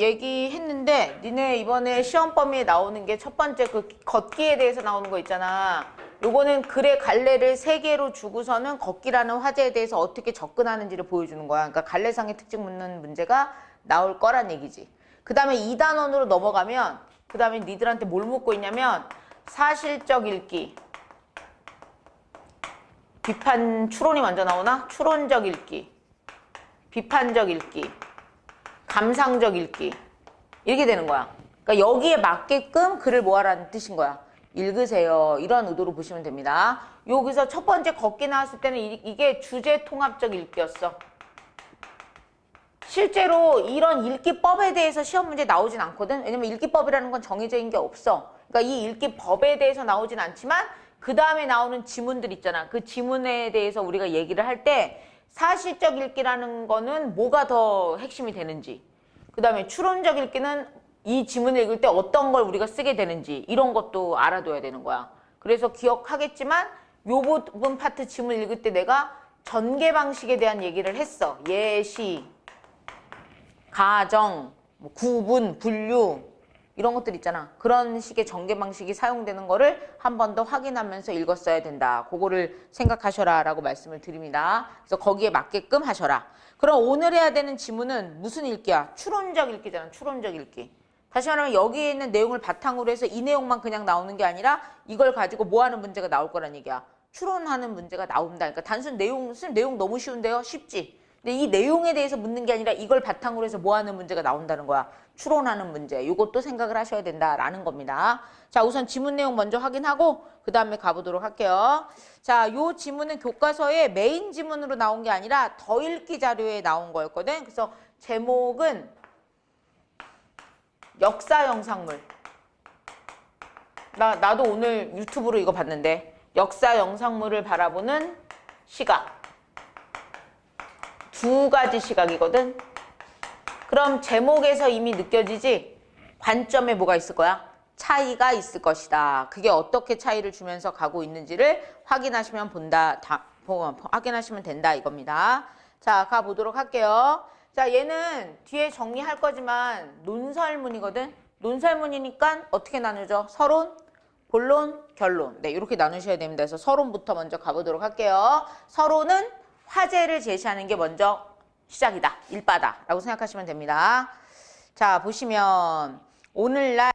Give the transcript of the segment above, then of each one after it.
얘기했는데 니네 이번에 시험 범위에 나오는 게 첫 번째 그 걷기에 대해서 나오는 거 있잖아. 요거는 글의 갈래를 3개로 주고서는 걷기라는 화제에 대해서 어떻게 접근하는지를 보여주는 거야. 그러니까 갈래상의 특징 묻는 문제가 나올 거란 얘기지. 그 다음에 2단원으로 넘어가면 그 다음에 니들한테 뭘 묻고 있냐면 사실적 읽기, 비판, 추론이 먼저 나오나? 추론적 읽기, 비판적 읽기, 감상적 읽기 이렇게 되는 거야. 그러니까 여기에 맞게끔 글을 뭐하라는 뜻인 거야. 읽으세요. 이런 의도로 보시면 됩니다. 여기서 첫 번째 걷기 나왔을 때는 이게 주제 통합적 읽기였어. 실제로 이런 읽기법에 대해서 시험 문제 나오진 않거든. 왜냐면 읽기법이라는 건 정해진 게 없어. 그러니까 이 읽기법에 대해서 나오진 않지만 그 다음에 나오는 지문들 있잖아. 그 지문에 대해서 우리가 얘기를 할 때 사실적 읽기라는 거는 뭐가 더 핵심이 되는지, 그 다음에 추론적 읽기는 이 지문을 읽을 때 어떤 걸 우리가 쓰게 되는지 이런 것도 알아둬야 되는 거야. 그래서 기억하겠지만 요 부분 파트 지문 읽을 때 내가 전개 방식에 대한 얘기를 했어. 예시, 가정, 구분, 분류 이런 것들 있잖아. 그런 식의 전개 방식이 사용되는 거를 한 번 더 확인하면서 읽었어야 된다. 그거를 생각하셔라 라고 말씀을 드립니다. 그래서 거기에 맞게끔 하셔라. 그럼 오늘 해야 되는 지문은 무슨 읽기야? 추론적 읽기잖아. 추론적 읽기. 다시 말하면 여기에 있는 내용을 바탕으로 해서 이 내용만 그냥 나오는 게 아니라 이걸 가지고 뭐 하는 문제가 나올 거란 얘기야. 추론하는 문제가 나온다. 그러니까 단순 내용, 쓸 내용 너무 쉬운데요? 쉽지? 근데 이 내용에 대해서 묻는 게 아니라 이걸 바탕으로 해서 뭐 하는 문제가 나온다는 거야. 추론하는 문제. 이것도 생각을 하셔야 된다라는 겁니다. 자, 우선 지문 내용 먼저 확인하고 그 다음에 가보도록 할게요. 자, 요 지문은 교과서의 메인 지문으로 나온 게 아니라 더 읽기 자료에 나온 거였거든. 그래서 제목은 역사 영상물. 나도 오늘 유튜브로 이거 봤는데 역사 영상물을 바라보는 시각. 2가지 시각이거든. 그럼 제목에서 이미 느껴지지? 관점에 뭐가 있을 거야? 차이가 있을 것이다. 그게 어떻게 차이를 주면서 가고 있는지를 확인하시면 확인하시면 된다 이겁니다. 자, 가보도록 할게요. 자, 얘는 뒤에 정리할 거지만 논설문이거든. 논설문이니까 어떻게 나누죠? 서론, 본론, 결론. 네, 이렇게 나누셔야 됩니다. 그래서 서론부터 먼저 가보도록 할게요. 서론은 화제를 제시하는 게 먼저 시작이다. 일바다. 라고 생각하시면 됩니다. 자, 보시면 오늘날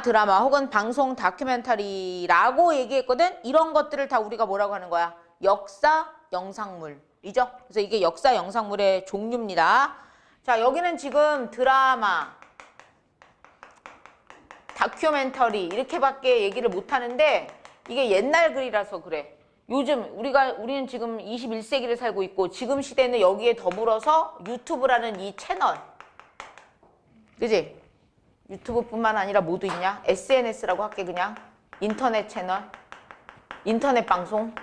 드라마 혹은 방송 다큐멘터리라고 얘기했거든. 이런 것들을 다 우리가 뭐라고 하는 거야? 역사 영상물이죠. 그래서 이게 역사 영상물의 종류입니다. 자, 여기는 지금 드라마, 다큐멘터리 이렇게밖에 얘기를 못 하는데 이게 옛날 글이라서 그래. 요즘 우리는 지금 21세기를 살고 있고 지금 시대는 여기에 더불어서 유튜브라는 이 채널, 그지? 유튜브뿐만 아니라 뭐도 있냐? SNS라고 할게. 그냥 인터넷 채널, 인터넷 방송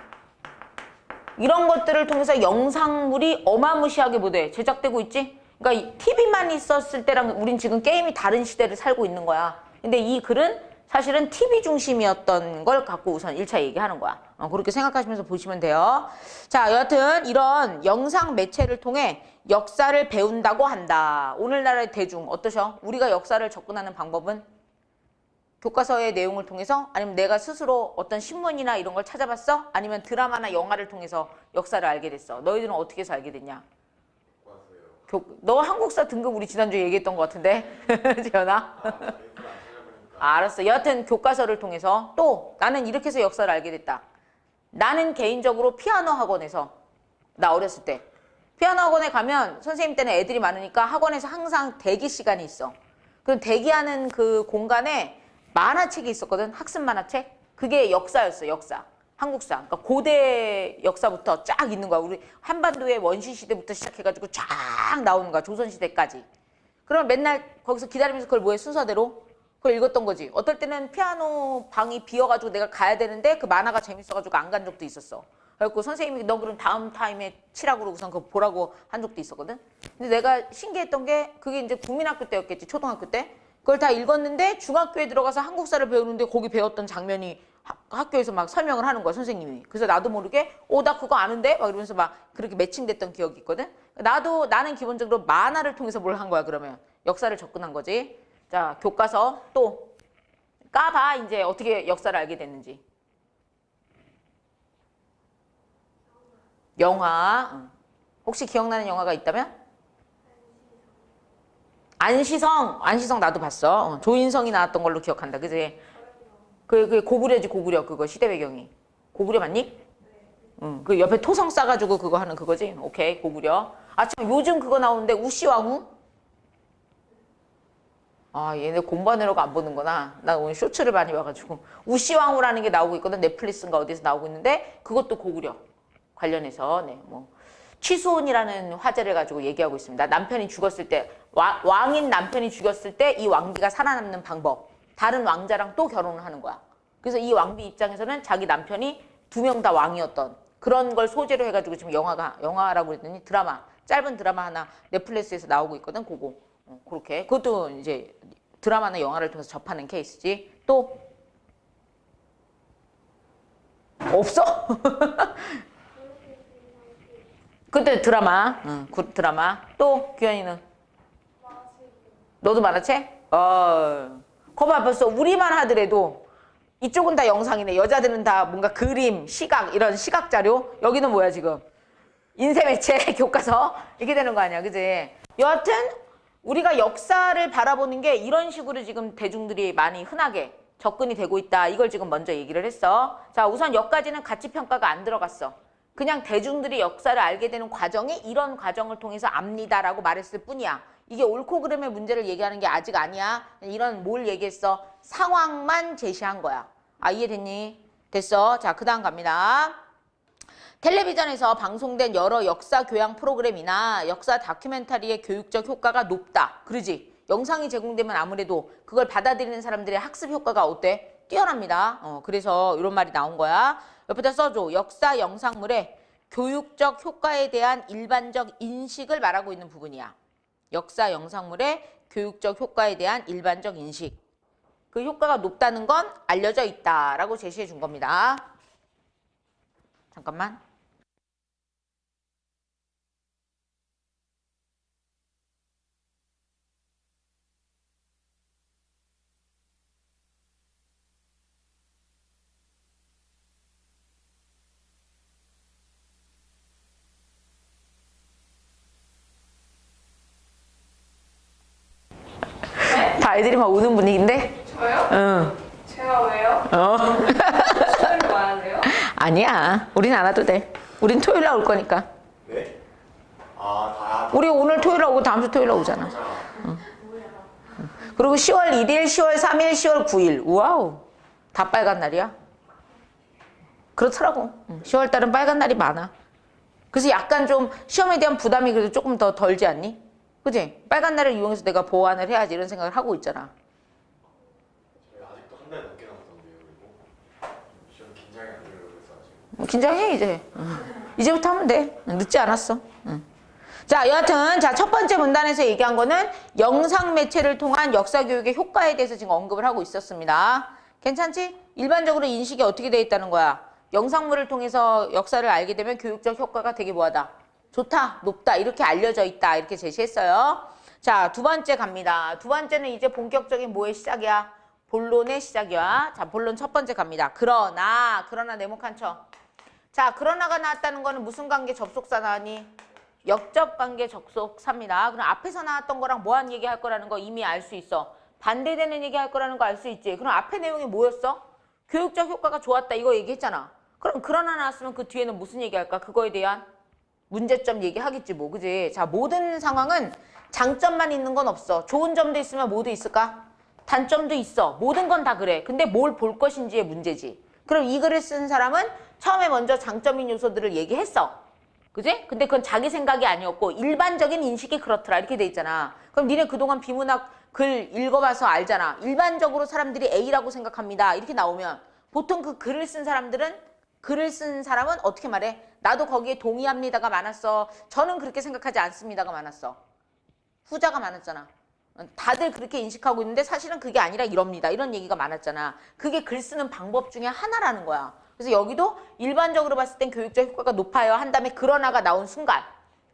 이런 것들을 통해서 영상물이 어마무시하게 뭐돼? 제작되고 있지? 그러니까 TV만 있었을 때랑 우린 지금 게임이 다른 시대를 살고 있는 거야. 근데 이 글은 사실은 TV 중심이었던 걸 갖고 우선 1차 얘기하는 거야. 그렇게 생각하시면서 보시면 돼요. 자, 여하튼 이런 영상 매체를 통해 역사를 배운다고 한다. 오늘날의 대중 어떠셔? 우리가 역사를 접근하는 방법은 교과서의 내용을 통해서 아니면 내가 스스로 어떤 신문이나 이런 걸 찾아봤어? 아니면 드라마나 영화를 통해서 역사를 알게 됐어? 너희들은 어떻게 해서 알게 됐냐? 너 한국사 등급 우리 지난주에 얘기했던 것 같은데? 재현아? 알았어. 여하튼 교과서를 통해서 또 나는 이렇게 해서 역사를 알게 됐다. 나는 개인적으로 피아노 학원에서 나 어렸을 때 피아노 학원에 가면 선생님 때는 애들이 많으니까 학원에서 항상 대기 시간이 있어. 그럼 대기하는 그 공간에 만화책이 있었거든. 학습 만화책. 그게 역사였어. 역사. 한국사. 그러니까 고대 역사부터 쫙 있는 거야. 우리 한반도의 원시 시대부터 시작해가지고 쫙 나오는 거야. 조선 시대까지. 그럼 맨날 거기서 기다리면서 그걸 뭐해? 순서대로 그걸 읽었던 거지. 어떨 때는 피아노 방이 비어가지고 내가 가야 되는데 그 만화가 재밌어가지고 안 간 적도 있었어. 그래갖고 선생님이 너 그럼 다음 타임에 치라고 우선 그거 보라고 한 적도 있었거든. 근데 내가 신기했던 게 그게 이제 국민학교 때였겠지. 초등학교 때. 그걸 다 읽었는데 중학교에 들어가서 한국사를 배우는데 거기 배웠던 장면이 학교에서 막 설명을 하는 거야, 선생님이. 그래서 나도 모르게, 나 그거 아는데? 막 이러면서 막 그렇게 매칭됐던 기억이 있거든? 나는 기본적으로 만화를 통해서 뭘 한 거야, 그러면. 역사를 접근한 거지. 자, 교과서 또 까봐, 이제 어떻게 역사를 알게 됐는지. 영화. 혹시 기억나는 영화가 있다면? 안시성 나도 봤어. 조인성이 나왔던 걸로 기억한다. 그지? 그 고구려지, 고구려. 그거 시대 배경이. 고구려 맞니? 응. 그 옆에 토성 싸가지고 그거 하는 그거지? 오케이, 고구려. 아, 참, 요즘 그거 나오는데, 우시왕후? 아, 얘네 공부하느라고 안 보는구나. 나 오늘 쇼츠를 많이 봐가지고. 우시왕후라는 게 나오고 있거든. 넷플릭스인가 어디서 나오고 있는데, 그것도 고구려 관련해서, 네, 뭐. 취수혼이라는 화제를 가지고 얘기하고 있습니다. 남편이 죽었을 때, 왕인 남편이 죽었을 때 이 왕비가 살아남는 방법. 다른 왕자랑 또 결혼을 하는 거야. 그래서 이 왕비 입장에서는 자기 남편이 2명 다 왕이었던 그런 걸 소재로 해가지고 지금 영화라고 그랬더니 드라마, 짧은 드라마 하나 넷플릭스에서 나오고 있거든, 그거. 그렇게. 그것도 이제 드라마나 영화를 통해서 접하는 케이스지. 또? 없어? 그때 드라마, 굿 드라마. 또, 규현이는? 너도 만화책? 거봐, 벌써 우리만 하더라도 이쪽은 다 영상이네. 여자들은 다 뭔가 그림, 시각, 이런 시각 자료. 여기는 뭐야, 지금? 인쇄매체, 교과서. 이렇게 되는 거 아니야, 그지? 여하튼, 우리가 역사를 바라보는 게 이런 식으로 지금 대중들이 많이 흔하게 접근이 되고 있다. 이걸 지금 먼저 얘기를 했어. 자, 우선 여기까지는 가치평가가 안 들어갔어. 그냥 대중들이 역사를 알게 되는 과정이 이런 과정을 통해서 압니다라고 말했을 뿐이야. 이게 옳고 그름의 문제를 얘기하는 게 아직 아니야. 이런 뭘 얘기했어? 상황만 제시한 거야. 아, 이해됐니? 됐어. 자, 그 다음 갑니다. 텔레비전에서 방송된 여러 역사 교양 프로그램이나 역사 다큐멘터리의 교육적 효과가 높다. 그러지? 영상이 제공되면 아무래도 그걸 받아들이는 사람들의 학습 효과가 어때? 뛰어납니다. 그래서 이런 말이 나온 거야. 옆에다 써줘. 역사 영상물의 교육적 효과에 대한 일반적 인식을 말하고 있는 부분이야. 역사 영상물의 교육적 효과에 대한 일반적 인식. 그 효과가 높다는 건 알려져 있다라고 제시해 준 겁니다. 잠깐만. 다 애들이 막 우는 분위기인데? 저요? 응. 제가 왜요? 소리 많은데요? 아니야. 우린 안 와도 돼. 우린 토요일 날 올 거니까. 네? 아, 우리 오늘 토요일 날 오고 다음 주 토요일 날 오잖아. 그리고 10월 1일, 10월 3일, 10월 9일. 우와우. 다 빨간 날이야. 그렇더라고. 10월 달은 빨간 날이 많아. 그래서 약간 좀 시험에 대한 부담이 그래도 조금 더 덜지 않니? 그치? 빨간 날을 이용해서 내가 보완을 해야지 이런 생각을 하고 있잖아. 저희 아직도 한 달 넘게 남았던데요. 그리고 좀 긴장이 안 돼요. 그래서 아직. 긴장해 이제. 이제부터 하면 돼. 늦지 않았어. 자, 여하튼 첫 번째 문단에서 얘기한 거는 영상 매체를 통한 역사 교육의 효과에 대해서 지금 언급을 하고 있었습니다. 괜찮지? 일반적으로 인식이 어떻게 돼 있다는 거야? 영상물을 통해서 역사를 알게 되면 교육적 효과가 되게 뭐하다? 좋다, 높다, 이렇게 알려져 있다. 이렇게 제시했어요. 자, 두 번째 갑니다. 두 번째는 이제 본격적인 뭐의 시작이야? 본론의 시작이야. 자, 본론 첫 번째 갑니다. 그러나 네모칸 쳐. 자, 그러나가 나왔다는 거는 무슨 관계 접속사 나왔니? 역접 관계 접속사입니다. 그럼 앞에서 나왔던 거랑 뭐한 얘기 할 거라는 거 이미 알 수 있어. 반대되는 얘기 할 거라는 거 알 수 있지. 그럼 앞에 내용이 뭐였어? 교육적 효과가 좋았다. 이거 얘기했잖아. 그럼 그러나 나왔으면 그 뒤에는 무슨 얘기할까? 그거에 대한 문제점 얘기하겠지 뭐. 그지? 자, 모든 상황은 장점만 있는 건 없어. 좋은 점도 있으면 뭐도 있을까? 단점도 있어. 모든 건 다 그래. 근데 뭘 볼 것인지의 문제지. 그럼 이 글을 쓴 사람은 처음에 먼저 장점인 요소들을 얘기했어. 그지? 근데 그건 자기 생각이 아니었고 일반적인 인식이 그렇더라. 이렇게 돼 있잖아. 그럼 니네 그동안 비문학 글 읽어봐서 알잖아. 일반적으로 사람들이 A라고 생각합니다. 이렇게 나오면 보통 그 글을 쓴 사람은 어떻게 말해? 나도 거기에 동의합니다가 많았어. 저는 그렇게 생각하지 않습니다가 많았어. 후자가 많았잖아. 다들 그렇게 인식하고 있는데 사실은 그게 아니라 이럽니다. 이런 얘기가 많았잖아. 그게 글 쓰는 방법 중에 하나라는 거야. 그래서 여기도 일반적으로 봤을 땐 교육적 효과가 높아요. 한 다음에 그러나가 나온 순간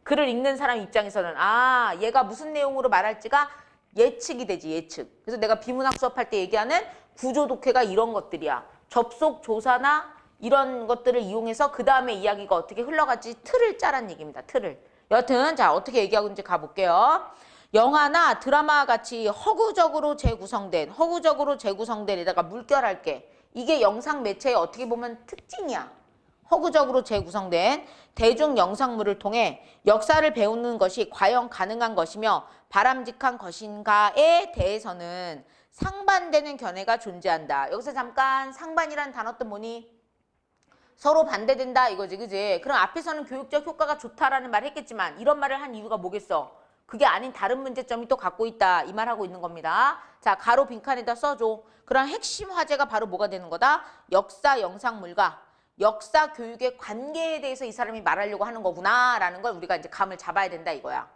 글을 읽는 사람 입장에서는 아, 얘가 무슨 내용으로 말할지가 예측이 되지, 예측. 그래서 내가 비문학 수업할 때 얘기하는 구조 독해가 이런 것들이야. 접속 조사나 이런 것들을 이용해서 그 다음에 이야기가 어떻게 흘러갈지 틀을 짜란 얘기입니다. 틀을. 여하튼 자 어떻게 얘기하고 있는지 가볼게요. 영화나 드라마와 같이 허구적으로 재구성된에다가 물결할게. 이게 영상 매체의 어떻게 보면 특징이야. 허구적으로 재구성된 대중 영상물을 통해 역사를 배우는 것이 과연 가능한 것이며 바람직한 것인가에 대해서는 상반되는 견해가 존재한다. 여기서 잠깐 상반이라는 단어 뜻 뭐니? 서로 반대된다 이거지, 그지? 그럼 앞에서는 교육적 효과가 좋다라는 말 했겠지만 이런 말을 한 이유가 뭐겠어? 그게 아닌 다른 문제점이 또 갖고 있다 이 말하고 있는 겁니다. 자, 가로 빈칸에다 써줘. 그런 핵심 화제가 바로 뭐가 되는 거다? 역사 영상물과 역사 교육의 관계에 대해서 이 사람이 말하려고 하는 거구나 라는 걸 우리가 이제 감을 잡아야 된다 이거야.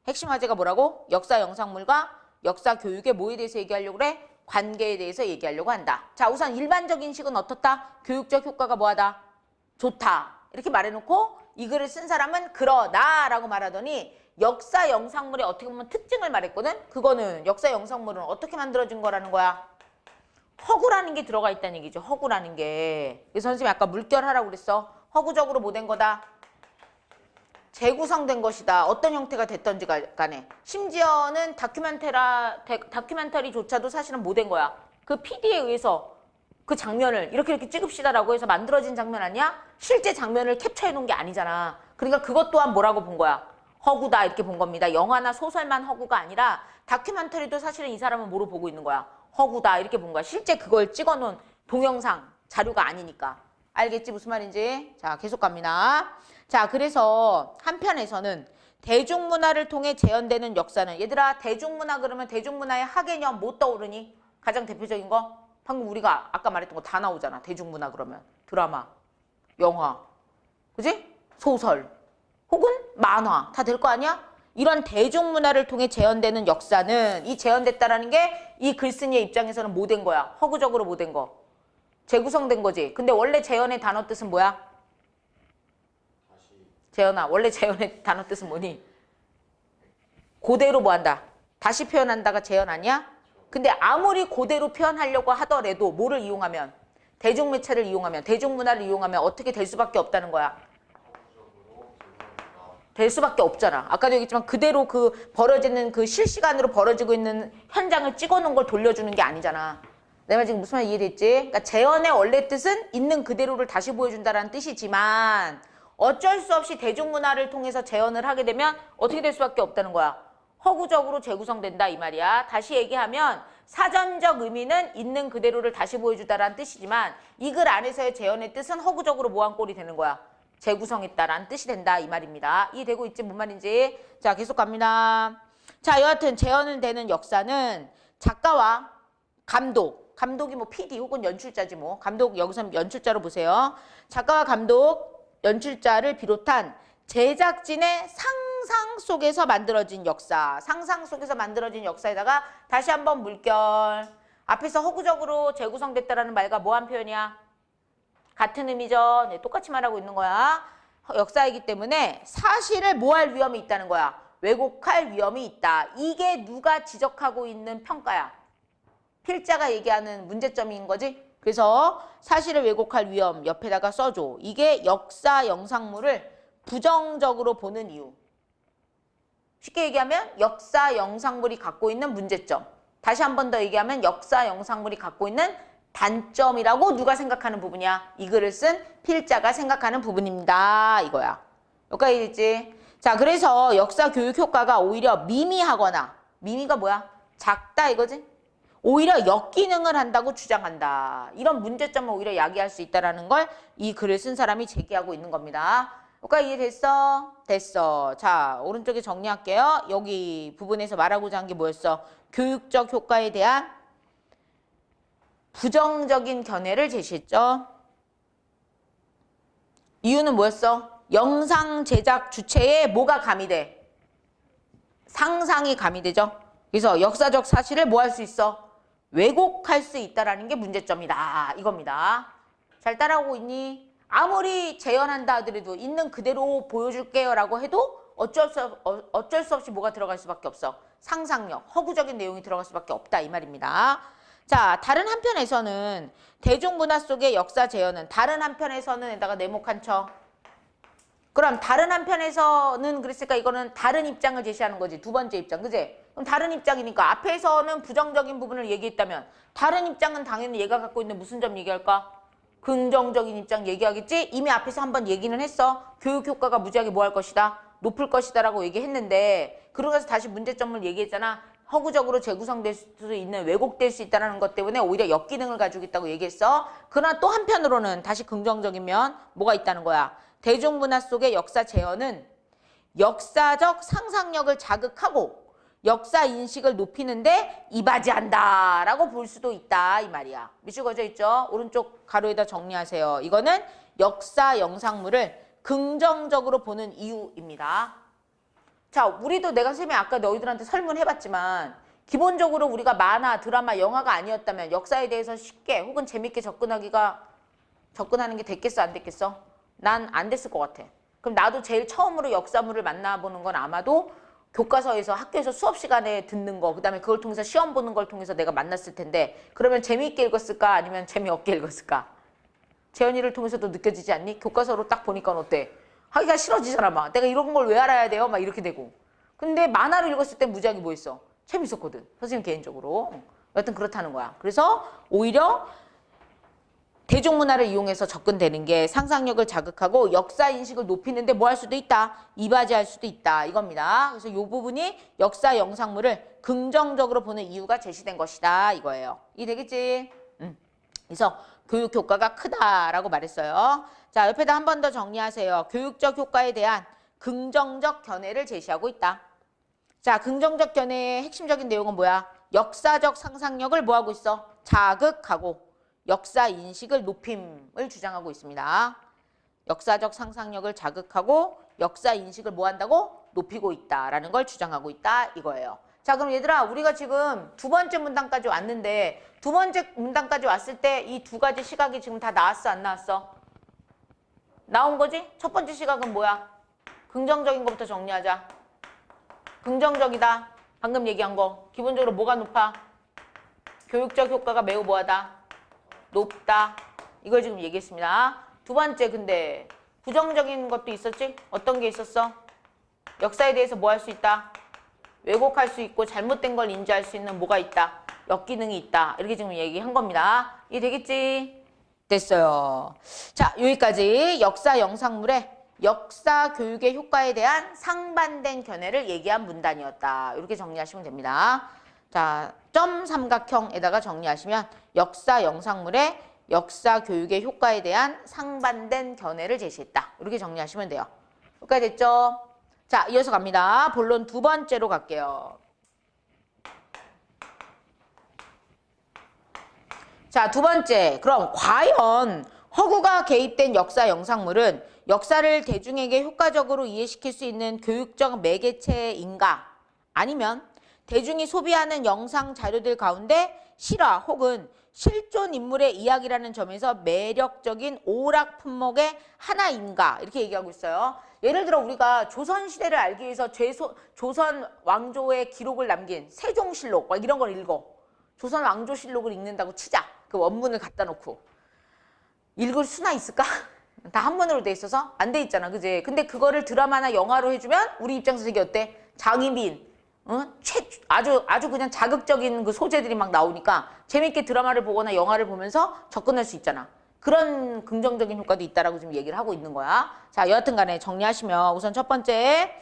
핵심 화제가 뭐라고? 역사 영상물과 역사 교육의 뭐에 대해서 얘기하려고 그래? 관계에 대해서 얘기하려고 한다. 자, 우선 일반적 인식은 어떻다? 교육적 효과가 뭐하다? 좋다. 이렇게 말해놓고 이 글을 쓴 사람은 그러나 라고 말하더니 역사 영상물의 어떻게 보면 특징을 말했거든? 그거는 역사 영상물은 어떻게 만들어진 거라는 거야? 허구라는 게 들어가 있다는 얘기죠. 허구라는 게. 그래서 선생님이 아까 물결하라고 그랬어. 허구적으로 뭐 된 거다? 재구성된 것이다. 어떤 형태가 됐던지 간에. 심지어는 다큐멘터리조차도 사실은 뭐 된 거야? 그 PD에 의해서 그 장면을 이렇게 찍읍시다라고 해서 만들어진 장면 아니야? 실제 장면을 캡처해 놓은 게 아니잖아. 그러니까 그것 또한 뭐라고 본 거야? 허구다 이렇게 본 겁니다. 영화나 소설만 허구가 아니라 다큐멘터리도 사실은 이 사람은 뭐로 보고 있는 거야? 허구다 이렇게 본 거야. 실제 그걸 찍어놓은 동영상 자료가 아니니까. 알겠지 무슨 말인지? 자 계속 갑니다. 자 그래서 한편에서는 대중문화를 통해 재현되는 역사는 얘들아 대중문화 그러면 대중문화의 학개념 뭐 떠오르니? 가장 대표적인 거? 방금 우리가 아까 말했던 거 다 나오잖아. 대중문화 그러면 드라마, 영화, 그지? 소설 혹은 만화 다 될 거 아니야? 이런 대중문화를 통해 재현되는 역사는 이 재현됐다라는 게 이 글쓴이의 입장에서는 뭐 된 거야? 허구적으로 뭐 된 거? 재구성된 거지. 근데 원래 재현의 단어 뜻은 뭐야? 재현아, 원래 재현의 단어 뜻은 뭐니? 그대로 뭐 한다? 다시 표현한다가 재현 아니야? 근데 아무리 그대로 표현하려고 하더라도 뭐를 이용하면? 대중매체를 이용하면, 대중문화를 이용하면 어떻게 될 수밖에 없다는 거야? 될 수밖에 없잖아. 아까도 얘기했지만 그대로 그 벌어지는 그 실시간으로 벌어지고 있는 현장을 찍어놓은 걸 돌려주는 게 아니잖아. 내 말 지금 무슨 말 이해됐지? 그러니까 재현의 원래 뜻은 있는 그대로를 다시 보여준다는 뜻이지만 어쩔 수 없이 대중문화를 통해서 재현을 하게 되면 어떻게 될 수밖에 없다는 거야. 허구적으로 재구성된다 이 말이야. 다시 얘기하면 사전적 의미는 있는 그대로를 다시 보여주다라는 뜻이지만 이 글 안에서의 재현의 뜻은 허구적으로 뭐한 꼴이 되는 거야. 재구성했다라는 뜻이 된다 이 말입니다. 이해되고 있지 뭔 말인지. 자 계속 갑니다. 자 여하튼 재현을 되는 역사는 작가와 감독이 뭐 PD 혹은 연출자지 뭐. 감독 여기서 연출자로 보세요. 작가와 감독, 연출자를 비롯한 제작진의 상상 속에서 만들어진 역사. 상상 속에서 만들어진 역사에다가 다시 한번 물결. 앞에서 허구적으로 재구성됐다라는 말과 뭐한 표현이야? 같은 의미죠. 네, 똑같이 말하고 있는 거야. 역사이기 때문에 사실을 뭐할 위험이 있다는 거야. 왜곡할 위험이 있다. 이게 누가 지적하고 있는 평가야. 필자가 얘기하는 문제점인 거지. 그래서 사실을 왜곡할 위험 옆에다가 써줘. 이게 역사 영상물을 부정적으로 보는 이유. 쉽게 얘기하면 역사 영상물이 갖고 있는 문제점. 다시 한 번 더 얘기하면 역사 영상물이 갖고 있는 단점이라고 누가 생각하는 부분이야? 이 글을 쓴 필자가 생각하는 부분입니다. 이거야. 여기까지 됐지? 자, 그래서 역사 교육 효과가 오히려 미미하거나 미미가 뭐야? 작다 이거지? 오히려 역기능을 한다고 주장한다. 이런 문제점을 오히려 야기할 수 있다는 걸 이 글을 쓴 사람이 제기하고 있는 겁니다. 여기까지 이해됐어? 됐어. 자, 오른쪽에 정리할게요. 여기 부분에서 말하고자 한 게 뭐였어? 교육적 효과에 대한 부정적인 견해를 제시했죠. 이유는 뭐였어? 영상 제작 주체에 뭐가 가미돼? 상상이 가미되죠. 그래서 역사적 사실을 뭐 할 수 있어? 왜곡할 수 있다라는 게 문제점이다. 이겁니다. 잘 따라오고 있니? 아무리 재현한다 하더라도 있는 그대로 보여줄게요 라고 해도 어쩔 수 없이 뭐가 들어갈 수밖에 없어. 상상력, 허구적인 내용이 들어갈 수밖에 없다 이 말입니다. 자, 다른 한편에서는 대중문화 속의 역사 재현은 다른 한편에서는 에다가 네모칸 쳐. 그럼 다른 한편에서는 그랬으니까 이거는 다른 입장을 제시하는 거지. 두 번째 입장. 그지? 그럼 다른 입장이니까 앞에서는 부정적인 부분을 얘기했다면 다른 입장은 당연히 얘가 갖고 있는 무슨 점 얘기할까? 긍정적인 입장 얘기하겠지? 이미 앞에서 한번 얘기는 했어. 교육 효과가 무지하게 뭐 할 것이다? 높을 것이다 라고 얘기했는데 그러고 나서 다시 문제점을 얘기했잖아. 허구적으로 재구성될 수 있는 왜곡될 수 있다는 것 때문에 오히려 역기능을 가지고 있다고 얘기했어. 그러나 또 한편으로는 다시 긍정적인 면 뭐가 있다는 거야. 대중문화 속의 역사 재현은 역사적 상상력을 자극하고 역사 인식을 높이는데 이바지한다 라고 볼 수도 있다 이 말이야. 밑줄 그어져 있죠? 오른쪽 가로에다 정리하세요. 이거는 역사 영상물을 긍정적으로 보는 이유입니다. 자, 우리도 내가 선생님이 아까 너희들한테 설문해봤지만 기본적으로 우리가 만화, 드라마, 영화가 아니었다면 역사에 대해서 쉽게 혹은 재밌게 접근하는 게 됐겠어 안 됐겠어? 난 안 됐을 것 같아. 그럼 나도 제일 처음으로 역사물을 만나보는 건 아마도 교과서에서 학교에서 수업 시간에 듣는 거, 그 다음에 그걸 통해서 시험 보는 걸 통해서 내가 만났을 텐데 그러면 재미있게 읽었을까 아니면 재미없게 읽었을까? 재현이를 통해서도 느껴지지 않니? 교과서로 딱 보니까 어때? 하기가 싫어지잖아 막. 내가 이런 걸 왜 알아야 돼요? 막 이렇게 되고. 근데 만화를 읽었을 때 무지하게 뭐 있어? 재밌었거든. 선생님 개인적으로. 여튼 그렇다는 거야. 그래서 오히려 대중문화를 이용해서 접근되는 게 상상력을 자극하고 역사인식을 높이는데 뭐 할 수도 있다. 이바지할 수도 있다. 이겁니다. 그래서 이 부분이 역사 영상물을 긍정적으로 보는 이유가 제시된 것이다. 이거예요. 이해되겠지? 그래서 교육 효과가 크다라고 말했어요. 자, 옆에다 한 번 더 정리하세요. 교육적 효과에 대한 긍정적 견해를 제시하고 있다. 자, 긍정적 견해의 핵심적인 내용은 뭐야? 역사적 상상력을 뭐하고 있어? 자극하고 역사 인식을 높임을 주장하고 있습니다. 역사적 상상력을 자극하고 역사 인식을 뭐 한다고? 높이고 있다라는 걸 주장하고 있다 이거예요. 자, 그럼 얘들아 우리가 지금 두 번째 문단까지 왔는데 두 번째 문단까지 왔을 때 이 두 가지 시각이 지금 다 나왔어 안 나왔어? 나온 거지? 첫 번째 시각은 뭐야? 긍정적인 것부터 정리하자. 긍정적이다. 방금 얘기한 거. 기본적으로 뭐가 높아? 교육적 효과가 매우 뭐하다? 높다. 이걸 지금 얘기했습니다. 두 번째 근데 부정적인 것도 있었지? 어떤 게 있었어? 역사에 대해서 뭐 할 수 있다? 왜곡할 수 있고 잘못된 걸 인지할 수 있는 뭐가 있다? 역기능이 있다. 이렇게 지금 얘기한 겁니다. 이해되겠지? 됐어요. 자, 여기까지 역사 영상물의 역사 교육의 효과에 대한 상반된 견해를 얘기한 문단이었다. 이렇게 정리하시면 됩니다. 자, 점 삼각형에다가 정리하시면 역사 영상물의 역사 교육의 효과에 대한 상반된 견해를 제시했다. 이렇게 정리하시면 돼요. 여기까지 됐죠? 자, 이어서 갑니다. 본론 두 번째로 갈게요. 자, 두 번째. 그럼 과연 허구가 개입된 역사 영상물은 역사를 대중에게 효과적으로 이해시킬 수 있는 교육적 매개체인가? 아니면 대중이 소비하는 영상 자료들 가운데 실화 혹은 실존 인물의 이야기라는 점에서 매력적인 오락 품목의 하나인가? 이렇게 얘기하고 있어요. 예를 들어 우리가 조선시대를 알기 위해서 조선 왕조의 기록을 남긴 세종실록 막 이런 걸 읽어. 조선 왕조실록을 읽는다고 치자. 그 원문을 갖다 놓고. 읽을 수나 있을까? 다 한문으로 돼 있어서 안 돼 있잖아. 그지? 근데 그거를 드라마나 영화로 해주면 우리 입장에서 이게 어때? 장희빈. 아주 그냥 자극적인 그 소재들이 막 나오니까 재밌게 드라마를 보거나 영화를 보면서 접근할 수 있잖아. 그런 긍정적인 효과도 있다라고 지금 얘기를 하고 있는 거야. 자, 여하튼 간에 정리하시면 우선 첫 번째,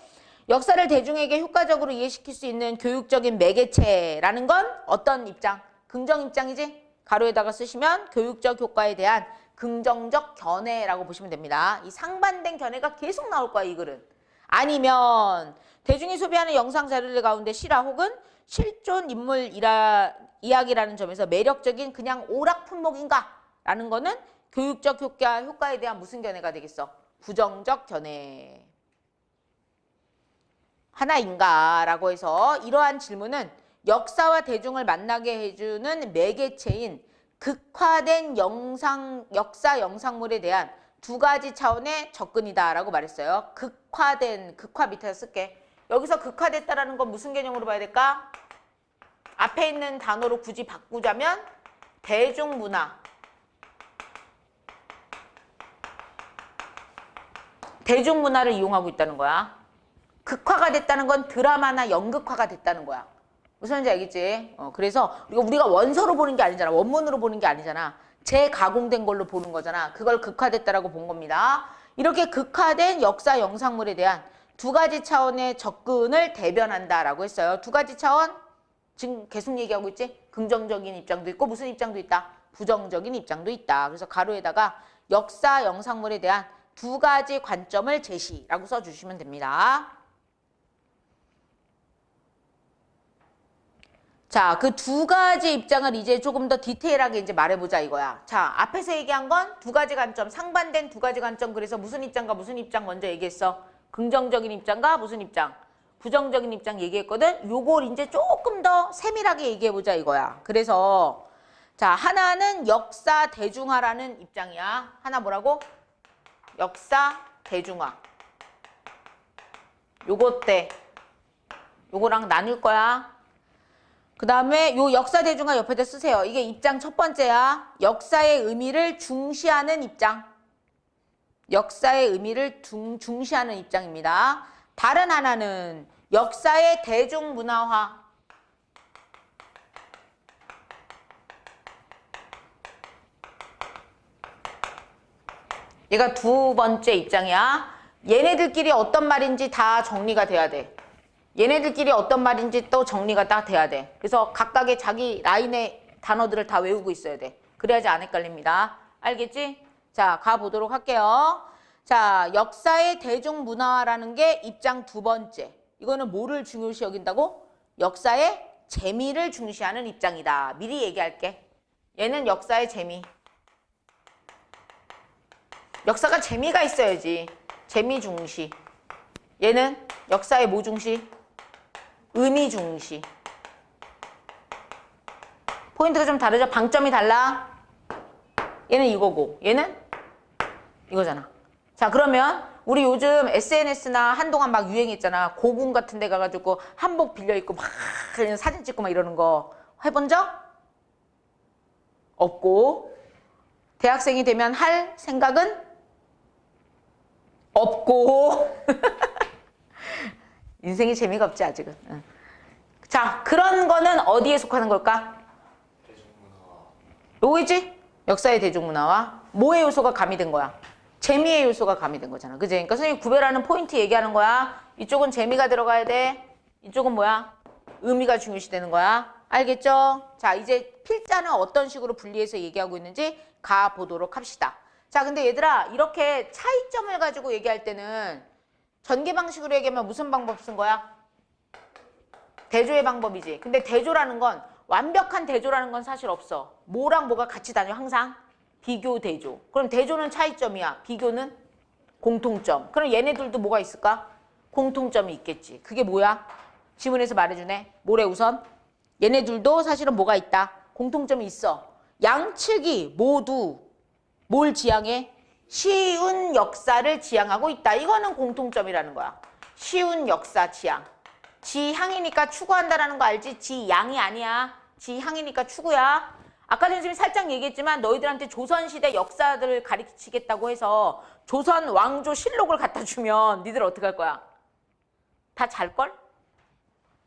역사를 대중에게 효과적으로 이해시킬 수 있는 교육적인 매개체라는 건 어떤 입장? 긍정 입장이지? 가로에다가 쓰시면 교육적 효과에 대한 긍정적 견해라고 보시면 됩니다. 이 상반된 견해가 계속 나올 거야, 이 글은. 아니면 대중이 소비하는 영상 자료들 가운데 실화 혹은 실존 인물 이야기라는 점에서 매력적인 그냥 오락 품목인가? 라는 거는 교육적 효과에 대한 무슨 견해가 되겠어? 부정적 견해. 하나인가? 라고 해서 이러한 질문은 역사와 대중을 만나게 해주는 매개체인 극화된 역사 영상물에 대한 두 가지 차원의 접근이다라고 말했어요. 극화 밑에서 쓸게. 여기서 극화됐다라는 건 무슨 개념으로 봐야 될까? 앞에 있는 단어로 굳이 바꾸자면 대중문화. 대중문화를 이용하고 있다는 거야. 극화가 됐다는 건 드라마나 연극화가 됐다는 거야. 무슨 말인지 알겠지? 그래서 우리가 원서로 보는 게 아니잖아. 원문으로 보는 게 아니잖아. 재가공된 걸로 보는 거잖아. 그걸 극화됐다라고 본 겁니다. 이렇게 극화된 역사 영상물에 대한 두 가지 차원의 접근을 대변한다라고 했어요. 두 가지 차원? 지금 계속 얘기하고 있지? 긍정적인 입장도 있고 무슨 입장도 있다? 부정적인 입장도 있다. 그래서 가로에다가 역사 영상물에 대한 두 가지 관점을 제시라고 써주시면 됩니다. 자, 그 두 가지 입장을 이제 조금 더 디테일하게 이제 말해보자 이거야. 자, 앞에서 얘기한 건 두 가지 관점, 상반된 두 가지 관점. 그래서 무슨 입장과 무슨 입장 먼저 얘기했어? 긍정적인 입장과 무슨 입장? 부정적인 입장 얘기했거든? 요걸 이제 조금 더 세밀하게 얘기해보자 이거야. 그래서 자, 하나는 역사 대중화라는 입장이야. 하나 뭐라고? 역사 대중화. 요거랑 나눌 거야. 그 다음에 요 역사 대중화 옆에다 쓰세요. 이게 입장 첫 번째야. 역사의 의미를 중시하는 입장. 역사의 의미를 중시하는 입장입니다. 다른 하나는 역사의 대중문화화. 얘가 두 번째 입장이야. 얘네들끼리 어떤 말인지 다 정리가 돼야 돼. 얘네들끼리 어떤 말인지 또 정리가 딱 돼야 돼. 그래서 각각의 자기 라인의 단어들을 다 외우고 있어야 돼. 그래야지 안 헷갈립니다. 알겠지? 자, 가보도록 할게요. 자, 역사의 대중문화라는 게 입장 두 번째. 이거는 뭐를 중요시 여긴다고? 역사의 재미를 중시하는 입장이다. 미리 얘기할게. 얘는 역사의 재미. 역사가 재미가 있어야지. 재미 중시. 얘는 역사의 뭐 중시? 의미 중시. 포인트가 좀 다르죠? 방점이 달라. 얘는 이거고 얘는 이거잖아. 자, 그러면 우리 요즘 SNS나 한동안 막 유행했잖아. 고궁 같은 데 가가지고 한복 빌려입고 막 그냥 사진 찍고 막 이러는 거 해본 적? 없고 대학생이 되면 할 생각은 없고 인생이 재미가 없지 아직은. 응. 자, 그런 거는 어디에 속하는 걸까? 대중문화. 요거지? 역사의 대중문화와 뭐의 요소가 가미된 거야? 재미의 요소가 가미된 거잖아. 그지? 그러니까 선생님이 구별하는 포인트 얘기하는 거야. 이쪽은 재미가 들어가야 돼. 이쪽은 뭐야? 의미가 중요시되는 거야. 알겠죠? 자, 이제 필자는 어떤 식으로 분리해서 얘기하고 있는지 가보도록 합시다. 자, 근데 얘들아, 이렇게 차이점을 가지고 얘기할 때는 전개 방식으로 얘기하면 무슨 방법 쓴 거야? 대조의 방법이지. 근데 대조라는 건 완벽한 대조라는 건 사실 없어. 뭐랑 뭐가 같이 다녀 항상? 비교, 대조. 그럼 대조는 차이점이야. 비교는 공통점. 그럼 얘네들도 뭐가 있을까? 공통점이 있겠지. 그게 뭐야? 지문에서 말해주네. 뭐래 우선? 얘네들도 사실은 뭐가 있다? 공통점이 있어. 양측이 모두 뭘 지향해? 쉬운 역사를 지향하고 있다. 이거는 공통점이라는 거야. 쉬운 역사 지향. 지향이니까 추구한다라는 거 알지? 지양이 아니야. 지향이니까 추구야. 아까 전에 선생님이 살짝 얘기했지만 너희들한테 조선시대 역사들을 가르치겠다고 해서 조선 왕조 실록을 갖다 주면 니들 어떻게 할 거야? 다 잘걸?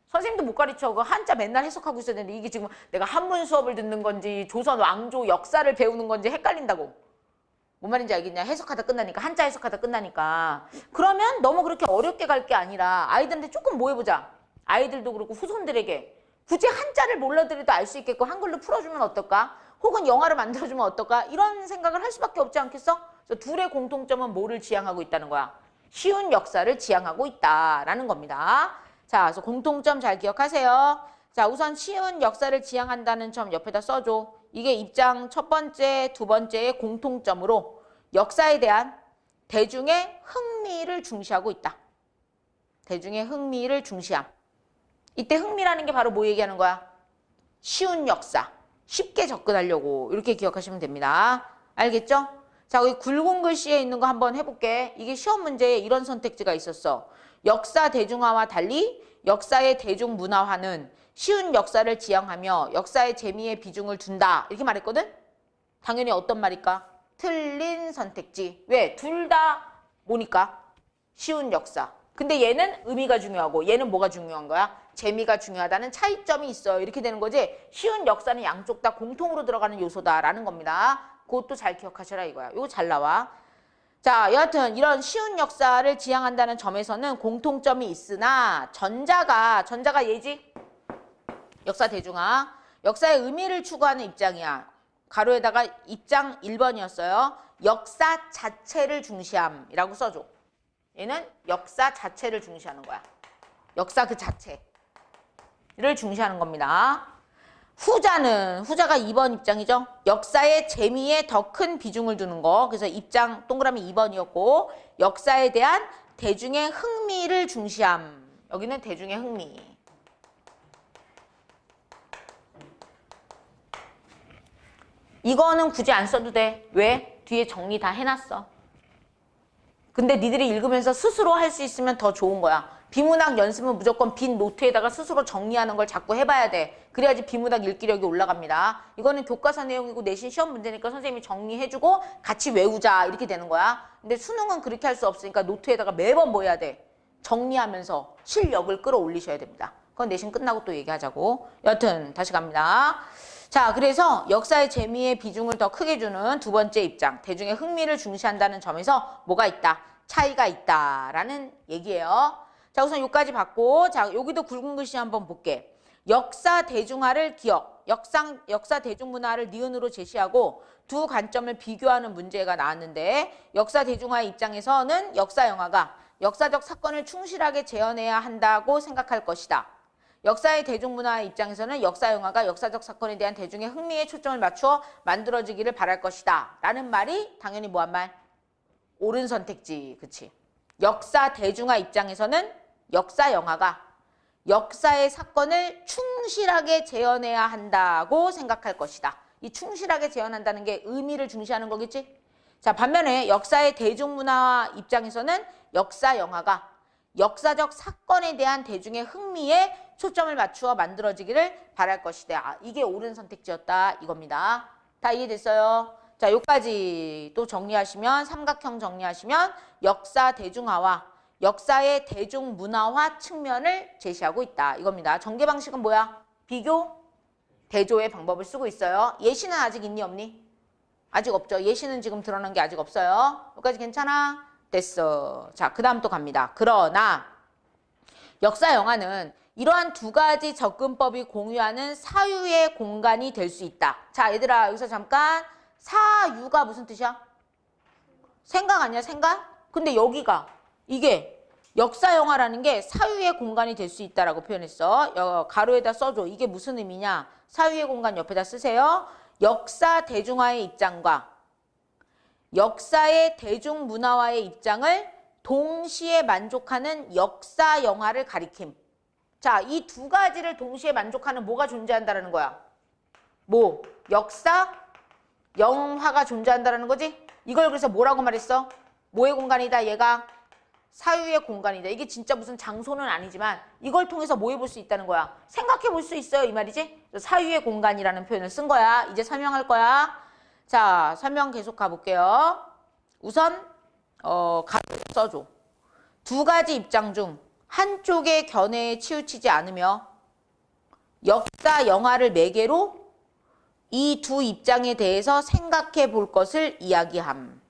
선생님도 못 가르쳐. 그 한자 맨날 해석하고 있어야 되는데 이게 지금 내가 한문 수업을 듣는 건지 조선 왕조 역사를 배우는 건지 헷갈린다고. 뭔 말인지 알겠냐? 해석하다 끝나니까. 한자 해석하다 끝나니까. 그러면 너무 그렇게 어렵게 갈 게 아니라 아이들한테 조금 뭐 해보자. 아이들도 그렇고 후손들에게 굳이 한자를 몰라더라도 알 수 있게끔 한글로 풀어주면 어떨까? 혹은 영화를 만들어주면 어떨까? 이런 생각을 할 수밖에 없지 않겠어? 그래서 둘의 공통점은 뭐를 지향하고 있다는 거야? 쉬운 역사를 지향하고 있다라는 겁니다. 자, 그래서 공통점 잘 기억하세요. 자, 우선 쉬운 역사를 지향한다는 점 옆에다 써줘. 이게 입장 첫 번째, 두 번째의 공통점으로 역사에 대한 대중의 흥미를 중시하고 있다. 대중의 흥미를 중시함. 이때 흥미라는 게 바로 뭐 얘기하는 거야? 쉬운 역사. 쉽게 접근하려고 이렇게 기억하시면 됩니다. 알겠죠? 자, 여기 굵은 글씨에 있는 거 한번 해볼게. 이게 시험 문제에 이런 선택지가 있었어. 역사 대중화와 달리 역사의 대중문화화는 쉬운 역사를 지향하며 역사의 재미에 비중을 둔다. 이렇게 말했거든? 당연히 어떤 말일까? 틀린 선택지. 왜? 둘 다 뭐니까? 쉬운 역사. 근데 얘는 의미가 중요하고 얘는 뭐가 중요한 거야? 재미가 중요하다는 차이점이 있어요. 이렇게 되는 거지. 쉬운 역사는 양쪽 다 공통으로 들어가는 요소다라는 겁니다. 그것도 잘 기억하셔라 이거야. 이거 잘 나와. 자, 여하튼 이런 쉬운 역사를 지향한다는 점에서는 공통점이 있으나 전자가 얘지? 역사 대중화. 역사의 의미를 추구하는 입장이야. 가로에다가 입장 1번이었어요. 역사 자체를 중시함이라고 써줘. 얘는 역사 자체를 중시하는 거야. 역사 그 자체를 중시하는 겁니다. 후자가 2번 입장이죠. 역사의 재미에 더 큰 비중을 두는 거. 그래서 입장 동그라미 2번이었고 역사에 대한 대중의 흥미를 중시함. 여기는 대중의 흥미. 이거는 굳이 안 써도 돼. 왜? 뒤에 정리 다 해놨어. 근데 니들이 읽으면서 스스로 할 수 있으면 더 좋은 거야. 비문학 연습은 무조건 빈 노트에다가 스스로 정리하는 걸 자꾸 해봐야 돼. 그래야지 비문학 읽기력이 올라갑니다. 이거는 교과서 내용이고 내신 시험 문제니까 선생님이 정리해주고 같이 외우자 이렇게 되는 거야. 근데 수능은 그렇게 할 수 없으니까 노트에다가 매번 뭐 해야 돼? 정리하면서 실력을 끌어올리셔야 됩니다. 그건 내신 끝나고 또 얘기하자고. 여튼 다시 갑니다. 자, 그래서 역사의 재미의 비중을 더 크게 주는 두 번째 입장. 대중의 흥미를 중시한다는 점에서 뭐가 있다? 차이가 있다라는 얘기예요. 자, 우선 여기까지 봤고, 자, 여기도 굵은 글씨 한번 볼게. 역사 대중화를 기억, 역사 대중문화를 니은으로 제시하고 두 관점을 비교하는 문제가 나왔는데 역사 대중화의 입장에서는 역사 영화가 역사적 사건을 충실하게 재현해야 한다고 생각할 것이다. 역사의 대중문화의 입장에서는 역사 영화가 역사적 사건에 대한 대중의 흥미에 초점을 맞추어 만들어지기를 바랄 것이다. 라는 말이 당연히 뭐한 말? 옳은 선택지. 그치? 역사 대중화 입장에서는 역사 영화가 역사의 사건을 충실하게 재현해야 한다고 생각할 것이다. 이 충실하게 재현한다는 게 의미를 중시하는 거겠지? 자, 반면에 역사의 대중문화 입장에서는 역사 영화가 역사적 사건에 대한 대중의 흥미에 초점을 맞추어 만들어지기를 바랄 것이다. 이게 옳은 선택지였다 이겁니다. 다 이해됐어요? 자, 여기까지 또 정리하시면 삼각형 정리하시면 역사 대중화와 역사의 대중문화화 측면을 제시하고 있다 이겁니다. 전개 방식은 뭐야? 비교, 대조의 방법을 쓰고 있어요. 예시는 아직 있니 없니? 아직 없죠. 예시는 지금 드러난 게 아직 없어요. 여기까지 괜찮아? 됐어. 자, 그 다음 또 갑니다. 그러나 역사 영화는 이러한 두 가지 접근법이 공유하는 사유의 공간이 될 수 있다. 자, 얘들아 여기서 잠깐 사유가 무슨 뜻이야? 생각 아니야? 생각? 근데 여기가 이게 역사 영화라는 게 사유의 공간이 될 수 있다라고 표현했어. 가로에다 써줘. 이게 무슨 의미냐? 사유의 공간 옆에다 쓰세요. 역사 대중화의 입장과 역사의 대중문화화의 입장을 동시에 만족하는 역사 영화를 가리킴. 자, 이 두 가지를 동시에 만족하는 뭐가 존재한다는 거야? 뭐? 역사 영화가 존재한다는 거지? 이걸 그래서 뭐라고 말했어? 뭐의 공간이다? 얘가 사유의 공간이다. 이게 진짜 무슨 장소는 아니지만 이걸 통해서 뭐 해볼 수 있다는 거야? 생각해 볼 수 있어요. 이 말이지? 사유의 공간이라는 표현을 쓴 거야. 이제 설명할 거야. 자, 설명 계속 가볼게요. 우선 가로 써줘. 두 가지 입장 중 한쪽의 견해에 치우치지 않으며 역사 영화를 매개로 이 두 입장에 대해서 생각해 볼 것을 이야기함.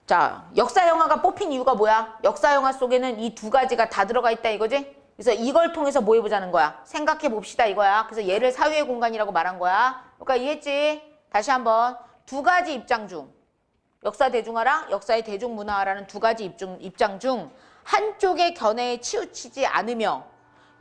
자, 역사 영화가 뽑힌 이유가 뭐야? 역사 영화 속에는 이 두 가지가 다 들어가 있다 이거지? 그래서 이걸 통해서 뭐 해보자는 거야? 생각해 봅시다 이거야. 그래서 얘를 사유의 공간이라고 말한 거야. 그러니까 이해했지? 다시 한번 두 가지 입장 중 역사 대중화랑 역사의 대중문화라는 두 가지 입장 중 한쪽의 견해에 치우치지 않으며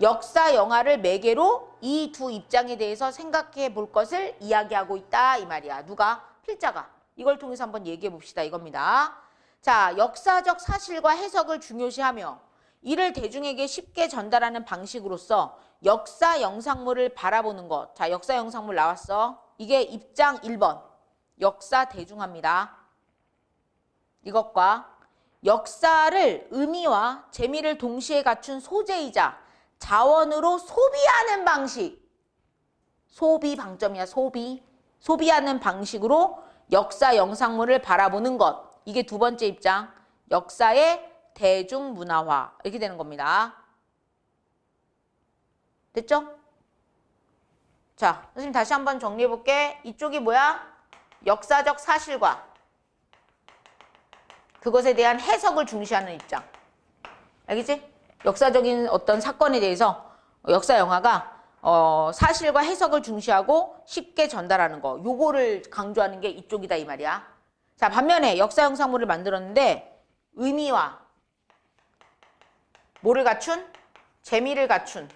역사 영화를 매개로 이 두 입장에 대해서 생각해 볼 것을 이야기하고 있다 이 말이야. 누가? 필자가. 이걸 통해서 한번 얘기해 봅시다 이겁니다. 자, 역사적 사실과 해석을 중요시하며 이를 대중에게 쉽게 전달하는 방식으로서 역사 영상물을 바라보는 것. 자, 역사 영상물 나왔어. 이게 입장 1번. 역사 대중화입니다. 이것과 역사를 의미와 재미를 동시에 갖춘 소재이자 자원으로 소비하는 방식. 소비 방점이야, 소비. 소비하는 방식으로 역사 영상물을 바라보는 것. 이게 두 번째 입장. 역사의 대중문화화. 이렇게 되는 겁니다. 됐죠? 자, 선생님 다시 한번 정리해 볼게. 이쪽이 뭐야? 역사적 사실과 그것에 대한 해석을 중시하는 입장. 알겠지? 역사적인 어떤 사건에 대해서 역사 영화가 사실과 해석을 중시하고 쉽게 전달하는 거. 요거를 강조하는 게 이쪽이다 이 말이야. 자, 반면에 역사 영상물을 만들었는데 의미와 뭐를 갖춘? 재미를 갖춘.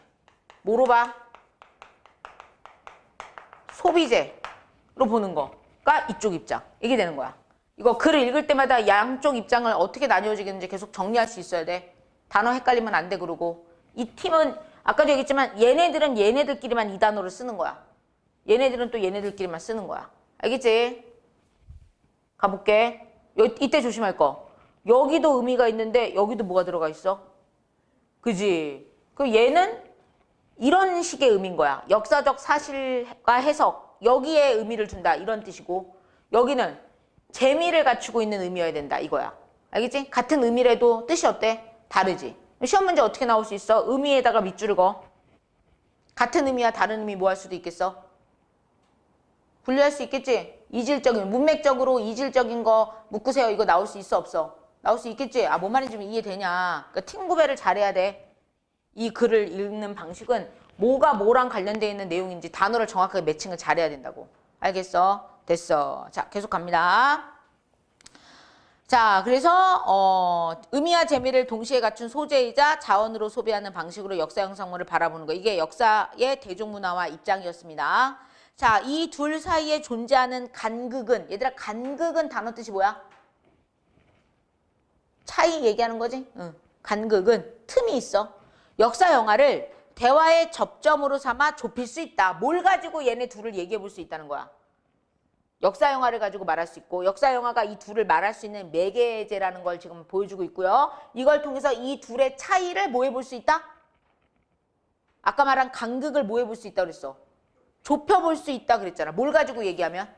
뭐로 봐? 소비재로 보는 거가 이쪽 입장. 이게 되는 거야. 이거 글을 읽을 때마다 양쪽 입장을 어떻게 나뉘어지겠는지 계속 정리할 수 있어야 돼. 단어 헷갈리면 안 돼 그러고. 이 팀은 아까도 얘기했지만 얘네들은 얘네들끼리만 이 단어를 쓰는 거야. 얘네들은 또 얘네들끼리만 쓰는 거야. 알겠지? 가볼게. 이때 조심할 거. 여기도 의미가 있는데 여기도 뭐가 들어가 있어? 그지? 그럼 얘는 이런 식의 의미인 거야. 역사적 사실과 해석. 여기에 의미를 둔다. 이런 뜻이고 여기는 재미를 갖추고 있는 의미여야 된다. 이거야. 알겠지? 같은 의미라도 뜻이 어때? 다르지? 시험 문제 어떻게 나올 수 있어? 의미에다가 밑줄을 그어. 같은 의미와 다른 의미 뭐 할 수도 있겠어? 분류할 수 있겠지? 이질적인, 문맥적으로 이질적인 거 묶으세요. 이거 나올 수 있어 없어? 나올 수 있겠지? 아, 뭔 말인지 좀 이해되냐? 그러니까 팀 구별을 잘해야 돼. 이 글을 읽는 방식은 뭐가 뭐랑 관련되어 있는 내용인지 단어를 정확하게 매칭을 잘해야 된다고. 알겠어? 됐어. 자, 계속 갑니다. 자, 그래서 의미와 재미를 동시에 갖춘 소재이자 자원으로 소비하는 방식으로 역사 영상물을 바라보는 거. 이게 역사의 대중문화와 입장이었습니다. 자, 이 둘 사이에 존재하는 간극은, 얘들아 간극은 단어 뜻이 뭐야? 차이 얘기하는 거지? 응. 간극은 틈이 있어. 역사 영화를 대화의 접점으로 삼아 좁힐 수 있다. 뭘 가지고 얘네 둘을 얘기해 볼 수 있다는 거야? 역사 영화를 가지고 말할 수 있고 역사 영화가 이 둘을 말할 수 있는 매개제라는 걸 지금 보여주고 있고요. 이걸 통해서 이 둘의 차이를 뭐 해볼 수 있다? 아까 말한 간극을 뭐 해볼 수 있다 그랬어? 좁혀볼 수 있다 그랬잖아. 뭘 가지고 얘기하면?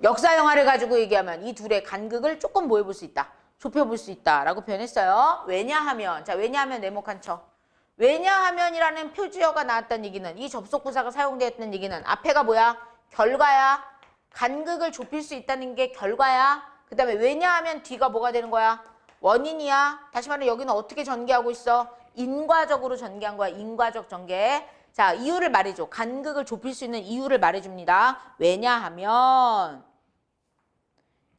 역사 영화를 가지고 얘기하면 이 둘의 간극을 조금 뭐 해볼 수 있다? 좁혀볼 수 있다라고 표현했어요. 왜냐하면, 자, 왜냐하면 네모칸 쳐. 왜냐하면이라는 표지어가 나왔다는 얘기는, 이 접속부사가 사용되었다는 얘기는 앞에가 뭐야? 결과야. 간극을 좁힐 수 있다는 게 결과야. 그 다음에 왜냐하면 뒤가 뭐가 되는 거야? 원인이야. 다시 말해 여기는 어떻게 전개하고 있어? 인과적으로 전개한 거야. 인과적 전개. 자, 이유를 말해줘. 간극을 좁힐 수 있는 이유를 말해줍니다. 왜냐하면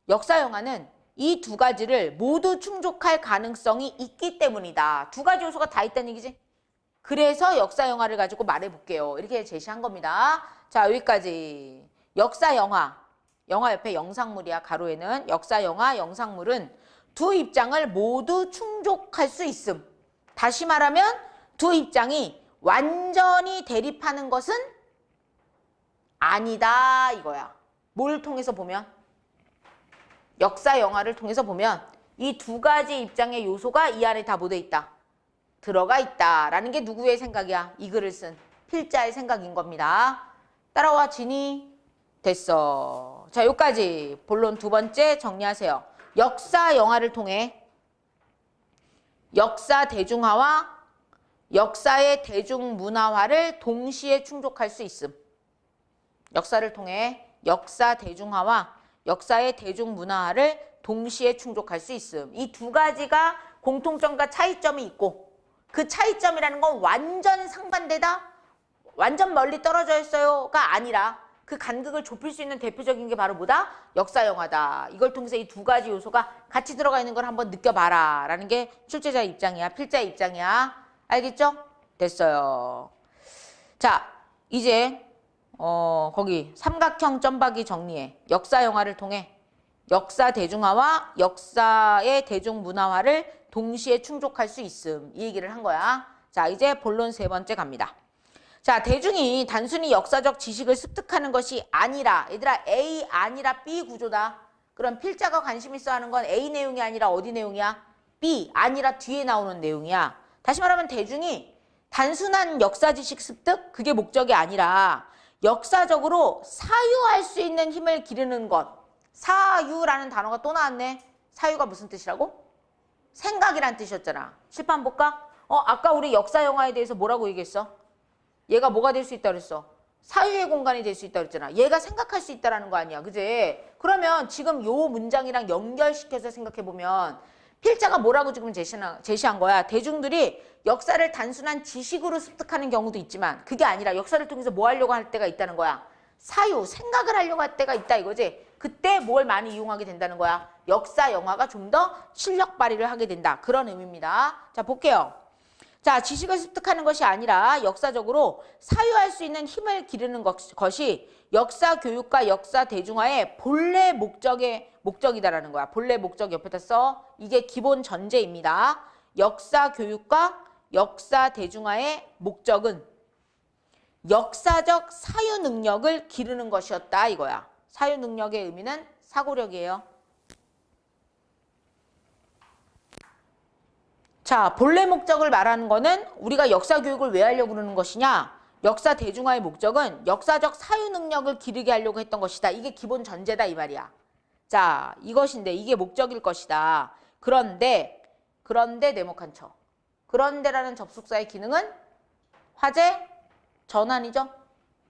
역사 영화는 이 두 가지를 모두 충족할 가능성이 있기 때문이다. 두 가지 요소가 다 있다는 얘기지? 그래서 역사 영화를 가지고 말해볼게요. 이렇게 제시한 겁니다. 자, 여기까지. 역사 영화. 영화 옆에 영상물이야. 가로에는. 역사 영화, 영상물은 두 입장을 모두 충족할 수 있음. 다시 말하면 두 입장이 완전히 대립하는 것은 아니다 이거야. 뭘 통해서 보면? 역사 영화를 통해서 보면 이 두 가지 입장의 요소가 이 안에 다 뭐돼 있다? 들어가 있다라는 게 누구의 생각이야? 이 글을 쓴 필자의 생각인 겁니다. 따라와 진이. 됐어. 자, 여기까지 본론 두 번째 정리하세요. 역사 영화를 통해 역사 대중화와 역사의 대중문화화를 동시에 충족할 수 있음. 역사를 통해 역사 대중화와 역사의 대중문화화를 동시에 충족할 수 있음. 이 두 가지가 공통점과 차이점이 있고 그 차이점이라는 건 완전 상반되다, 완전 멀리 떨어져 있어요가 아니라 그 간극을 좁힐 수 있는 대표적인 게 바로 뭐다? 역사 영화다. 이걸 통해서 이 두 가지 요소가 같이 들어가 있는 걸 한번 느껴봐라 라는 게 출제자 입장이야. 필자의 입장이야. 알겠죠? 됐어요. 자, 이제 거기 삼각형 점박이 정리해. 역사 영화를 통해 역사 대중화와 역사의 대중문화화를 동시에 충족할 수 있음. 이 얘기를 한 거야. 자, 이제 본론 세 번째 갑니다. 자, 대중이 단순히 역사적 지식을 습득하는 것이 아니라, 얘들아, A 아니라 B 구조다. 그럼 필자가 관심 있어 하는 건 A 내용이 아니라 어디 내용이야? B 아니라 뒤에 나오는 내용이야. 다시 말하면 대중이 단순한 역사 지식 습득? 그게 목적이 아니라 역사적으로 사유할 수 있는 힘을 기르는 것. 사유라는 단어가 또 나왔네. 사유가 무슨 뜻이라고? 생각이란 뜻이었잖아. 칠판 볼까? 아까 우리 역사 영화에 대해서 뭐라고 얘기했어? 얘가 뭐가 될 수 있다 그랬어? 사유의 공간이 될 수 있다 그랬잖아. 얘가 생각할 수 있다라는 거 아니야. 그지? 그러면 지금 요 문장이랑 연결시켜서 생각해보면 필자가 뭐라고 지금 제시한 거야? 대중들이 역사를 단순한 지식으로 습득하는 경우도 있지만 그게 아니라 역사를 통해서 뭐 하려고 할 때가 있다는 거야? 사유, 생각을 하려고 할 때가 있다 이거지? 그때 뭘 많이 이용하게 된다는 거야? 역사 영화가 좀 더 실력 발휘를 하게 된다. 그런 의미입니다. 자, 볼게요. 자, 지식을 습득하는 것이 아니라 역사적으로 사유할 수 있는 힘을 기르는 것이 역사 교육과 역사 대중화의 본래 목적이다라는 거야. 본래 목적 옆에다 써. 이게 기본 전제입니다. 역사 교육과 역사 대중화의 목적은 역사적 사유 능력을 기르는 것이었다 이거야. 사유 능력의 의미는 사고력이에요. 자, 본래 목적을 말하는 거는 우리가 역사 교육을 왜 하려고 그러는 것이냐? 역사 대중화의 목적은 역사적 사유 능력을 기르게 하려고 했던 것이다. 이게 기본 전제다 이 말이야. 자, 이것인데 이게 목적일 것이다. 그런데 네모칸 쳐. 그런데라는 접속사의 기능은 화제 전환이죠.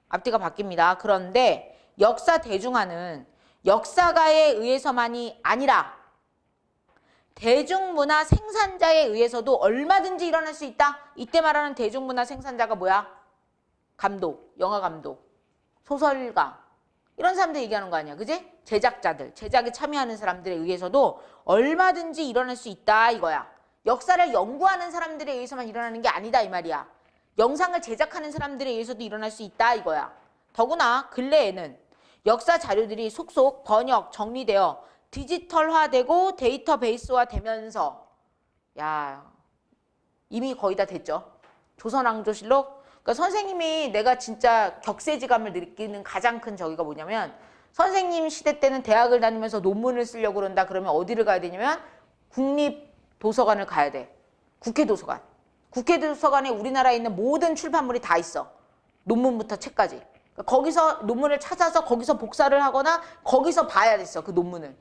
앞뒤가 바뀝니다. 그런데 역사 대중화는 역사가에 의해서만이 아니라 대중문화 생산자에 의해서도 얼마든지 일어날 수 있다. 이때 말하는 대중문화 생산자가 뭐야? 감독, 영화 감독, 소설가 이런 사람들 얘기하는 거 아니야. 그지? 제작자들, 제작에 참여하는 사람들에 의해서도 얼마든지 일어날 수 있다 이거야. 역사를 연구하는 사람들에 의해서만 일어나는 게 아니다 이 말이야. 영상을 제작하는 사람들에 의해서도 일어날 수 있다 이거야. 더구나 근래에는 역사 자료들이 속속 번역, 정리되어 디지털화되고 데이터베이스화 되면서 야 이미 거의 다 됐죠. 조선왕조실록. 그러니까 선생님이 내가 진짜 격세지감을 느끼는 가장 큰 저기가 뭐냐면 선생님 시대 때는 대학을 다니면서 논문을 쓰려고 그런다 그러면 어디를 가야 되냐면 국립도서관을 가야 돼. 국회도서관. 국회도서관에 우리나라에 있는 모든 출판물이 다 있어. 논문부터 책까지. 그러니까 거기서 논문을 찾아서 거기서 복사를 하거나 거기서 봐야 됐어. 그 논문을.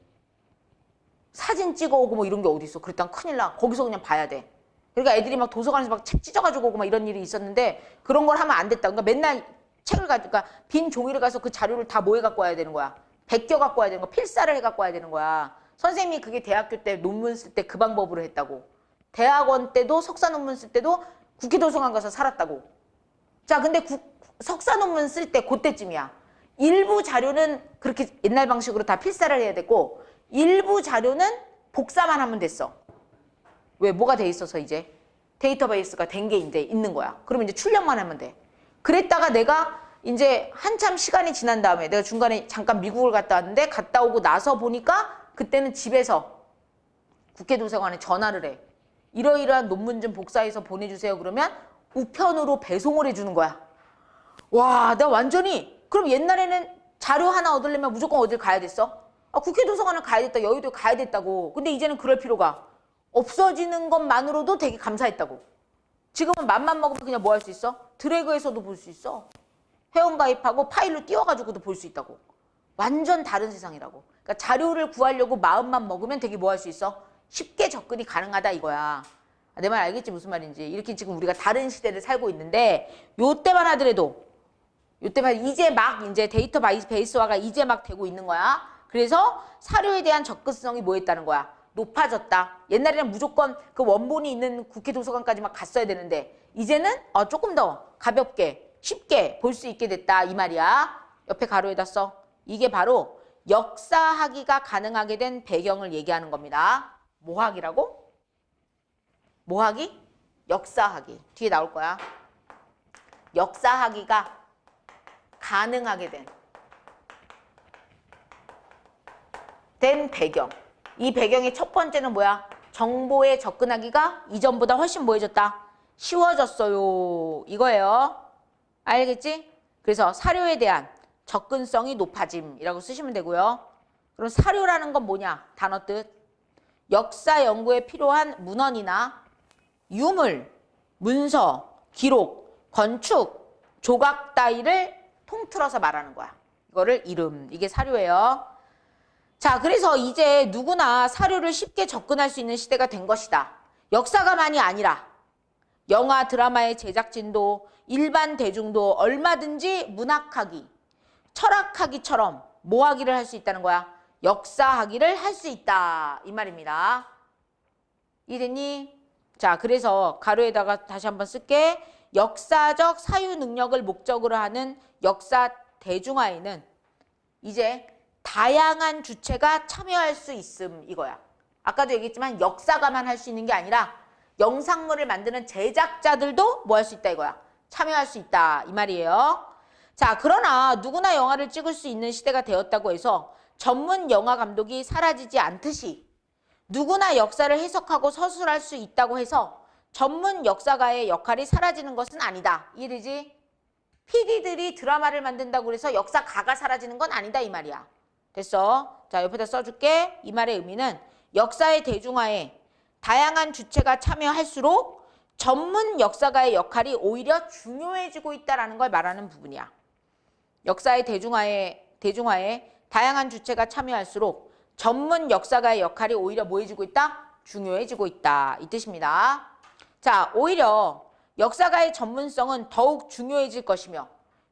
사진 찍어오고 뭐 이런 게 어디 있어. 그랬다면 큰일 나. 거기서 그냥 봐야 돼. 그러니까 애들이 막 도서관에서 막 책 찢어가지고 오고 막 이런 일이 있었는데 그런 걸 하면 안 됐다. 그러니까 맨날 책을 그러니까 빈 종이를 가서 그 자료를 다 뭐 해 갖고 와야 되는 거야. 베껴 갖고 와야 되는 거야. 필사를 해 갖고 와야 되는 거야. 선생님이 그게 대학교 때 논문 쓸 때 그 방법으로 했다고. 대학원 때도 석사 논문 쓸 때도 국회도서관 가서 살았다고. 자, 근데 석사 논문 쓸 때 그때쯤이야. 일부 자료는 그렇게 옛날 방식으로 다 필사를 해야 됐고 일부 자료는 복사만 하면 됐어. 왜? 뭐가 돼 있어서 이제 데이터베이스가 된 게 이제 있는 거야. 그러면 이제 출력만 하면 돼. 그랬다가 내가 이제 한참 시간이 지난 다음에 내가 중간에 잠깐 미국을 갔다 왔는데 갔다 오고 나서 보니까 그때는 집에서 국회도서관에 전화를 해. 이러이러한 논문 좀 복사해서 보내주세요. 그러면 우편으로 배송을 해주는 거야. 와, 나 완전히 그럼 옛날에는 자료 하나 얻으려면 무조건 어딜 가야 됐어? 국회도서관을 가야 됐다. 여의도에 가야 됐다고. 근데 이제는 그럴 필요가 없어지는 것만으로도 되게 감사했다고. 지금은 맘만 먹으면 그냥 뭐 할 수 있어? 드래그해서도 볼 수 있어. 회원가입하고 파일로 띄워가지고도 볼 수 있다고. 완전 다른 세상이라고. 그러니까 자료를 구하려고 마음만 먹으면 되게 뭐 할 수 있어? 쉽게 접근이 가능하다 이거야. 내 말 알겠지 무슨 말인지. 이렇게 지금 우리가 다른 시대를 살고 있는데 요때만 하더라도 요때만 이제 막 이제 데이터베이스화가 이제 막 되고 있는 거야. 그래서 사료에 대한 접근성이 뭐 했다는 거야? 높아졌다. 옛날에는 무조건 그 원본이 있는 국회도서관까지 막 갔어야 되는데 이제는 조금 더 가볍게 쉽게 볼 수 있게 됐다 이 말이야. 옆에 가로에다 써. 이게 바로 역사학위가 가능하게 된 배경을 얘기하는 겁니다. 뭐학이라고? 뭐학위? 역사학위. 뒤에 나올 거야. 역사학위가 가능하게 된 배경. 이 배경의 첫 번째는 뭐야? 정보에 접근하기가 이전보다 훨씬 뭐해졌다? 쉬워졌어요. 이거예요. 알겠지? 그래서 사료에 대한 접근성이 높아짐이라고 쓰시면 되고요. 그럼 사료라는 건 뭐냐? 단어 뜻. 역사 연구에 필요한 문헌이나 유물, 문서, 기록, 건축, 조각 따위를 통틀어서 말하는 거야. 이거를 이름, 이게 사료예요. 자, 그래서 이제 누구나 사료를 쉽게 접근할 수 있는 시대가 된 것이다. 역사가만이 아니라 영화, 드라마의 제작진도 일반 대중도 얼마든지 문학하기, 철학하기처럼 뭐 하기를 할 수 있다는 거야? 역사하기를 할 수 있다. 이 말입니다. 이해됐니? 자, 그래서 가로에다가 다시 한번 쓸게. 역사적 사유 능력을 목적으로 하는 역사 대중화에는 이제 다양한 주체가 참여할 수 있음 이거야. 아까도 얘기했지만 역사가만 할 수 있는 게 아니라 영상물을 만드는 제작자들도 뭐 할 수 있다 이거야. 참여할 수 있다 이 말이에요. 자, 그러나 누구나 영화를 찍을 수 있는 시대가 되었다고 해서 전문 영화 감독이 사라지지 않듯이 누구나 역사를 해석하고 서술할 수 있다고 해서 전문 역사가의 역할이 사라지는 것은 아니다. 이해되지? PD들이 드라마를 만든다고 해서 역사가가 사라지는 건 아니다 이 말이야. 됐어? 자, 옆에다 써줄게. 이 말의 의미는 역사의 대중화에 다양한 주체가 참여할수록 전문 역사가의 역할이 오히려 중요해지고 있다는 걸 말하는 부분이야. 역사의 대중화에 다양한 주체가 참여할수록 전문 역사가의 역할이 오히려 뭐해지고 있다? 중요해지고 있다. 이 뜻입니다. 자, 오히려 역사가의 전문성은 더욱 중요해질 것이며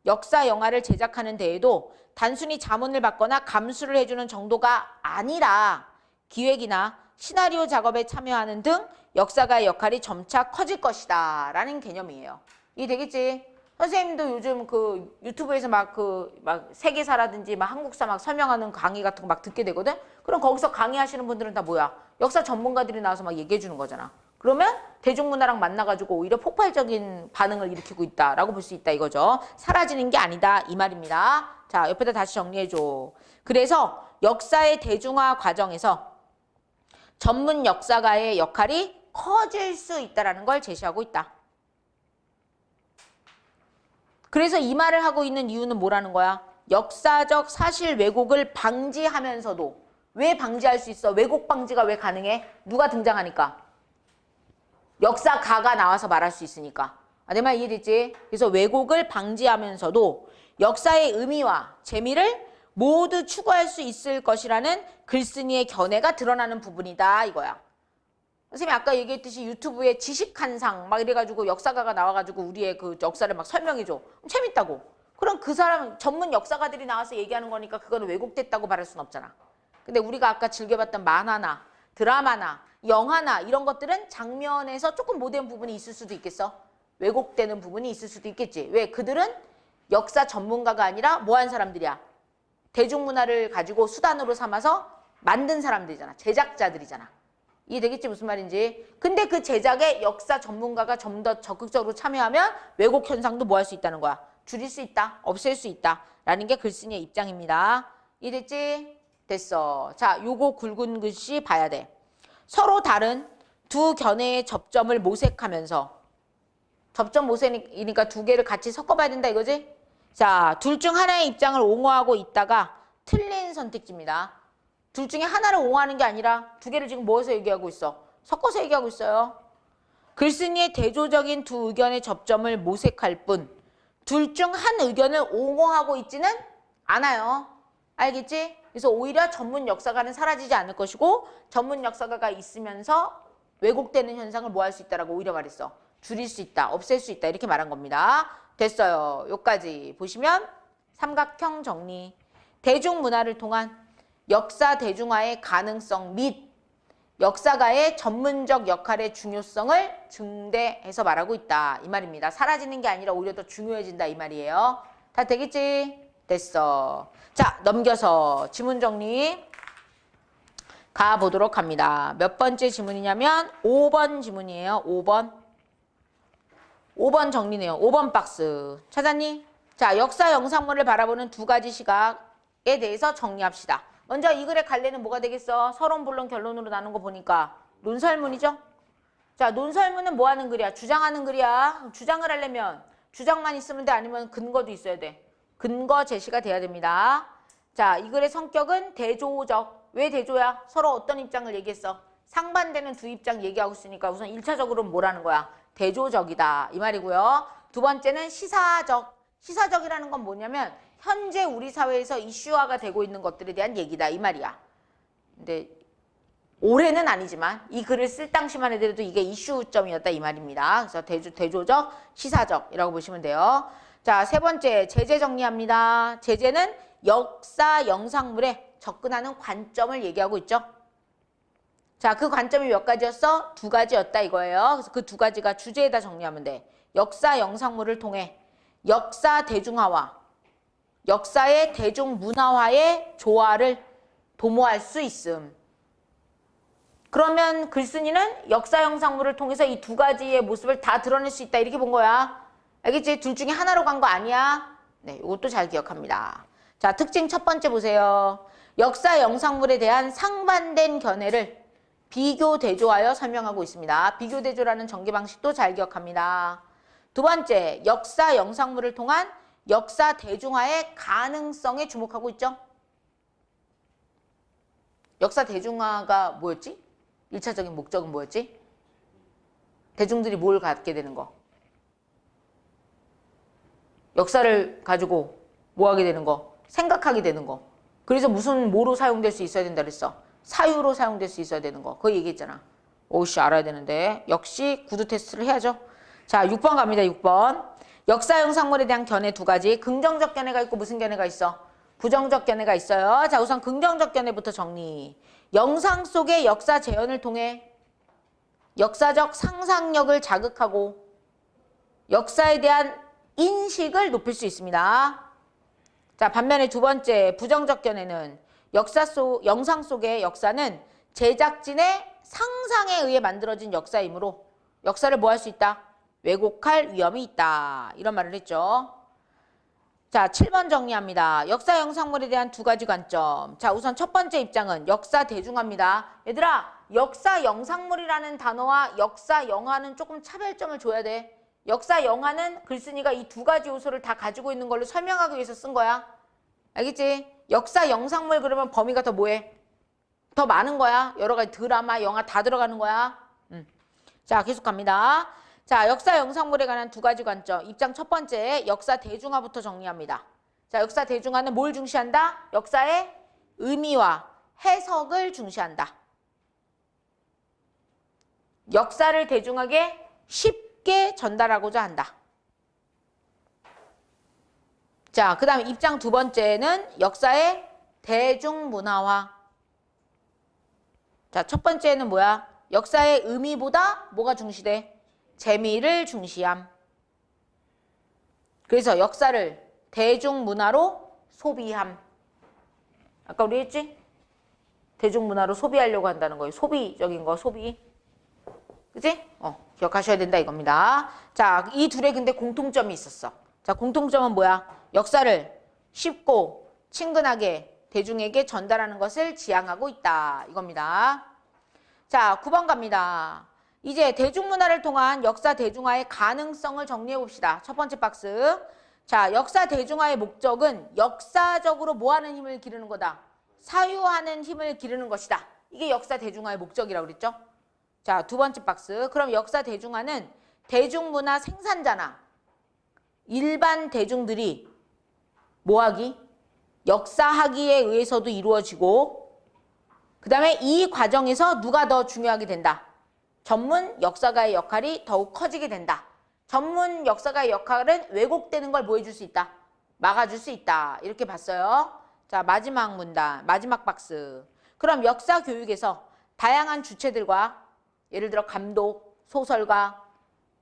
역사 영화를 제작하는 데에도 단순히 자문을 받거나 감수를 해주는 정도가 아니라 기획이나 시나리오 작업에 참여하는 등 역사가의 역할이 점차 커질 것이다 라는 개념이에요. 이해되겠지? 선생님도 요즘 그 유튜브에서 막 세계사라든지 막 한국사 막 설명하는 강의 같은 거 막 듣게 되거든? 그럼 거기서 강의하시는 분들은 다 뭐야? 역사 전문가들이 나와서 막 얘기해 주는 거잖아. 그러면 대중문화랑 만나가지고 오히려 폭발적인 반응을 일으키고 있다라고 볼 수 있다 이거죠. 사라지는 게 아니다 이 말입니다. 자, 옆에다 다시 정리해줘. 그래서 역사의 대중화 과정에서 전문 역사가의 역할이 커질 수 있다는 걸 제시하고 있다. 그래서 이 말을 하고 있는 이유는 뭐라는 거야? 역사적 사실 왜곡을 방지하면서도 왜 방지할 수 있어? 왜곡 방지가 왜 가능해? 누가 등장하니까? 역사가가 나와서 말할 수 있으니까. 내 말 이해됐지? 그래서 왜곡을 방지하면서도 역사의 의미와 재미를 모두 추구할 수 있을 것이라는 글쓴이의 견해가 드러나는 부분이다 이거야. 선생님이 아까 얘기했듯이 유튜브에 지식한상 막 이래가지고 역사가가 나와가지고 우리의 그 역사를 막 설명해줘. 재밌다고. 그럼 그 사람 전문 역사가들이 나와서 얘기하는 거니까 그거는 왜곡됐다고 말할 순 없잖아. 근데 우리가 아까 즐겨봤던 만화나 드라마나 영화나 이런 것들은 장면에서 조금 못된 부분이 있을 수도 있겠어. 왜곡되는 부분이 있을 수도 있겠지. 왜? 그들은 역사 전문가가 아니라 뭐한 사람들이야? 대중문화를 가지고 수단으로 삼아서 만든 사람들이잖아. 제작자들이잖아. 이해되겠지 무슨 말인지. 근데 그 제작에 역사 전문가가 좀 더 적극적으로 참여하면 왜곡 현상도 뭐 할 수 있다는 거야? 줄일 수 있다. 없앨 수 있다. 라는 게 글쓴이의 입장입니다. 이해됐지? 됐어. 자, 요거 굵은 글씨 봐야 돼. 서로 다른 두 견해의 접점을 모색하면서 접점 모색이니까 두 개를 같이 섞어봐야 된다 이거지? 자, 둘 중 하나의 입장을 옹호하고 있다가 틀린 선택지입니다. 둘 중에 하나를 옹호하는 게 아니라 두 개를 지금 모아서 얘기하고 있어. 섞어서 얘기하고 있어요. 글쓴이의 대조적인 두 의견의 접점을 모색할 뿐 둘 중 한 의견을 옹호하고 있지는 않아요. 알겠지? 그래서 오히려 전문 역사가는 사라지지 않을 것이고 전문 역사가가 있으면서 왜곡되는 현상을 뭐 할 수 있다라고 오히려 말했어. 줄일 수 있다. 없앨 수 있다. 이렇게 말한 겁니다. 됐어요. 여기까지 보시면 삼각형 정리. 대중문화를 통한 역사 대중화의 가능성 및 역사가의 전문적 역할의 중요성을 증대해서 말하고 있다. 이 말입니다. 사라지는 게 아니라 오히려 더 중요해진다. 이 말이에요. 다 되겠지? 됐어. 자, 넘겨서 지문 정리 가보도록 합니다. 몇 번째 지문이냐면 5번 지문이에요. 5번. 5번 정리네요. 5번 박스. 찾았니? 자, 역사 영상물을 바라보는 두 가지 시각에 대해서 정리합시다. 먼저 이 글의 갈래는 뭐가 되겠어? 서론, 본론, 결론으로 나눈 거 보니까 논설문이죠. 자, 논설문은 뭐 하는 글이야? 주장하는 글이야. 주장을 하려면 주장만 있으면 돼? 아니면 근거도 있어야 돼? 근거 제시가 돼야 됩니다. 자, 이 글의 성격은 대조적. 왜 대조야? 서로 어떤 입장을 얘기했어? 상반되는 두 입장 얘기하고 있으니까 우선 1차적으로는 뭐라는 거야? 대조적이다. 이 말이고요. 두 번째는 시사적. 시사적이라는 건 뭐냐면 현재 우리 사회에서 이슈화가 되고 있는 것들에 대한 얘기다. 이 말이야. 근데 올해는 아니지만 이 글을 쓸 당시만 해도 이게 이슈점이었다. 이 말입니다. 그래서 대조적, 시사적이라고 보시면 돼요. 자, 세 번째 제재 정리합니다. 제재는 역사 영상물에 접근하는 관점을 얘기하고 있죠. 자, 그 관점이 몇 가지였어? 두 가지였다 이거예요. 그래서 그 두 가지가 주제에다 정리하면 돼. 역사 영상물을 통해 역사 대중화와 역사의 대중문화화의 조화를 도모할 수 있음. 그러면 글쓴이는 역사 영상물을 통해서 이 두 가지의 모습을 다 드러낼 수 있다 이렇게 본 거야. 알겠지? 둘 중에 하나로 간 거 아니야. 네, 이것도 잘 기억합니다. 자, 특징 첫 번째 보세요. 역사 영상물에 대한 상반된 견해를 비교 대조하여 설명하고 있습니다. 비교 대조라는 전개 방식도 잘 기억합니다. 두 번째, 역사 영상물을 통한 역사 대중화의 가능성에 주목하고 있죠. 역사 대중화가 뭐였지? 1차적인 목적은 뭐였지? 대중들이 뭘 갖게 되는 거? 역사를 가지고 뭐 하게 되는 거? 생각하게 되는 거. 그래서 무슨 뭐로 사용될 수 있어야 된다 그랬어? 사유로 사용될 수 있어야 되는 거. 그거 얘기했잖아. 오씨 알아야 되는데. 역시 구두 테스트를 해야죠. 자, 6번 갑니다. 6번. 역사 영상물에 대한 견해 두 가지. 긍정적 견해가 있고 무슨 견해가 있어? 부정적 견해가 있어요. 자, 우선 긍정적 견해부터 정리. 영상 속의 역사 재현을 통해 역사적 상상력을 자극하고 역사에 대한 인식을 높일 수 있습니다. 자, 반면에 두 번째 부정적 견해는 영상 속의 역사는 제작진의 상상에 의해 만들어진 역사이므로 역사를 뭐 할 수 있다? 왜곡할 위험이 있다. 이런 말을 했죠. 자, 7번 정리합니다. 역사 영상물에 대한 두 가지 관점. 자, 우선 첫 번째 입장은 역사 대중화입니다. 얘들아, 역사 영상물이라는 단어와 역사 영화는 조금 차별점을 줘야 돼. 역사 영화는 글쓴이가 이 두 가지 요소를 다 가지고 있는 걸로 설명하기 위해서 쓴 거야. 알겠지? 역사 영상물 그러면 범위가 더 뭐해? 더 많은 거야. 여러 가지 드라마, 영화 다 들어가는 거야. 자, 계속 갑니다. 자, 역사 영상물에 관한 두 가지 관점. 입장 첫 번째, 역사 대중화부터 정리합니다. 자, 역사 대중화는 뭘 중시한다? 역사의 의미와 해석을 중시한다. 역사를 대중하게 쉽게 전달하고자 한다. 자, 그 다음에 입장 두 번째는 역사의 대중문화화. 자, 첫 번째는 뭐야? 역사의 의미보다 뭐가 중시돼? 재미를 중시함. 그래서 역사를 대중문화로 소비함. 아까 우리 했지? 대중문화로 소비하려고 한다는 거예요. 소비적인 거, 소비. 그치? 기억하셔야 된다 이겁니다. 자, 이 둘의 근데 공통점이 있었어. 자, 공통점은 뭐야? 역사를 쉽고 친근하게 대중에게 전달하는 것을 지향하고 있다. 이겁니다. 자, 9번 갑니다. 이제 대중문화를 통한 역사 대중화의 가능성을 정리해 봅시다. 첫 번째 박스. 자, 역사 대중화의 목적은 역사적으로 뭐 하는 힘을 기르는 거다? 사유하는 힘을 기르는 것이다. 이게 역사 대중화의 목적이라고 그랬죠? 자, 두 번째 박스. 그럼 역사 대중화는 대중문화 생산자나 일반 대중들이 뭐하기? 역사하기에 의해서도 이루어지고 그 다음에 이 과정에서 누가 더 중요하게 된다? 전문 역사가의 역할이 더욱 커지게 된다. 전문 역사가의 역할은 왜곡되는 걸 뭐 해줄 수 있다? 막아줄 수 있다. 이렇게 봤어요. 자, 마지막 문단, 마지막 박스. 그럼 역사 교육에서 다양한 주체들과 예를 들어 감독, 소설가,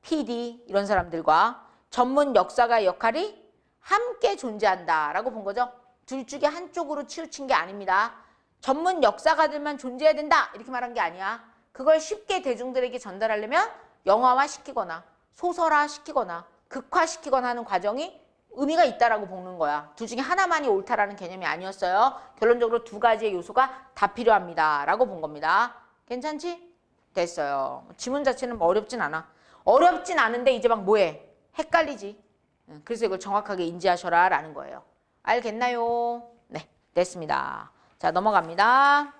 PD 이런 사람들과 전문 역사가의 역할이 함께 존재한다라고 본 거죠. 둘 중에 한쪽으로 치우친 게 아닙니다. 전문 역사가들만 존재해야 된다 이렇게 말한 게 아니야. 그걸 쉽게 대중들에게 전달하려면 영화화 시키거나 소설화 시키거나 극화 시키거나 하는 과정이 의미가 있다라고 보는 거야. 둘 중에 하나만이 옳다라는 개념이 아니었어요. 결론적으로 두 가지의 요소가 다 필요합니다. 라고 본 겁니다. 괜찮지? 됐어요. 지문 자체는 뭐 어렵진 않아. 어렵진 않은데 이제 막 뭐해? 헷갈리지. 그래서 이걸 정확하게 인지하셔라 라는 거예요. 알겠나요? 네, 됐습니다. 자, 넘어갑니다.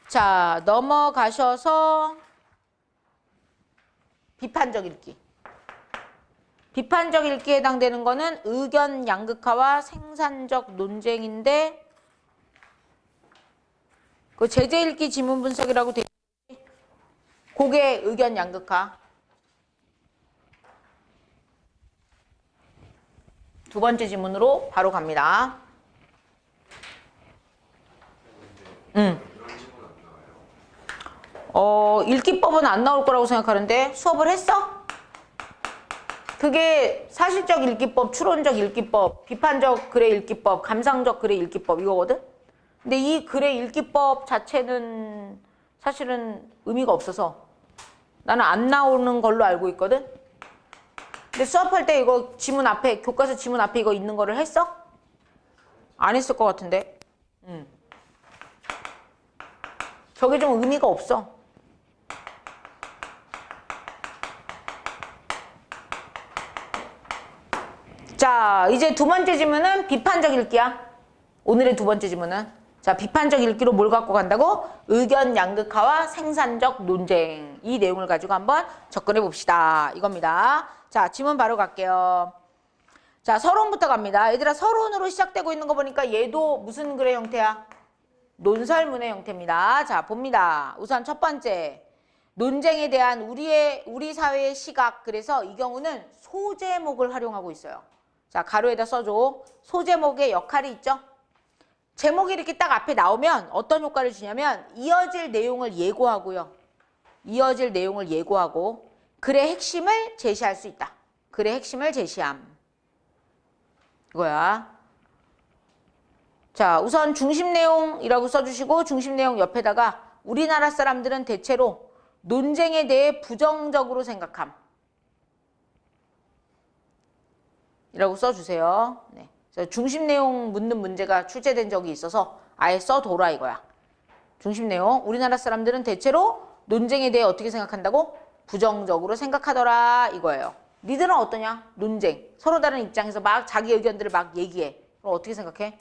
자, 넘어가셔서 비판적 읽기. 비판적 읽기에 해당되는 거는 의견 양극화와 생산적 논쟁인데 그 제재 읽기 지문 분석이라고 돼 있지? 그게 의견 양극화. 두 번째 지문으로 바로 갑니다. 읽기법은 안 나올 거라고 생각하는데 수업을 했어? 그게 사실적 읽기법, 추론적 읽기법, 비판적 글의 읽기법, 감상적 글의 읽기법 이거거든? 근데 이 글의 읽기법 자체는 사실은 의미가 없어서 나는 안 나오는 걸로 알고 있거든? 근데 수업할 때 이거 지문 앞에, 교과서 지문 앞에 이거 있는 거를 했어? 안 했을 것 같은데? 저게 좀 의미가 없어. 자, 이제 두 번째 지문은 비판적 읽기야. 오늘의 두 번째 지문은. 자, 비판적 읽기로 뭘 갖고 간다고? 의견 양극화와 생산적 논쟁. 이 내용을 가지고 한번 접근해 봅시다. 이겁니다. 자, 지문 바로 갈게요. 자, 서론부터 갑니다. 얘들아, 서론으로 시작되고 있는 거 보니까 얘도 무슨 글의 형태야? 논설문의 형태입니다. 자, 봅니다. 우선 첫 번째. 논쟁에 대한 우리 사회의 시각. 그래서 이 경우는 소제목을 활용하고 있어요. 자, 가로에다 써줘. 소제목의 역할이 있죠? 제목이 이렇게 딱 앞에 나오면 어떤 효과를 주냐면 이어질 내용을 예고하고요. 이어질 내용을 예고하고 글의 핵심을 제시할 수 있다. 글의 핵심을 제시함. 이거야. 자, 우선 중심 내용이라고 써주시고 중심 내용 옆에다가 우리나라 사람들은 대체로 논쟁에 대해 부정적으로 생각함. 이라고 써주세요. 네. 중심 내용 묻는 문제가 출제된 적이 있어서 아예 써둬라 이거야. 중심 내용. 우리나라 사람들은 대체로 논쟁에 대해 어떻게 생각한다고? 부정적으로 생각하더라 이거예요. 니들은 어떠냐? 논쟁. 서로 다른 입장에서 막 자기 의견들을 막 얘기해. 그럼 어떻게 생각해?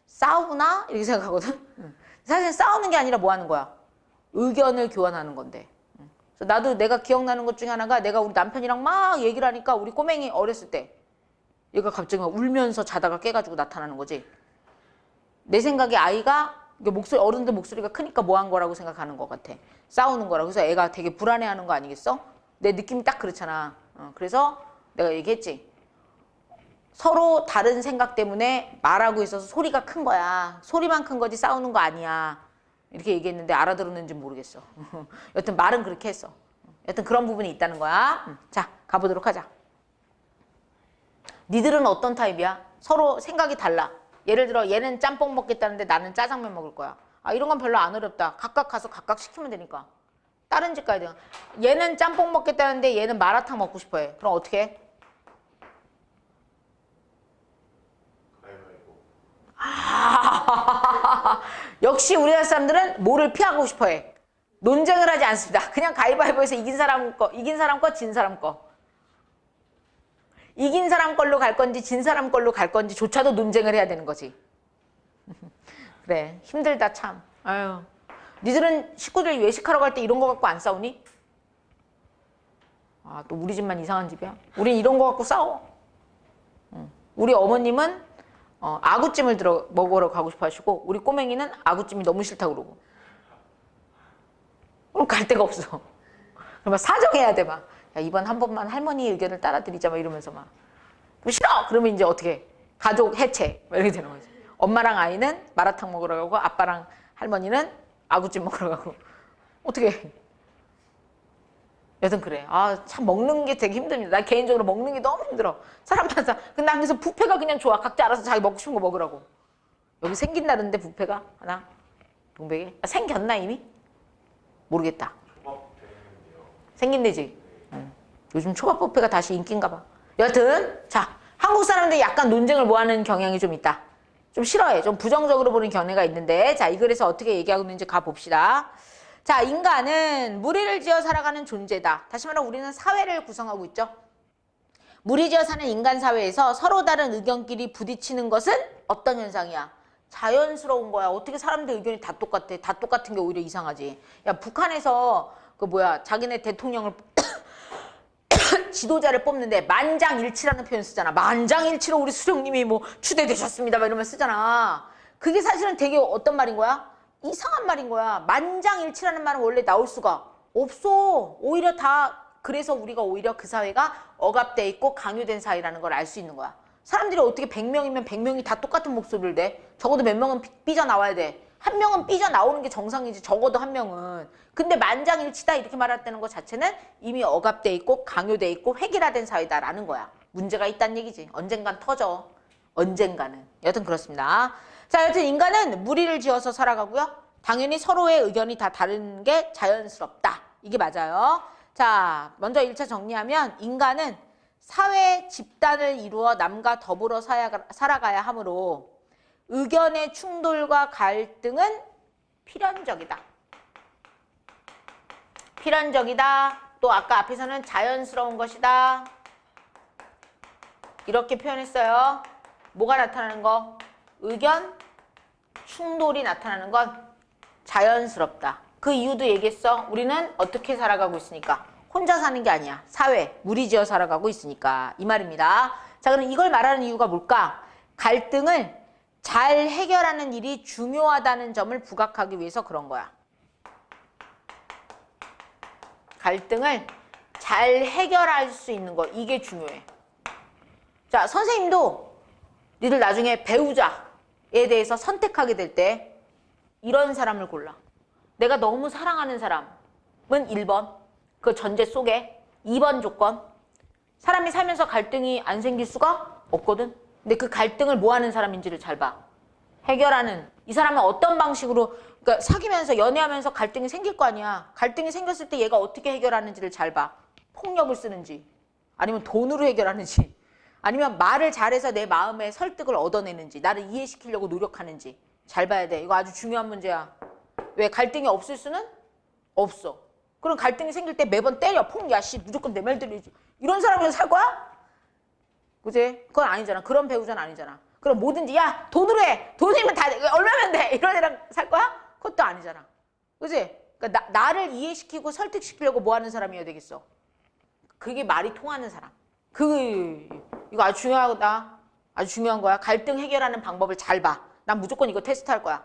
싸우구나? 이렇게 생각하거든. 사실 싸우는 게 아니라 뭐 하는 거야? 의견을 교환하는 건데. 그래서 나도 내가 기억나는 것 중에 하나가 내가 우리 남편이랑 막 얘기를 하니까 우리 꼬맹이 어렸을 때 얘가 갑자기 막 울면서 자다가 깨가지고 나타나는 거지. 내 생각에 아이가 어른들 목소리가 크니까 뭐 한 거라고 생각하는 것 같아. 싸우는 거라고. 그래서 애가 되게 불안해하는 거 아니겠어? 내 느낌이 딱 그렇잖아. 그래서 내가 얘기했지. 서로 다른 생각 때문에 말하고 있어서 소리가 큰 거야. 소리만 큰 거지 싸우는 거 아니야. 이렇게 얘기했는데 알아들었는지 모르겠어. 여튼 말은 그렇게 했어. 여튼 그런 부분이 있다는 거야. 자, 가보도록 하자. 니들은 어떤 타입이야? 서로 생각이 달라. 예를 들어 얘는 짬뽕 먹겠다는데 나는 짜장면 먹을 거야. 아, 이런 건 별로 안 어렵다. 각각 가서 각각 시키면 되니까. 다른 집 가야 돼. 얘는 짬뽕 먹겠다는데 얘는 마라탕 먹고 싶어 해. 그럼 어떻게 해? 아, 역시 우리나라 사람들은 뭐를 피하고 싶어 해? 논쟁을 하지 않습니다. 그냥 가위바위보에서 이긴 사람 거, 진 사람 거. 이긴 사람 걸로 갈 건지 진 사람 걸로 갈 건지조차도 논쟁을 해야 되는 거지. 그래, 힘들다 참. 아유, 니들은 식구들 외식하러 갈 때 이런 거 갖고 안 싸우니? 아, 또 우리 집만 이상한 집이야? 우린 이런 거 갖고 싸워. 우리 어머님은 아구찜을 먹으러 가고 싶어 하시고 우리 꼬맹이는 아구찜이 너무 싫다 그러고. 그럼 갈 데가 없어. 그럼 사정해야 돼 막. 야, 이번 한 번만 할머니 의견을 따라드리자 막 이러면서 막. 싫어! 그러면 이제 어떻게 해? 가족 해체. 막 이렇게 되는 거지. 엄마랑 아이는 마라탕 먹으러 가고 아빠랑 할머니는 아구찜 먹으러 가고. 어떻게 해? 여튼 그래. 아, 참 먹는 게 되게 힘듭니다. 나 개인적으로 먹는 게 너무 힘들어. 사람마다. 근데 난 그래서 뷔페가 그냥 좋아. 각자 알아서 자기 먹고 싶은 거 먹으라고. 여기 생긴다는데 뷔페가? 하나? 동백에? 아, 생겼나 이미? 모르겠다. 생긴대지? 요즘 초밥 뷔페가 다시 인기인가 봐. 여튼 자, 한국 사람들이 약간 논쟁을 뭐하는 경향이 좀 있다. 좀 싫어해. 좀 부정적으로 보는 견해가 있는데 자, 이 글에서 어떻게 얘기하고 있는지 가봅시다. 자, 인간은 무리를 지어 살아가는 존재다. 다시 말하면 우리는 사회를 구성하고 있죠. 무리 지어 사는 인간 사회에서 서로 다른 의견끼리 부딪히는 것은 어떤 현상이야? 자연스러운 거야. 어떻게 사람들 의견이 다 똑같아? 다 똑같은 게 오히려 이상하지. 야, 북한에서 자기네 대통령을 지도자를 뽑는데 만장일치라는 표현 쓰잖아. 만장일치로 우리 수령님이 뭐 추대되셨습니다. 막 이러면 쓰잖아. 그게 사실은 되게 어떤 말인 거야? 이상한 말인 거야. 만장일치라는 말은 원래 나올 수가 없어. 오히려 그래서 우리가 오히려 그 사회가 억압돼 있고 강요된 사회라는 걸 알 수 있는 거야. 사람들이 어떻게 100명이면 100명이 다 똑같은 목소리를 내? 적어도 몇 명은 삐져나와야 돼. 한 명은 삐져나오는 게 정상이지. 적어도 한 명은. 근데 만장일치다 이렇게 말했다는 것 자체는 이미 억압돼 있고 강요돼 있고 획일화된 사회다라는 거야. 문제가 있다는 얘기지. 언젠간 터져. 언젠가는. 여튼 그렇습니다. 자, 여튼 인간은 무리를 지어서 살아가고요. 당연히 서로의 의견이 다 다른 게 자연스럽다. 이게 맞아요. 자, 먼저 1차 정리하면 인간은 사회 집단을 이루어 남과 더불어 살아가야 하므로 의견의 충돌과 갈등은 필연적이다. 필연적이다. 또 아까 앞에서는 자연스러운 것이다. 이렇게 표현했어요. 뭐가 나타나는 거? 의견 충돌이 나타나는 건 자연스럽다. 그 이유도 얘기했어. 우리는 어떻게 살아가고 있으니까. 혼자 사는 게 아니야. 사회, 무리지어 살아가고 있으니까. 이 말입니다. 자, 그럼 이걸 말하는 이유가 뭘까? 갈등을 잘 해결하는 일이 중요하다는 점을 부각하기 위해서 그런 거야. 갈등을 잘 해결할 수 있는 거. 이게 중요해. 자, 선생님도 니들 나중에 배우자에 대해서 선택하게 될 때 이런 사람을 골라. 내가 너무 사랑하는 사람은 1번. 그 전제 속에 2번 조건. 사람이 살면서 갈등이 안 생길 수가 없거든. 근데 그 갈등을 뭐 하는 사람인지를 잘 봐. 해결하는. 이 사람은 어떤 방식으로, 그러니까 사귀면서 연애하면서 갈등이 생길 거 아니야. 갈등이 생겼을 때 얘가 어떻게 해결하는지를 잘 봐. 폭력을 쓰는지, 아니면 돈으로 해결하는지, 아니면 말을 잘해서 내 마음에 설득을 얻어내는지, 나를 이해시키려고 노력하는지 잘 봐야 돼. 이거 아주 중요한 문제야. 왜? 갈등이 없을 수는 없어. 그럼 갈등이 생길 때 매번 때려. 야, 씨, 무조건 내 말 들리지. 이런 사람이랑 살 거야? 그지? 그건 아니잖아. 그런 배우자는 아니잖아. 그럼 뭐든지, 야, 돈으로 해. 돈이면 다 돼. 얼마면 돼. 이런 애랑 살 거야? 그것도 아니잖아. 그지? 그러니까 나를 이해시키고 설득시키려고 뭐 하는 사람이어야 되겠어? 그게 말이 통하는 사람. 이거 아주 중요하다. 아주 중요한 거야. 갈등 해결하는 방법을 잘 봐. 난 무조건 이거 테스트할 거야.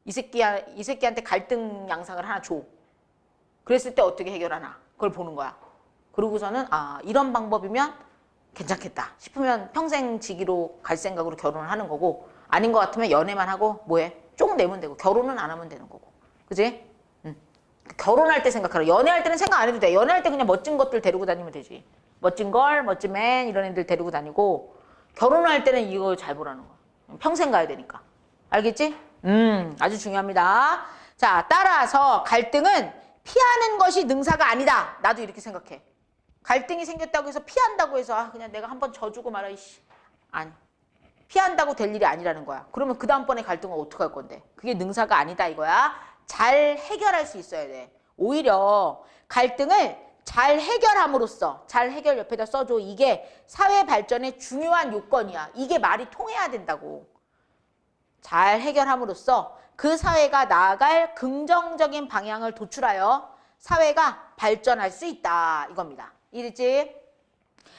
이 새끼한테 갈등 양상을 하나 줘. 그랬을 때 어떻게 해결하나. 그걸 보는 거야. 그러고서는 이런 방법이면 괜찮겠다 싶으면 평생 지기로 갈 생각으로 결혼을 하는 거고, 아닌 것 같으면 연애만 하고 뭐해? 쫑 내면 되고, 결혼은 안 하면 되는 거고. 그지? 결혼할 때 생각하라. 연애할 때는 생각 안 해도 돼. 연애할 때 그냥 멋진 것들 데리고 다니면 되지. 멋진 걸, 멋진 맨 이런 애들 데리고 다니고, 결혼할 때는 이거 잘 보라는 거야. 평생 가야 되니까. 알겠지? 아주 중요합니다. 자, 따라서 갈등은 피하는 것이 능사가 아니다. 나도 이렇게 생각해. 갈등이 생겼다고 해서 피한다고 해서 그냥 내가 한번 져주고 말아. 이씨. 아니. 피한다고 될 일이 아니라는 거야. 그러면 그 다음번에 갈등은 어떻게 할 건데? 그게 능사가 아니다 이거야. 잘 해결할 수 있어야 돼. 오히려 갈등을 잘 해결함으로써, 잘 해결 옆에다 써줘. 이게 사회 발전의 중요한 요건이야. 이게 말이 통해야 된다고. 잘 해결함으로써 그 사회가 나아갈 긍정적인 방향을 도출하여 사회가 발전할 수 있다. 이겁니다. 이해됐지?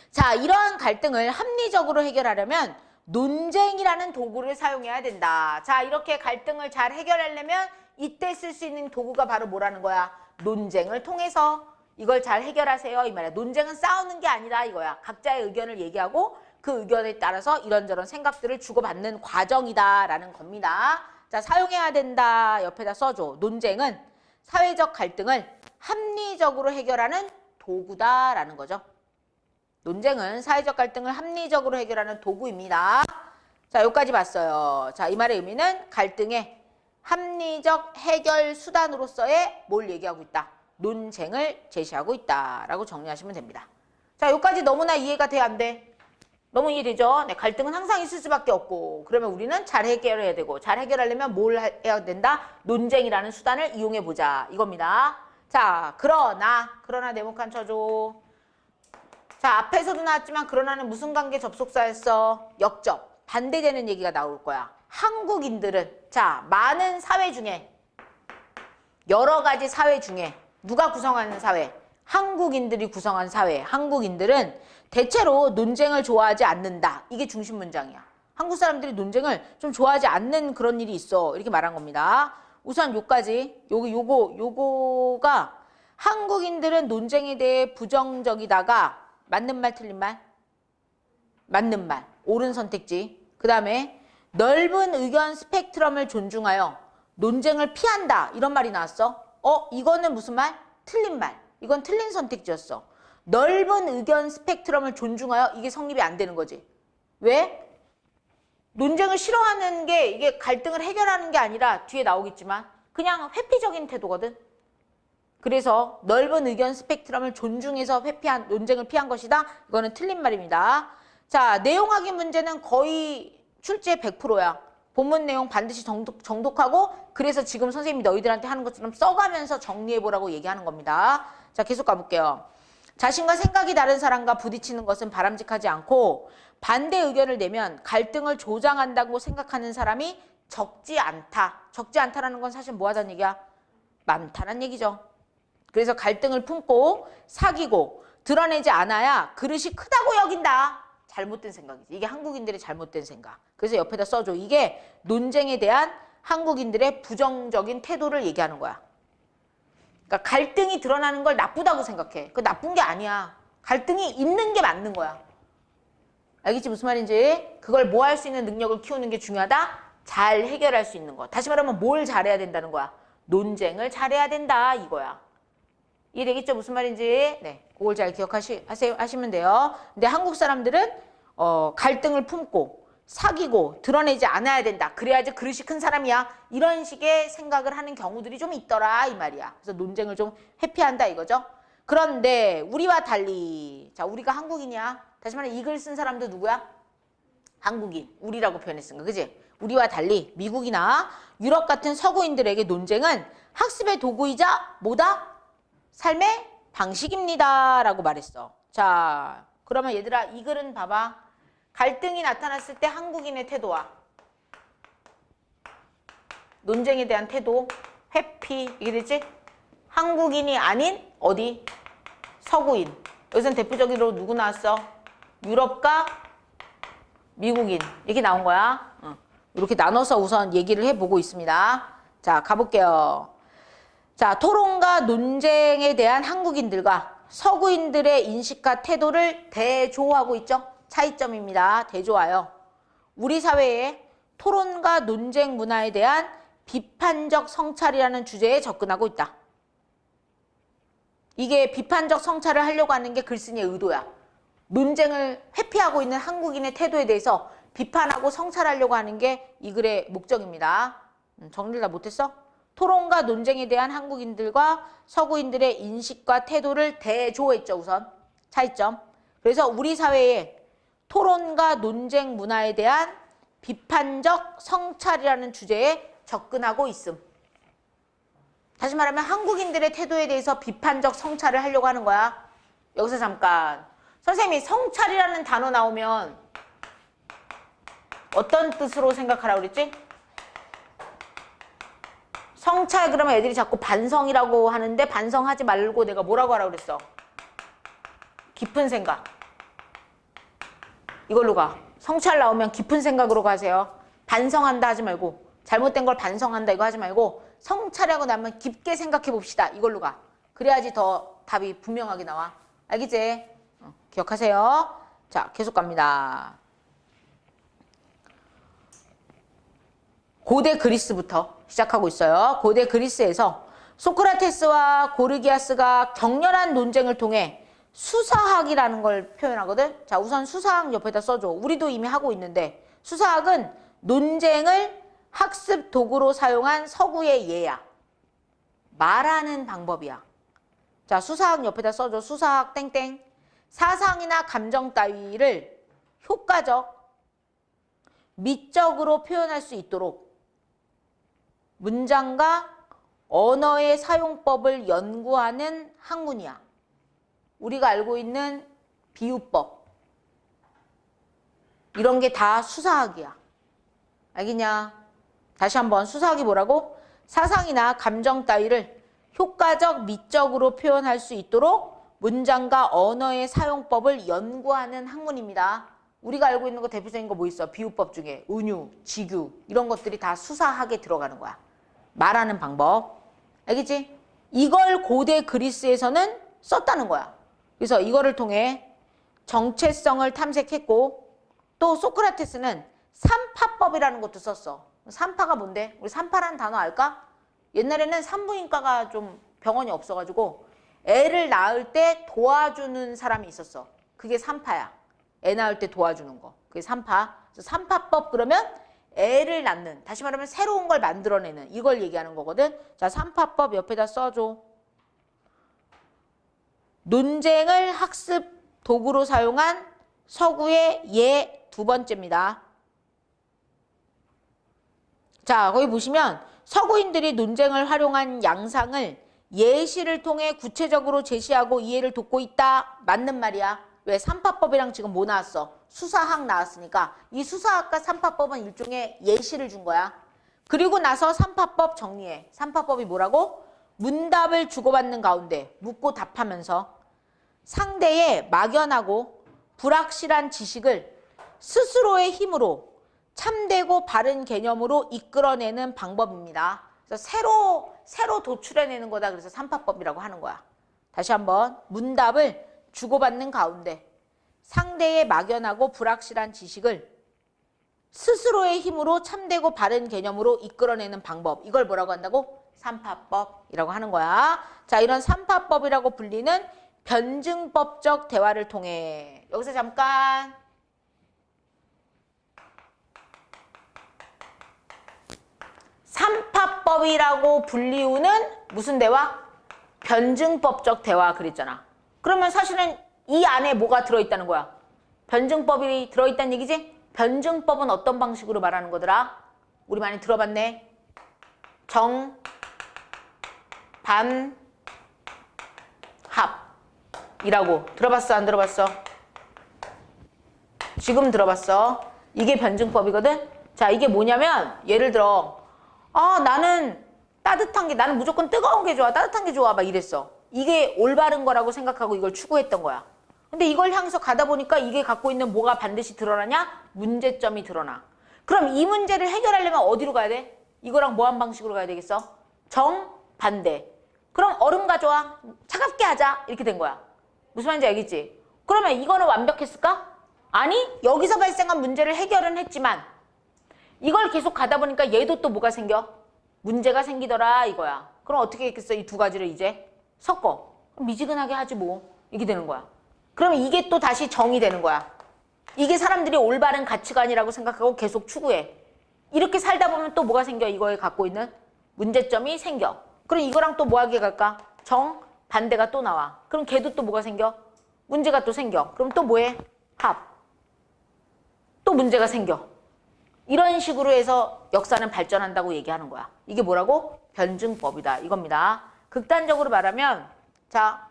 자, 이러한 갈등을 합리적으로 해결하려면 논쟁이라는 도구를 사용해야 된다. 자, 이렇게 갈등을 잘 해결하려면 이때 쓸 수 있는 도구가 바로 뭐라는 거야? 논쟁을 통해서 이걸 잘 해결하세요. 이 말이야. 논쟁은 싸우는 게 아니라 이거야. 각자의 의견을 얘기하고 그 의견에 따라서 이런저런 생각들을 주고받는 과정이다라는 겁니다. 자, 사용해야 된다. 옆에다 써줘. 논쟁은 사회적 갈등을 합리적으로 해결하는 도구다라는 거죠. 논쟁은 사회적 갈등을 합리적으로 해결하는 도구입니다. 자, 여기까지 봤어요. 자, 이 말의 의미는 갈등의 합리적 해결 수단으로서의 뭘 얘기하고 있다? 논쟁을 제시하고 있다라고 정리하시면 됩니다. 자, 여기까지 너무나 이해가 돼, 안 돼? 너무 이해되죠? 네, 갈등은 항상 있을 수밖에 없고 그러면 우리는 잘 해결해야 되고 잘 해결하려면 뭘 해야 된다? 논쟁이라는 수단을 이용해 보자 이겁니다. 자, 그러나 네모칸 쳐줘. 자, 앞에서도 나왔지만 그러나는 무슨 관계 접속사였어? 역접. 반대되는 얘기가 나올 거야. 한국인들은 자, 많은 사회 중에 여러 가지 사회 중에 누가 구성하는 사회? 한국인들이 구성한 사회. 한국인들은 대체로 논쟁을 좋아하지 않는다. 이게 중심 문장이야. 한국 사람들이 논쟁을 좀 좋아하지 않는 그런 일이 있어. 이렇게 말한 겁니다. 우선 요까지. 요거가 한국인들은 논쟁에 대해 부정적이다가 맞는 말 틀린 말? 맞는 말. 옳은 선택지. 그 다음에 넓은 의견 스펙트럼을 존중하여 논쟁을 피한다. 이런 말이 나왔어. 이거는 무슨 말? 틀린 말. 이건 틀린 선택지였어. 넓은 의견 스펙트럼을 존중하여 이게 성립이 안 되는 거지. 왜? 논쟁을 싫어하는 게 이게 갈등을 해결하는 게 아니라 뒤에 나오겠지만 그냥 회피적인 태도거든. 그래서 넓은 의견 스펙트럼을 존중해서 논쟁을 피한 것이다. 이거는 틀린 말입니다. 자, 내용 확인 문제는 거의 출제 100%야. 본문 내용 반드시 정독하고 그래서 지금 선생님이 너희들한테 하는 것처럼 써가면서 정리해보라고 얘기하는 겁니다. 자, 계속 가볼게요. 자신과 생각이 다른 사람과 부딪히는 것은 바람직하지 않고 반대 의견을 내면 갈등을 조장한다고 생각하는 사람이 적지 않다. 적지 않다라는 건 사실 뭐 하자는 얘기야? 많다는 얘기죠. 그래서 갈등을 품고 사귀고 드러내지 않아야 그릇이 크다고 여긴다. 잘못된 생각이지. 이게 한국인들의 잘못된 생각. 그래서 옆에다 써줘. 이게 논쟁에 대한 한국인들의 부정적인 태도를 얘기하는 거야. 그러니까 갈등이 드러나는 걸 나쁘다고 생각해. 그 나쁜 게 아니야. 갈등이 있는 게 맞는 거야. 알겠지? 무슨 말인지? 그걸 뭐 할 수 있는 능력을 키우는 게 중요하다? 잘 해결할 수 있는 거. 다시 말하면 뭘 잘해야 된다는 거야? 논쟁을 잘해야 된다 이거야. 이해되겠죠? 무슨 말인지? 네, 그걸 잘 기억하시면 돼요. 근데 한국 사람들은 갈등을 품고 사귀고 드러내지 않아야 된다. 그래야지 그릇이 큰 사람이야. 이런 식의 생각을 하는 경우들이 좀 있더라 이 말이야. 그래서 논쟁을 좀 회피한다 이거죠. 그런데 우리와 달리 자, 우리가 한국인이야. 다시 말해 이 글 쓴 사람도 누구야? 한국인. 우리라고 표현했으니까. 그지? 우리와 달리 미국이나 유럽 같은 서구인들에게 논쟁은 학습의 도구이자 뭐다? 삶의 방식입니다. 라고 말했어. 자, 그러면 얘들아 이 글은 봐봐. 갈등이 나타났을 때 한국인의 태도와 논쟁에 대한 태도, 회피, 이게 되지? 한국인이 아닌 어디? 서구인. 여기서는 대표적으로 누구 나왔어? 유럽과 미국인. 이렇게 나온 거야. 이렇게 나눠서 우선 얘기를 해보고 있습니다. 자, 가볼게요. 자, 토론과 논쟁에 대한 한국인들과 서구인들의 인식과 태도를 대조하고 있죠. 차이점입니다. 대조하여 우리 사회의 토론과 논쟁 문화에 대한 비판적 성찰이라는 주제에 접근하고 있다. 이게 비판적 성찰을 하려고 하는 게 글쓴이의 의도야. 논쟁을 회피하고 있는 한국인의 태도에 대해서 비판하고 성찰하려고 하는 게 이 글의 목적입니다. 정리를 다 못했어? 토론과 논쟁에 대한 한국인들과 서구인들의 인식과 태도를 대조했죠. 우선 차이점. 그래서 우리 사회의 토론과 논쟁 문화에 대한 비판적 성찰이라는 주제에 접근하고 있음. 다시 말하면 한국인들의 태도에 대해서 비판적 성찰을 하려고 하는 거야. 여기서 잠깐. 선생님이 성찰이라는 단어 나오면 어떤 뜻으로 생각하라고 그랬지? 성찰 그러면 애들이 자꾸 반성이라고 하는데 반성하지 말고 내가 뭐라고 하라고 그랬어? 깊은 생각. 이걸로 가. 성찰 나오면 깊은 생각으로 가세요. 반성한다 하지 말고 잘못된 걸 반성한다 이거 하지 말고 성찰하고 나면 깊게 생각해 봅시다. 이걸로 가. 그래야지 더 답이 분명하게 나와. 알겠지? 기억하세요. 자, 계속 갑니다. 고대 그리스부터 시작하고 있어요. 고대 그리스에서 소크라테스와 고르기아스가 격렬한 논쟁을 통해 수사학이라는 걸 표현하거든. 자, 우선 수사학 옆에다 써줘. 우리도 이미 하고 있는데 수사학은 논쟁을 학습 도구로 사용한 서구의 예야. 말하는 방법이야. 자, 수사학 옆에다 써줘. 수사학 땡땡. 사상이나 감정 따위를 효과적, 미적으로 표현할 수 있도록 문장과 언어의 사용법을 연구하는 학문이야. 우리가 알고 있는 비유법, 이런 게 다 수사학이야. 알겠냐? 다시 한번, 수사학이 뭐라고? 사상이나 감정 따위를 효과적, 미적으로 표현할 수 있도록 문장과 언어의 사용법을 연구하는 학문입니다. 우리가 알고 있는 거 대표적인 거 뭐 있어? 비유법 중에 은유, 직유, 이런 것들이 다 수사학에 들어가는 거야. 말하는 방법. 알겠지? 이걸 고대 그리스에서는 썼다는 거야. 그래서 이거를 통해 정체성을 탐색했고, 또 소크라테스는 산파법이라는 것도 썼어. 산파가 뭔데? 우리 산파라는 단어 알까? 옛날에는 산부인과가 좀 병원이 없어가지고 애를 낳을 때 도와주는 사람이 있었어. 그게 산파야. 애 낳을 때 도와주는 거. 그게 산파. 그래서 산파법 그러면 애를 낳는, 다시 말하면 새로운 걸 만들어내는, 이걸 얘기하는 거거든. 자, 산파법 옆에다 써줘. 논쟁을 학습 도구로 사용한 서구의 예 두 번째입니다. 자, 거기 보시면 서구인들이 논쟁을 활용한 양상을 예시를 통해 구체적으로 제시하고 이해를 돕고 있다. 맞는 말이야. 왜? 산파법이랑 지금 뭐 나왔어? 수사학 나왔으니까 이 수사학과 산파법은 일종의 예시를 준 거야. 그리고 나서 산파법 정리해. 산파법이 뭐라고? 문답을 주고받는 가운데 묻고 답하면서 상대의 막연하고 불확실한 지식을 스스로의 힘으로 참되고 바른 개념으로 이끌어내는 방법입니다. 그래서 새로 도출해내는 거다. 그래서 산파법이라고 하는 거야. 다시 한번, 문답을 주고받는 가운데 상대의 막연하고 불확실한 지식을 스스로의 힘으로 참되고 바른 개념으로 이끌어내는 방법. 이걸 뭐라고 한다고? 산파법이라고 하는 거야. 자, 이런 산파법이라고 불리는 변증법적 대화를 통해, 여기서 잠깐 산파법이라고 불리우는 무슨 대화? 변증법적 대화 그랬잖아. 그러면 사실은 이 안에 뭐가 들어있다는 거야? 변증법이 들어있다는 얘기지? 변증법은 어떤 방식으로 말하는 거더라? 우리 많이 들어봤네. 정, 반, 합이라고. 들어봤어? 안 들어봤어? 지금 들어봤어. 이게 변증법이거든? 자, 이게 뭐냐면 예를 들어 나는 따뜻한 게, 나는 무조건 뜨거운 게 좋아, 따뜻한 게 좋아, 막 이랬어. 이게 올바른 거라고 생각하고 이걸 추구했던 거야. 근데 이걸 향해서 가다 보니까 이게 갖고 있는 뭐가 반드시 드러나냐? 문제점이 드러나. 그럼 이 문제를 해결하려면 어디로 가야 돼? 이거랑 뭐 한 방식으로 가야 되겠어? 정반대. 그럼 얼음 가져와, 차갑게 하자, 이렇게 된 거야. 무슨 말인지 알겠지? 그러면 이거는 완벽했을까? 아니, 여기서 발생한 문제를 해결은 했지만 이걸 계속 가다 보니까 얘도 또 뭐가 생겨? 문제가 생기더라, 이거야. 그럼 어떻게 했겠어? 이 두 가지를 이제 섞어. 그럼 미지근하게 하지 뭐. 이게 되는 거야. 그러면 이게 또 다시 정이 되는 거야. 이게 사람들이 올바른 가치관이라고 생각하고 계속 추구해. 이렇게 살다 보면 또 뭐가 생겨? 이거에 갖고 있는 문제점이 생겨. 그럼 이거랑 또 뭐하게 갈까? 정, 반대가 또 나와. 그럼 걔도 또 뭐가 생겨? 문제가 또 생겨. 그럼 또 뭐해? 합. 또 문제가 생겨. 이런 식으로 해서 역사는 발전한다고 얘기하는 거야. 이게 뭐라고? 변증법이다. 이겁니다. 극단적으로 말하면, 자,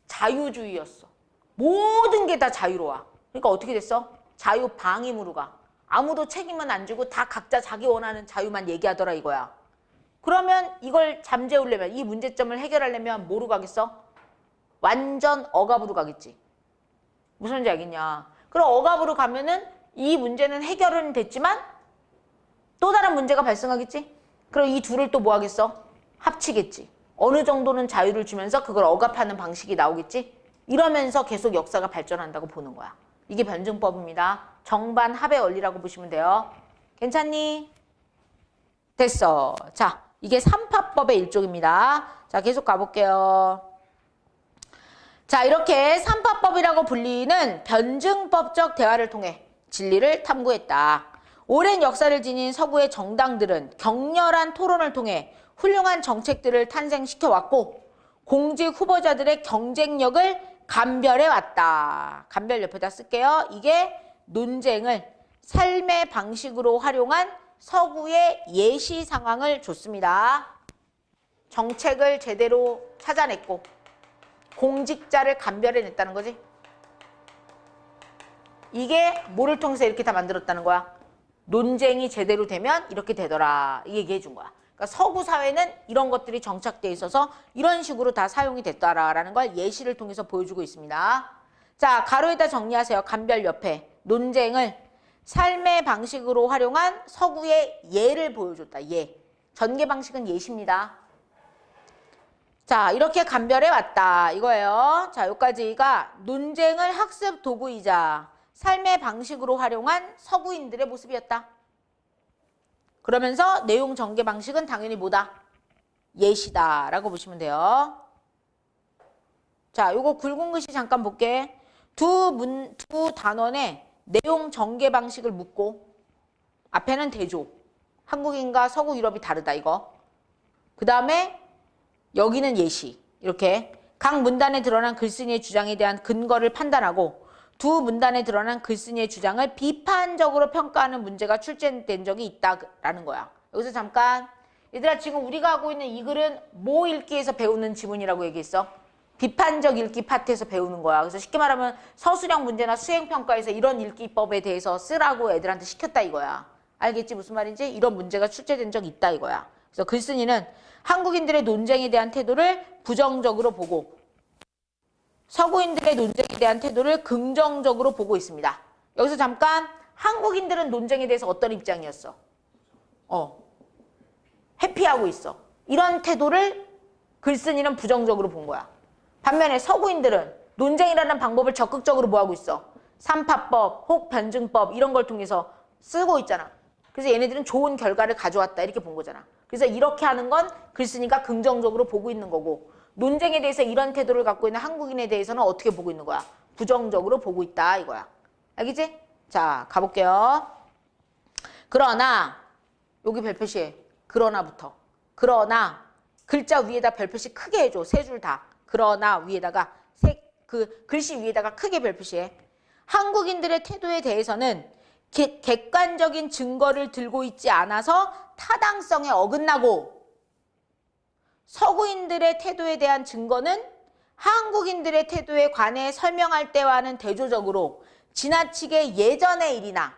자유주의였어. 모든 게 다 자유로워. 그러니까 어떻게 됐어? 자유방임으로 가. 아무도 책임은 안 지고 다 각자 자기 원하는 자유만 얘기하더라, 이거야. 그러면 이걸 잠재우려면, 이 문제점을 해결하려면 뭐로 가겠어? 완전 억압으로 가겠지. 무슨 말인지 알겠냐? 그럼 억압으로 가면은 이 문제는 해결은 됐지만 또 다른 문제가 발생하겠지? 그럼 이 둘을 또 뭐 하겠어? 합치겠지. 어느 정도는 자유를 주면서 그걸 억압하는 방식이 나오겠지? 이러면서 계속 역사가 발전한다고 보는 거야. 이게 변증법입니다. 정반 합의 원리라고 보시면 돼요. 괜찮니? 됐어. 자, 이게 삼파법의 일종입니다. 자, 계속 가볼게요. 자, 이렇게 삼파법이라고 불리는 변증법적 대화를 통해 진리를 탐구했다. 오랜 역사를 지닌 서구의 정당들은 격렬한 토론을 통해 훌륭한 정책들을 탄생시켜왔고 공직 후보자들의 경쟁력을 감별해왔다. 감별 옆에다 쓸게요. 이게 논쟁을 삶의 방식으로 활용한 서구의 예시 상황을 줬습니다. 정책을 제대로 찾아냈고 공직자를 감별해냈다는 거지. 이게 뭐를 통해서 이렇게 다 만들었다는 거야? 논쟁이 제대로 되면 이렇게 되더라. 이 얘기해 준 거야. 그러니까 서구 사회는 이런 것들이 정착되어 있어서 이런 식으로 다 사용이 됐다라는 걸 예시를 통해서 보여주고 있습니다. 자, 가로에다 정리하세요. 감별 옆에 논쟁을 삶의 방식으로 활용한 서구의 예를 보여줬다. 예. 전개 방식은 예시입니다. 자, 이렇게 감별해 왔다 이거예요. 자, 여기까지가 논쟁을 학습 도구이자 삶의 방식으로 활용한 서구인들의 모습이었다. 그러면서 내용 전개 방식은 당연히 뭐다? 예시다라고 보시면 돼요. 자, 요거 굵은 글씨 잠깐 볼게. 두 단원의 내용 전개 방식을 묻고 앞에는 대조. 한국인과 서구 유럽이 다르다 이거. 그 다음에 여기는 예시. 이렇게 각 문단에 드러난 글쓴이의 주장에 대한 근거를 판단하고 두 문단에 드러난 글쓴이의 주장을 비판적으로 평가하는 문제가 출제된 적이 있다라는 거야. 여기서 잠깐 얘들아 지금 우리가 하고 있는 이 글은 뭐 읽기에서 배우는 지문이라고 얘기했어? 비판적 읽기 파트에서 배우는 거야. 그래서 쉽게 말하면 서술형 문제나 수행평가에서 이런 읽기법에 대해서 쓰라고 애들한테 시켰다 이거야. 알겠지 무슨 말인지? 이런 문제가 출제된 적이 있다 이거야. 그래서 글쓴이는 한국인들의 논쟁에 대한 태도를 부정적으로 보고 서구인들의 논쟁에 대한 태도를 긍정적으로 보고 있습니다. 여기서 잠깐 한국인들은 논쟁에 대해서 어떤 입장이었어? 회피하고 있어. 이런 태도를 글쓴이는 부정적으로 본 거야. 반면에 서구인들은 논쟁이라는 방법을 적극적으로 뭐하고 있어? 삼파법, 혹 변증법 이런 걸 통해서 쓰고 있잖아. 그래서 얘네들은 좋은 결과를 가져왔다 이렇게 본 거잖아. 그래서 이렇게 하는 건 글쓴이가 긍정적으로 보고 있는 거고 논쟁에 대해서 이런 태도를 갖고 있는 한국인에 대해서는 어떻게 보고 있는 거야? 부정적으로 보고 있다 이거야. 알겠지? 자, 가볼게요. 그러나 여기 별표시에 그러나부터 그러나 글자 위에다 별표시 크게 해줘. 세 줄 다. 그러나 위에다가 그 글씨 위에다가 크게 별표시해. 한국인들의 태도에 대해서는 객관적인 증거를 들고 있지 않아서 타당성에 어긋나고 서구인들의 태도에 대한 증거는 한국인들의 태도에 관해 설명할 때와는 대조적으로 지나치게 예전의 일이나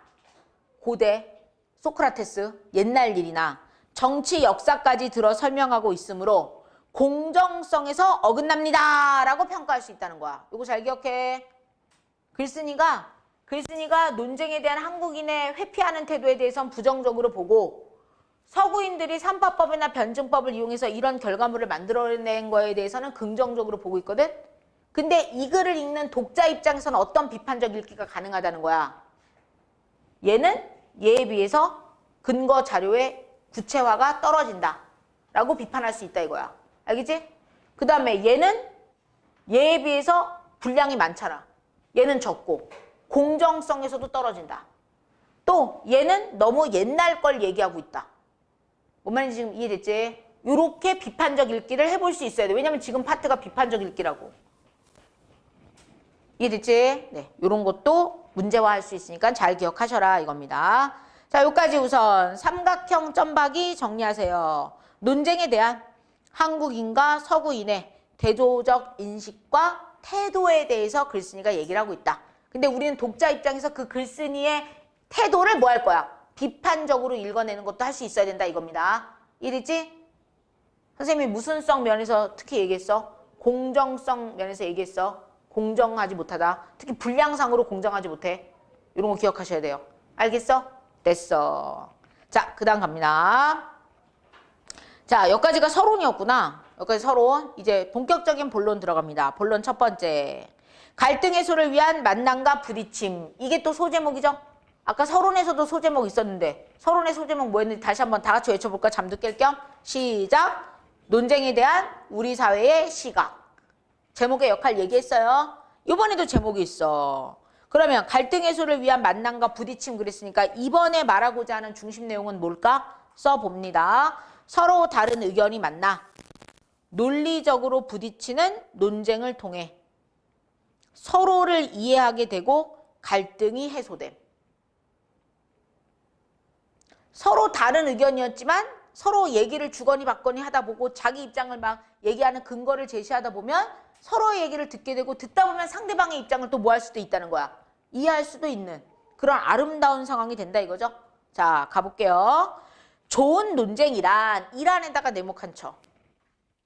고대, 소크라테스, 옛날 일이나 정치 역사까지 들어 설명하고 있으므로 공정성에서 어긋납니다 라고 평가할 수 있다는 거야. 이거 잘 기억해. 글쓴이가 논쟁에 대한 한국인의 회피하는 태도에 대해서는 부정적으로 보고 서구인들이 삼파법이나 변증법을 이용해서 이런 결과물을 만들어낸 거에 대해서는 긍정적으로 보고 있거든. 근데 이 글을 읽는 독자 입장에서는 어떤 비판적 읽기가 가능하다는 거야. 얘는 얘에 비해서 근거 자료의 구체화가 떨어진다 라고 비판할 수 있다 이거야. 알겠지? 그 다음에 얘는 얘에 비해서 분량이 많잖아. 얘는 적고 공정성에서도 떨어진다. 또 얘는 너무 옛날 걸 얘기하고 있다. 뭔 말인지 지금 이해됐지? 이렇게 비판적 읽기를 해볼 수 있어야 돼. 왜냐면 지금 파트가 비판적 읽기라고. 이해됐지? 네, 이런 것도 문제화할 수 있으니까 잘 기억하셔라 이겁니다. 자, 여기까지 우선 삼각형 점박이 정리하세요. 논쟁에 대한 한국인과 서구인의 대조적 인식과 태도에 대해서 글쓴이가 얘기를 하고 있다. 근데 우리는 독자 입장에서 그 글쓴이의 태도를 뭐 할 거야? 비판적으로 읽어내는 것도 할 수 있어야 된다 이겁니다. 이해됐지? 선생님이 무슨성 면에서 특히 얘기했어? 공정성 면에서 얘기했어. 공정하지 못하다. 특히 분량상으로 공정하지 못해. 이런 거 기억하셔야 돼요. 알겠어? 됐어. 자, 그 다음 갑니다. 자, 여기까지가 서론이었구나. 여기까지 서론. 이제 본격적인 본론 들어갑니다. 본론 첫 번째. 갈등 해소를 위한 만남과 부딪힘. 이게 또 소제목이죠? 아까 서론에서도 소제목 있었는데 서론의 소제목 뭐였는지 다시 한번 다 같이 외쳐볼까? 잠도 깰 겸. 시작. 논쟁에 대한 우리 사회의 시각. 제목의 역할 얘기했어요. 이번에도 제목이 있어. 그러면 갈등 해소를 위한 만남과 부딪힘 그랬으니까 이번에 말하고자 하는 중심 내용은 뭘까? 써봅니다. 서로 다른 의견이 만나 논리적으로 부딪히는 논쟁을 통해 서로를 이해하게 되고 갈등이 해소됨. 서로 다른 의견이었지만 서로 얘기를 주거니 받거니 하다 보고 자기 입장을 막 얘기하는 근거를 제시하다 보면 서로의 얘기를 듣게 되고 듣다 보면 상대방의 입장을 또 뭐 할 수도 있다는 거야. 이해할 수도 있는 그런 아름다운 상황이 된다 이거죠. 자, 가볼게요. 좋은 논쟁이란 이란에다가 네모 한 쳐.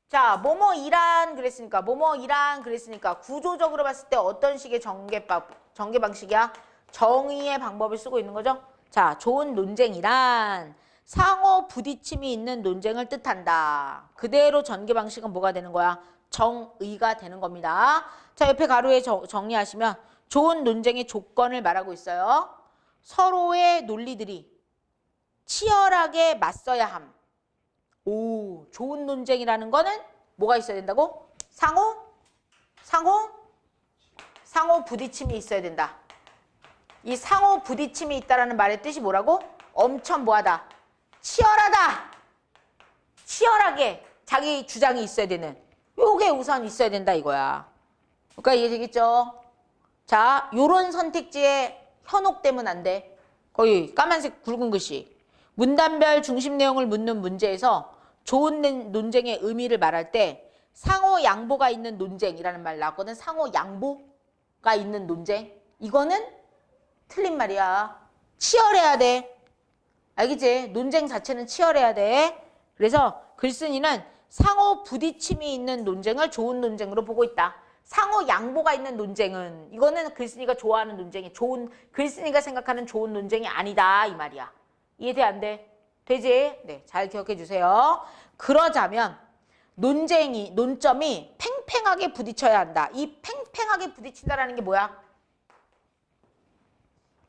자, 뭐뭐 이란 그랬으니까 뭐뭐 이란 그랬으니까 구조적으로 봤을 때 어떤 식의 전개 방식이야? 정의의 방법을 쓰고 있는 거죠. 자, 좋은 논쟁이란 상호 부딪힘이 있는 논쟁을 뜻한다. 그대로 전개 방식은 뭐가 되는 거야? 정의가 되는 겁니다. 자, 옆에 가로에 정리하시면 좋은 논쟁의 조건을 말하고 있어요. 서로의 논리들이 치열하게 맞서야 함. 오, 좋은 논쟁이라는 거는 뭐가 있어야 된다고? 상호 부딪힘이 있어야 된다. 이 상호 부딪힘이 있다라는 말의 뜻이 뭐라고? 엄청 뭐하다? 치열하다. 치열하게 자기 주장이 있어야 되는. 요게 우선 있어야 된다 이거야. 그러니까 이해되겠죠? 자, 요런 선택지에 현혹되면 안 돼. 거기 까만색 굵은 글씨. 문단별 중심 내용을 묻는 문제에서 좋은 논쟁의 의미를 말할 때 상호 양보가 있는 논쟁이라는 말 나왔거든. 상호 양보가 있는 논쟁. 이거는 틀린 말이야. 치열해야 돼. 알겠지? 논쟁 자체는 치열해야 돼. 그래서 글쓴이는 상호 부딪힘이 있는 논쟁을 좋은 논쟁으로 보고 있다. 상호 양보가 있는 논쟁은 이거는 글쓴이가 좋아하는 논쟁이 글쓴이가 생각하는 좋은 논쟁이 아니다 이 말이야. 이해돼 안 돼? 되지? 네, 잘 기억해 주세요. 그러자면 논점이 팽팽하게 부딪혀야 한다. 이 팽팽하게 부딪힌다라는 게 뭐야?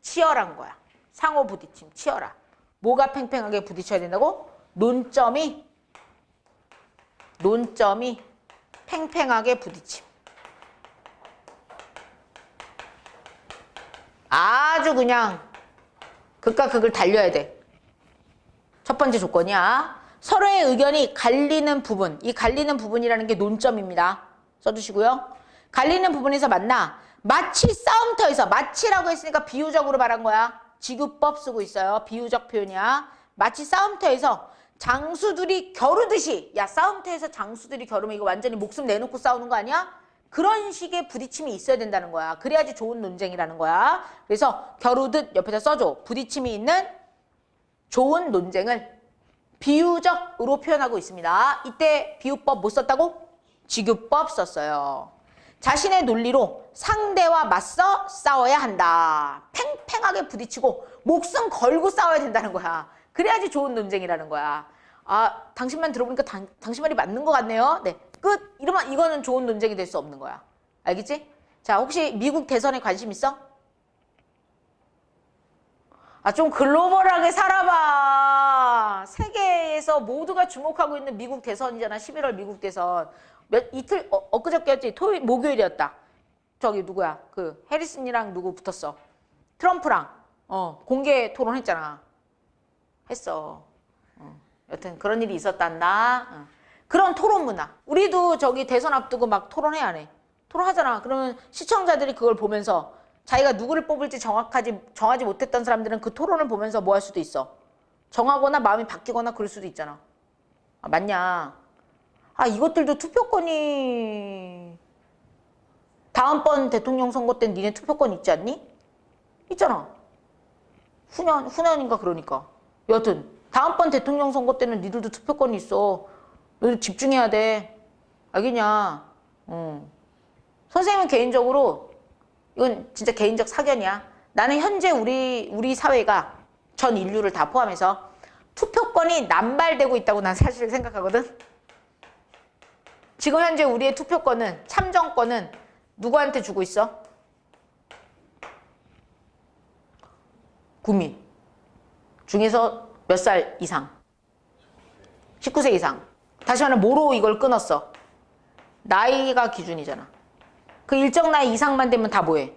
치열한 거야. 상호 부딪힘, 치열한. 뭐가 팽팽하게 부딪혀야 된다고? 논점이 팽팽하게 부딪힘. 아주 그냥 극과 극을 달려야 돼. 첫 번째 조건이야. 서로의 의견이 갈리는 부분. 이 갈리는 부분이라는 게 논점입니다. 써두시고요. 갈리는 부분에서 만나 마치 싸움터에서, 마치라고 했으니까 비유적으로 말한 거야. 지구법 쓰고 있어요. 비유적 표현이야. 마치 싸움터에서 장수들이 겨루듯이. 야, 싸움터에서 장수들이 겨루면 이거 완전히 목숨 내놓고 싸우는 거 아니야? 그런 식의 부딪힘이 있어야 된다는 거야. 그래야지 좋은 논쟁이라는 거야. 그래서 겨루듯 옆에다 써줘. 부딪힘이 있는 좋은 논쟁을 비유적으로 표현하고 있습니다. 이때 비유법 못 썼다고? 지구법 썼어요. 자신의 논리로 상대와 맞서 싸워야 한다. 팽팽하게 부딪히고 목숨 걸고 싸워야 된다는 거야. 그래야지 좋은 논쟁이라는 거야. 아, 당신만 들어보니까 당신 말이 맞는 것 같네요. 네, 끝. 이러면 이거는 좋은 논쟁이 될 수 없는 거야. 알겠지? 자, 혹시 미국 대선에 관심 있어? 아, 좀 글로벌하게 살아봐. 세계에서 모두가 주목하고 있는 미국 대선이잖아. 11월 미국 대선. 엊그저께였지? 목요일이었다. 저기 누구야? 그 해리슨이랑 누구 붙었어? 트럼프랑 공개 토론했잖아. 했어. 여튼 그런 일이 있었단다. 그런 토론 문화. 우리도 저기 대선 앞두고 막 토론해 안 해? 토론하잖아. 그러면 시청자들이 그걸 보면서 자기가 누구를 뽑을지 정하지 못했던 사람들은 그 토론을 보면서 뭐 할 수도 있어. 정하거나 마음이 바뀌거나 그럴 수도 있잖아. 아, 맞냐? 아, 이것들도 투표권이 다음번 대통령 선거 땐 니네 투표권 있지 않니? 있잖아. 후년인가 그러니까. 여튼 다음번 대통령 선거 때는 니들도 투표권이 있어. 너희들 집중해야 돼. 알겠냐? 선생님은 개인적으로 이건 진짜 개인적 사견이야. 나는 현재 우리 사회가 전 인류를 다 포함해서 투표권이 남발되고 있다고 난 사실 생각하거든. 지금 현재 우리의 투표권은, 참정권은 누구한테 주고 있어? 국민 중에서 몇 살 이상? 19세 이상. 다시 말하면 뭐로 이걸 끊었어? 나이가 기준이잖아. 그 일정 나이 이상만 되면 다 뭐해?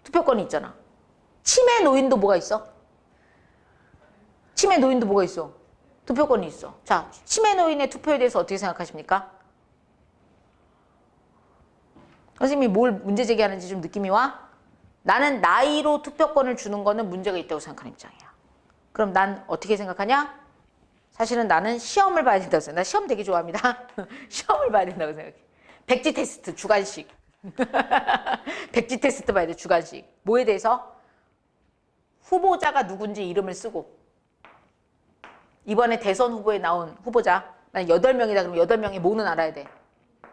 투표권이 있잖아. 치매 노인도 뭐가 있어? 치매 노인도 뭐가 있어? 투표권이 있어. 자, 치매 노인의 투표에 대해서 어떻게 생각하십니까? 선생님이 뭘 문제 제기하는지 좀 느낌이 와? 나는 나이로 투표권을 주는 거는 문제가 있다고 생각하는 입장이야. 그럼 난 어떻게 생각하냐? 사실은 나는 시험을 봐야 된다고 생각해. 나 시험 되게 좋아합니다. 시험을 봐야 된다고 생각해. 백지 테스트 주관식. 백지 테스트 봐야 돼, 주관식. 뭐에 대해서? 후보자가 누군지 이름을 쓰고. 이번에 대선 후보에 나온 후보자. 난 8명이다 그러면 8명이 뭐는 알아야 돼.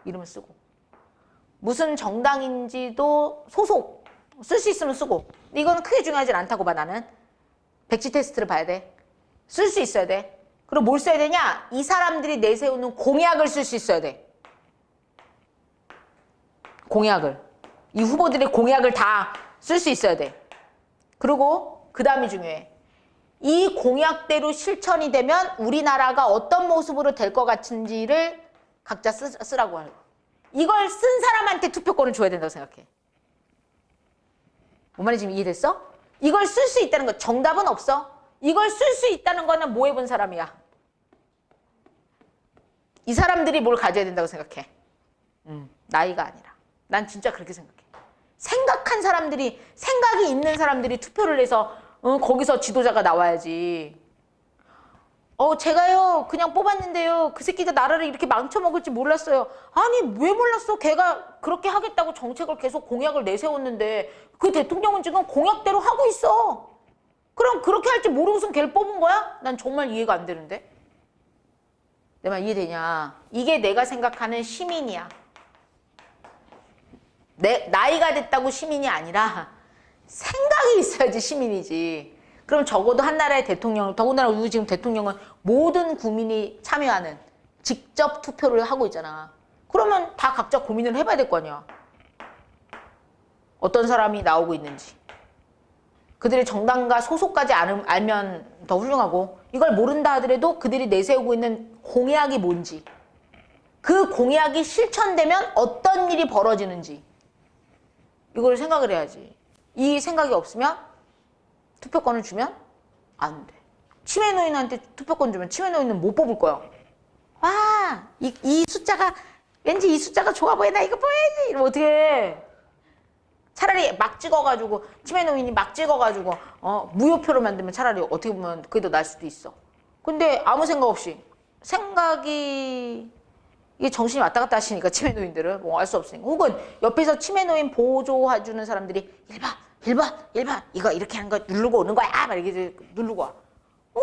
이름을 쓰고. 무슨 정당인지도 소속. 쓸 수 있으면 쓰고. 이건 크게 중요하진 않다고 봐, 나는. 백지 테스트를 봐야 돼. 쓸 수 있어야 돼. 그리고 뭘 써야 되냐? 이 사람들이 내세우는 공약을 쓸 수 있어야 돼. 공약을. 이 후보들의 공약을 다 쓸 수 있어야 돼. 그리고 그 다음이 중요해. 이 공약대로 실천이 되면 우리나라가 어떤 모습으로 될 것 같은지를 각자 쓰라고 하고. 이걸 쓴 사람한테 투표권을 줘야 된다고 생각해. 뭔 말인지 지금 이해됐어? 이걸 쓸 수 있다는 거. 정답은 없어. 이걸 쓸 수 있다는 거는 뭐 해본 사람이야? 이 사람들이 뭘 가져야 된다고 생각해? 나이가 아니라. 난 진짜 그렇게 생각해. 생각한 사람들이, 생각이 있는 사람들이 투표를 해서 거기서 지도자가 나와야지. 제가요 그냥 뽑았는데요 그 새끼가 나라를 이렇게 망쳐먹을지 몰랐어요. 아니 왜 몰랐어? 걔가 그렇게 하겠다고 정책을 계속 공약을 내세웠는데 그 대통령은 지금 공약대로 하고 있어. 그럼 그렇게 할지 모르고선 걔를 뽑은 거야? 난 정말 이해가 안 되는데. 내 말 이해되냐? 이게 내가 생각하는 시민이야. 나이가 됐다고 시민이 아니라 생각이 있어야지 시민이지. 그럼 적어도 한 나라의 대통령을, 더군다나 우리 지금 대통령은 모든 국민이 참여하는 직접 투표를 하고 있잖아. 그러면 다 각자 고민을 해봐야 될 거 아니야. 어떤 사람이 나오고 있는지. 그들의 정당과 소속까지 알면 더 훌륭하고, 이걸 모른다 하더라도 그들이 내세우고 있는 공약이 뭔지, 그 공약이 실천되면 어떤 일이 벌어지는지, 이걸 생각을 해야지. 이 생각이 없으면 투표권을 주면 안 돼. 치매 노인한테 투표권 주면 치매 노인은 못 뽑을 거야. 와, 이 숫자가, 왠지 이 숫자가 좋아 보여. 나 이거 뽑아야지. 이러면 어떡해. 차라리 막 찍어가지고, 치매 노인이 막 찍어가지고, 무효표로 만들면 차라리 어떻게 보면 그게 더 나을 수도 있어. 근데 아무 생각 없이, 이게 정신이 왔다 갔다 하시니까 치매 노인들은 뭐 알 수 없으니까. 혹은 옆에서 치매 노인 보조해주는 사람들이 1번 이거 이렇게 하는 거 누르고 오는 거야. 막 이렇게 누르고 와.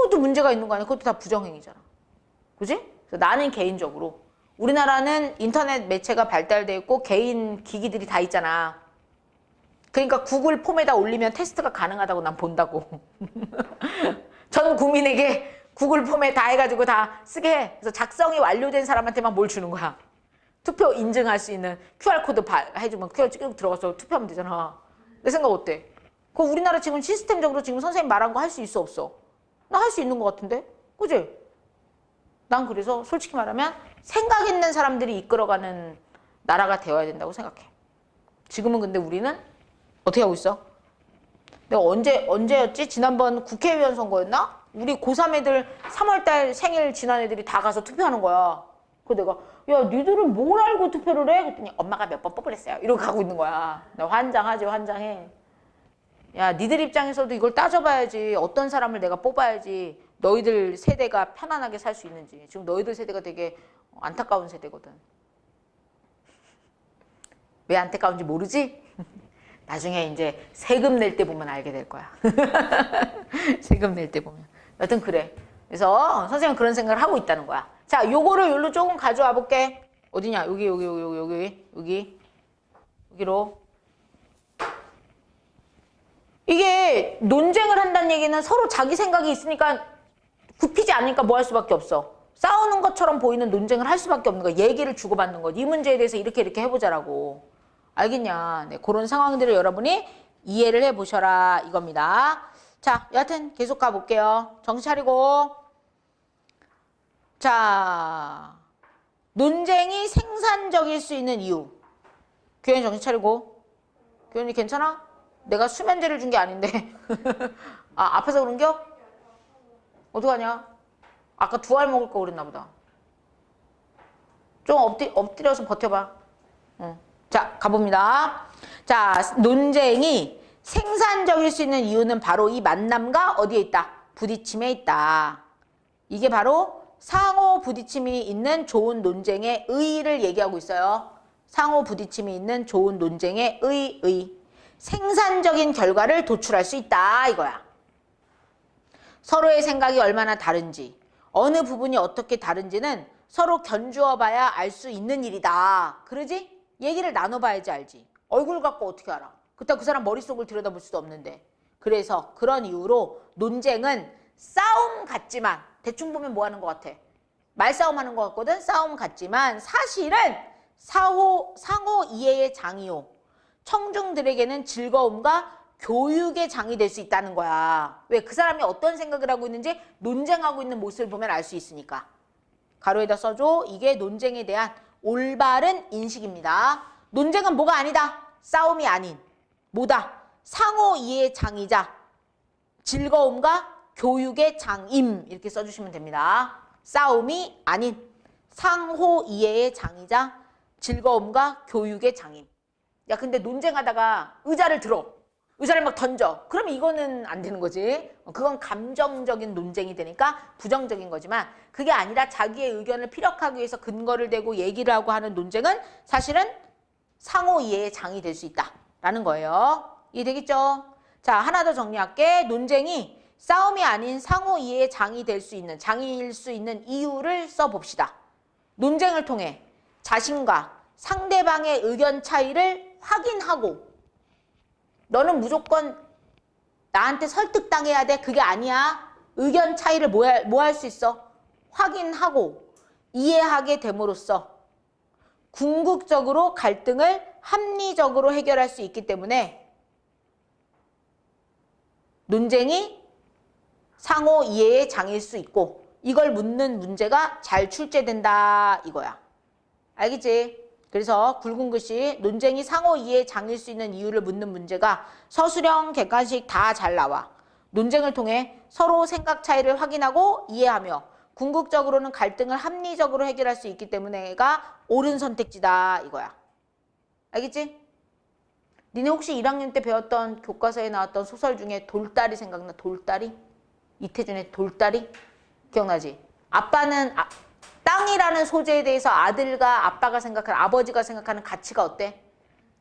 또 문제가 있는 거 아니야? 그것도 다 부정행위잖아. 그지? 그래서 나는 개인적으로 우리나라는 인터넷 매체가 발달돼 있고 개인 기기들이 다 있잖아. 그러니까 구글 폼에다 올리면 테스트가 가능하다고 난 본다고. 전 국민에게 구글 폼에 다 해가지고 다 쓰게 해. 그래서 작성이 완료된 사람한테만 뭘 주는 거야. 투표 인증할 수 있는 QR코드 해주면 QR 찍고 들어가서 투표하면 되잖아. 내 생각 어때? 그 우리나라 지금 시스템적으로 지금 선생님 말한 거 할 수 있어 없어? 나 할 수 있는 것 같은데? 그지? 난 그래서 솔직히 말하면 생각 있는 사람들이 이끌어가는 나라가 되어야 된다고 생각해. 지금은 근데 우리는 어떻게 하고 있어? 내가 언제였지? 지난번 국회의원 선거였나? 우리 고3 애들 3월달 생일 지난 애들이 다 가서 투표하는 거야. 그래서 내가 야 니들은 뭘 알고 투표를 해? 그랬더니 엄마가 몇 번 뽑으랬어요. 이러고 가고 있는 거야. 나 환장하지 환장해. 야 니들 입장에서도 이걸 따져봐야지. 어떤 사람을 내가 뽑아야지 너희들 세대가 편안하게 살 수 있는지. 지금 너희들 세대가 되게 안타까운 세대거든. 왜 안타까운지 모르지? 나중에 이제 세금 낼 때 보면 알게 될 거야. 세금 낼 때 보면. 여튼 그래. 그래서 선생님은 그런 생각을 하고 있다는 거야. 자, 요거를 여기로 조금 가져와 볼게. 어디냐? 여기로. 이게 논쟁을 한다는 얘기는 서로 자기 생각이 있으니까 굽히지 않으니까 뭐 할 수밖에 없어. 싸우는 것처럼 보이는 논쟁을 할 수밖에 없는 거야. 얘기를 주고받는 거. 이 문제에 대해서 이렇게 해보자라고. 알겠냐? 네, 그런 상황들을 여러분이 이해를 해보셔라 이겁니다. 자, 여하튼 계속 가볼게요. 정신 차리고. 자, 논쟁이 생산적일 수 있는 이유. 교현이 정신 차리고. 교현이 괜찮아? 내가 수면제를 준 게 아닌데. 아, 아파서 그런겨? 어떡하냐? 아까 2알 먹을 거 그랬나 보다. 좀 엎드려서 버텨봐. 응. 자, 가봅니다. 자, 논쟁이 생산적일 수 있는 이유는 바로 이 만남과 어디에 있다? 부딪힘에 있다. 이게 바로 상호 부딪힘이 있는 좋은 논쟁의 의의를 얘기하고 있어요. 상호 부딪힘이 있는 좋은 논쟁의 의의. 생산적인 결과를 도출할 수 있다 이거야. 서로의 생각이 얼마나 다른지, 어느 부분이 어떻게 다른지는 서로 견주어 봐야 알 수 있는 일이다. 그러지? 얘기를 나눠봐야지 알지. 얼굴 갖고 어떻게 알아? 그렇다고 그 사람 머릿속을 들여다볼 수도 없는데. 그래서 그런 이유로 논쟁은 싸움 같지만, 대충 보면 뭐 하는 것 같아? 말싸움 하는 것 같거든? 싸움 같지만 사실은 상호 이해의 장이요. 청중들에게는 즐거움과 교육의 장이 될 수 있다는 거야. 왜? 그 사람이 어떤 생각을 하고 있는지 논쟁하고 있는 모습을 보면 알 수 있으니까. 가로에다 써줘. 이게 논쟁에 대한 올바른 인식입니다. 논쟁은 뭐가 아니다? 싸움이 아닌. 뭐다? 상호 이해의 장이자 즐거움과 교육의 장임. 이렇게 써주시면 됩니다. 싸움이 아닌 상호 이해의 장이자 즐거움과 교육의 장임. 야, 근데 논쟁하다가 의자를 들어. 의자를 막 던져. 그러면 이거는 안 되는 거지. 그건 감정적인 논쟁이 되니까 부정적인 거지만 그게 아니라 자기의 의견을 피력하기 위해서 근거를 대고 얘기를 하고 하는 논쟁은 사실은 상호 이해의 장이 될 수 있다라는 거예요. 이해되겠죠? 자, 하나 더 정리할게. 논쟁이 싸움이 아닌 상호 이해의 장일 수 있는 이유를 써봅시다. 논쟁을 통해 자신과 상대방의 의견 차이를 확인하고 너는 무조건 나한테 설득당해야 돼. 그게 아니야. 의견 차이를 뭐 할 수 있어? 확인하고 이해하게 됨으로써 궁극적으로 갈등을 합리적으로 해결할 수 있기 때문에 논쟁이 상호 이해의 장일 수 있고 이걸 묻는 문제가 잘 출제된다 이거야. 알겠지? 그래서 굵은 글씨 논쟁이 상호 이해의 장일 수 있는 이유를 묻는 문제가 서술형, 객관식 다 잘 나와. 논쟁을 통해 서로 생각 차이를 확인하고 이해하며 궁극적으로는 갈등을 합리적으로 해결할 수 있기 때문에가 옳은 선택지다 이거야. 알겠지? 니네 혹시 1학년 때 배웠던 교과서에 나왔던 소설 중에 돌다리 생각나? 돌다리? 이태준의 돌다리? 기억나지? 아빠는 땅이라는 소재에 대해서 아들과 아빠가 생각하는, 아버지가 생각하는 가치가 어때?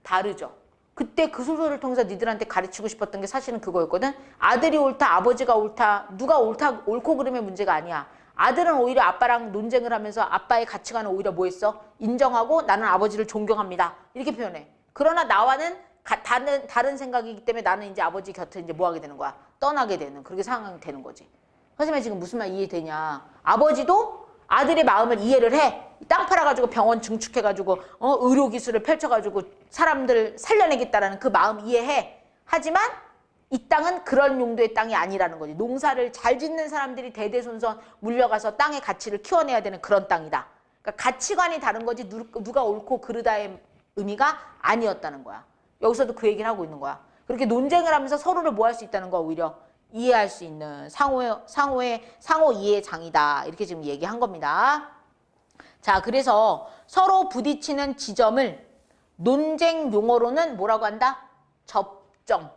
다르죠. 그때 그 소설을 통해서 니들한테 가르치고 싶었던 게 사실은 그거였거든. 아들이 옳다, 아버지가 옳다, 누가 옳고 그름의 문제가 아니야. 아들은 오히려 아빠랑 논쟁을 하면서 아빠의 가치관을 오히려 뭐 했어? 인정하고 나는 아버지를 존경합니다. 이렇게 표현해. 그러나 나와는 다른 생각이기 때문에 나는 이제 아버지 곁을 이제 뭐 하게 되는 거야? 떠나게 되는 그렇게 상황이 되는 거지. 하지만 지금 무슨 말 이해되냐? 아버지도 아들의 마음을 이해를 해. 땅 팔아가지고 병원 증축해가지고 의료기술을 펼쳐가지고 사람들 살려내겠다라는 그 마음 이해해. 하지만 이 땅은 그런 용도의 땅이 아니라는 거지. 농사를 잘 짓는 사람들이 대대손손 물려가서 땅의 가치를 키워내야 되는 그런 땅이다. 그러니까 가치관이 다른 거지 누가 옳고 그르다의 의미가 아니었다는 거야. 여기서도 그 얘기를 하고 있는 거야. 그렇게 논쟁을 하면서 서로를 뭐 할 수 있다는 거야. 오히려 이해할 수 있는 상호 이해의 장이다. 이렇게 지금 얘기한 겁니다. 자, 그래서 서로 부딪히는 지점을 논쟁 용어로는 뭐라고 한다? 접점이라고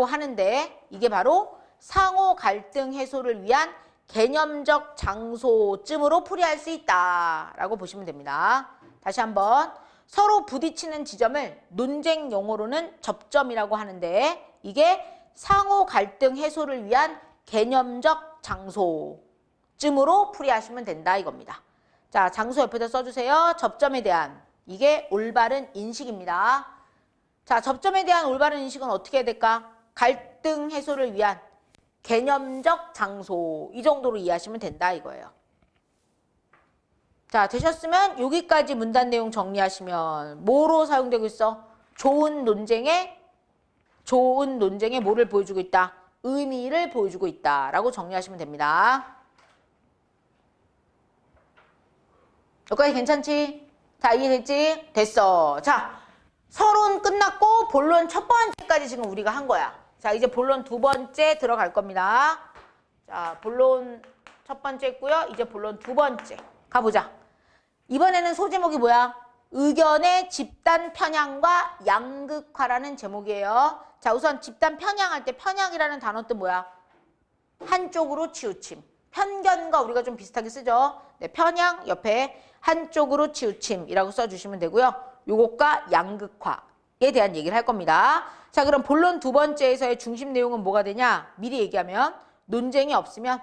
하는데 이게 바로 상호 갈등 해소를 위한 개념적 장소쯤으로 풀이할 수 있다라고 보시면 됩니다. 다시 한번 서로 부딪히는 지점을 논쟁 용어로는 접점이라고 하는데 이게 상호 갈등 해소를 위한 개념적 장소쯤으로 풀이하시면 된다 이겁니다. 자, 장소 옆에다 써주세요. 접점에 대한 이게 올바른 인식입니다. 자, 접점에 대한 올바른 인식은 어떻게 해야 될까? 갈등 해소를 위한 개념적 장소 이 정도로 이해하시면 된다 이거예요. 자, 되셨으면 여기까지 문단 내용 정리하시면 뭐로 사용되고 있어? 좋은 논쟁에 뭐를 보여주고 있다? 의미를 보여주고 있다라고 정리하시면 됩니다. 여기까지 괜찮지? 자, 이해됐지? 됐어. 자, 서론 끝났고 본론 첫 번째까지 지금 우리가 한 거야. 자, 이제 본론 두 번째 들어갈 겁니다. 자, 본론 첫 번째 했고요. 이제 본론 두 번째 가보자. 이번에는 소제목이 뭐야? 의견의 집단 편향과 양극화라는 제목이에요. 자, 우선 집단 편향할 때 편향이라는 단어 뜻 뭐야? 한쪽으로 치우침. 편견과 우리가 좀 비슷하게 쓰죠. 네, 편향 옆에 한쪽으로 치우침이라고 써주시면 되고요. 요것과 양극화에 대한 얘기를 할 겁니다. 자, 그럼 본론 두 번째에서의 중심 내용은 뭐가 되냐? 미리 얘기하면 논쟁이 없으면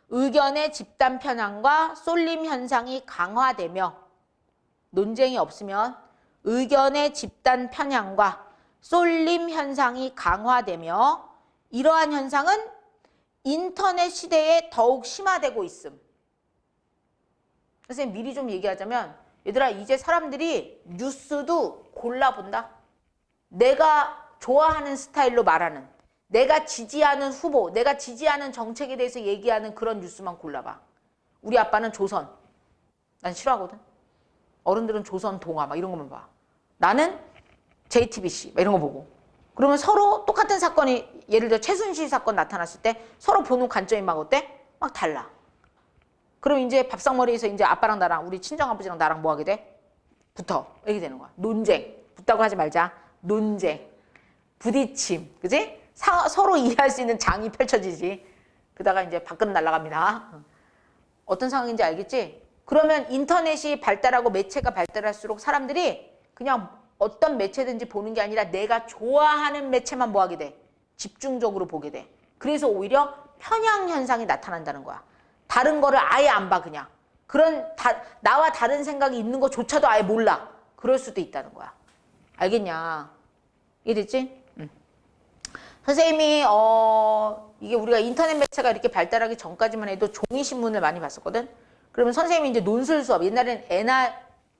의견의 집단 편향과 쏠림 현상이 강화되며 논쟁이 없으면 의견의 집단 편향과 쏠림 현상이 강화되며 이러한 현상은 인터넷 시대에 더욱 심화되고 있음. 선생님 미리 좀 얘기하자면 얘들아 이제 사람들이 뉴스도 골라본다. 내가 좋아하는 스타일로 말하는 내가 지지하는 후보, 내가 지지하는 정책에 대해서 얘기하는 그런 뉴스만 골라봐. 우리 아빠는 조선. 난 싫어하거든. 어른들은 조선 동화 막 이런 것만 봐. 나는 JTBC 막 이런 거 보고. 그러면 서로 똑같은 사건이 예를 들어 최순실 사건 나타났을 때 서로 보는 관점이 막 어때? 막 달라. 그럼 이제 밥상머리에서 이제 아빠랑 나랑 우리 친정아버지랑 나랑 뭐 하게 돼? 붙어. 이렇게 되는 거야. 논쟁. 붙다고 하지 말자. 논쟁. 부딪힘. 그지? 서로 이해할 수 있는 장이 펼쳐지지. 그러다가 이제 밖으로 날아갑니다. 어떤 상황인지 알겠지? 그러면 인터넷이 발달하고 매체가 발달할수록 사람들이 그냥 어떤 매체든지 보는 게 아니라 내가 좋아하는 매체만 뭐 하게 돼? 집중적으로 보게 돼. 그래서 오히려 편향 현상이 나타난다는 거야. 다른 거를 아예 안 봐 그냥. 나와 다른 생각이 있는 것조차도 아예 몰라. 그럴 수도 있다는 거야. 알겠냐? 이해됐지? 선생님이 이게 우리가 인터넷 매체가 이렇게 발달하기 전까지만 해도 종이 신문을 많이 봤었거든. 그러면 선생님이 이제 논술 수업, 옛날엔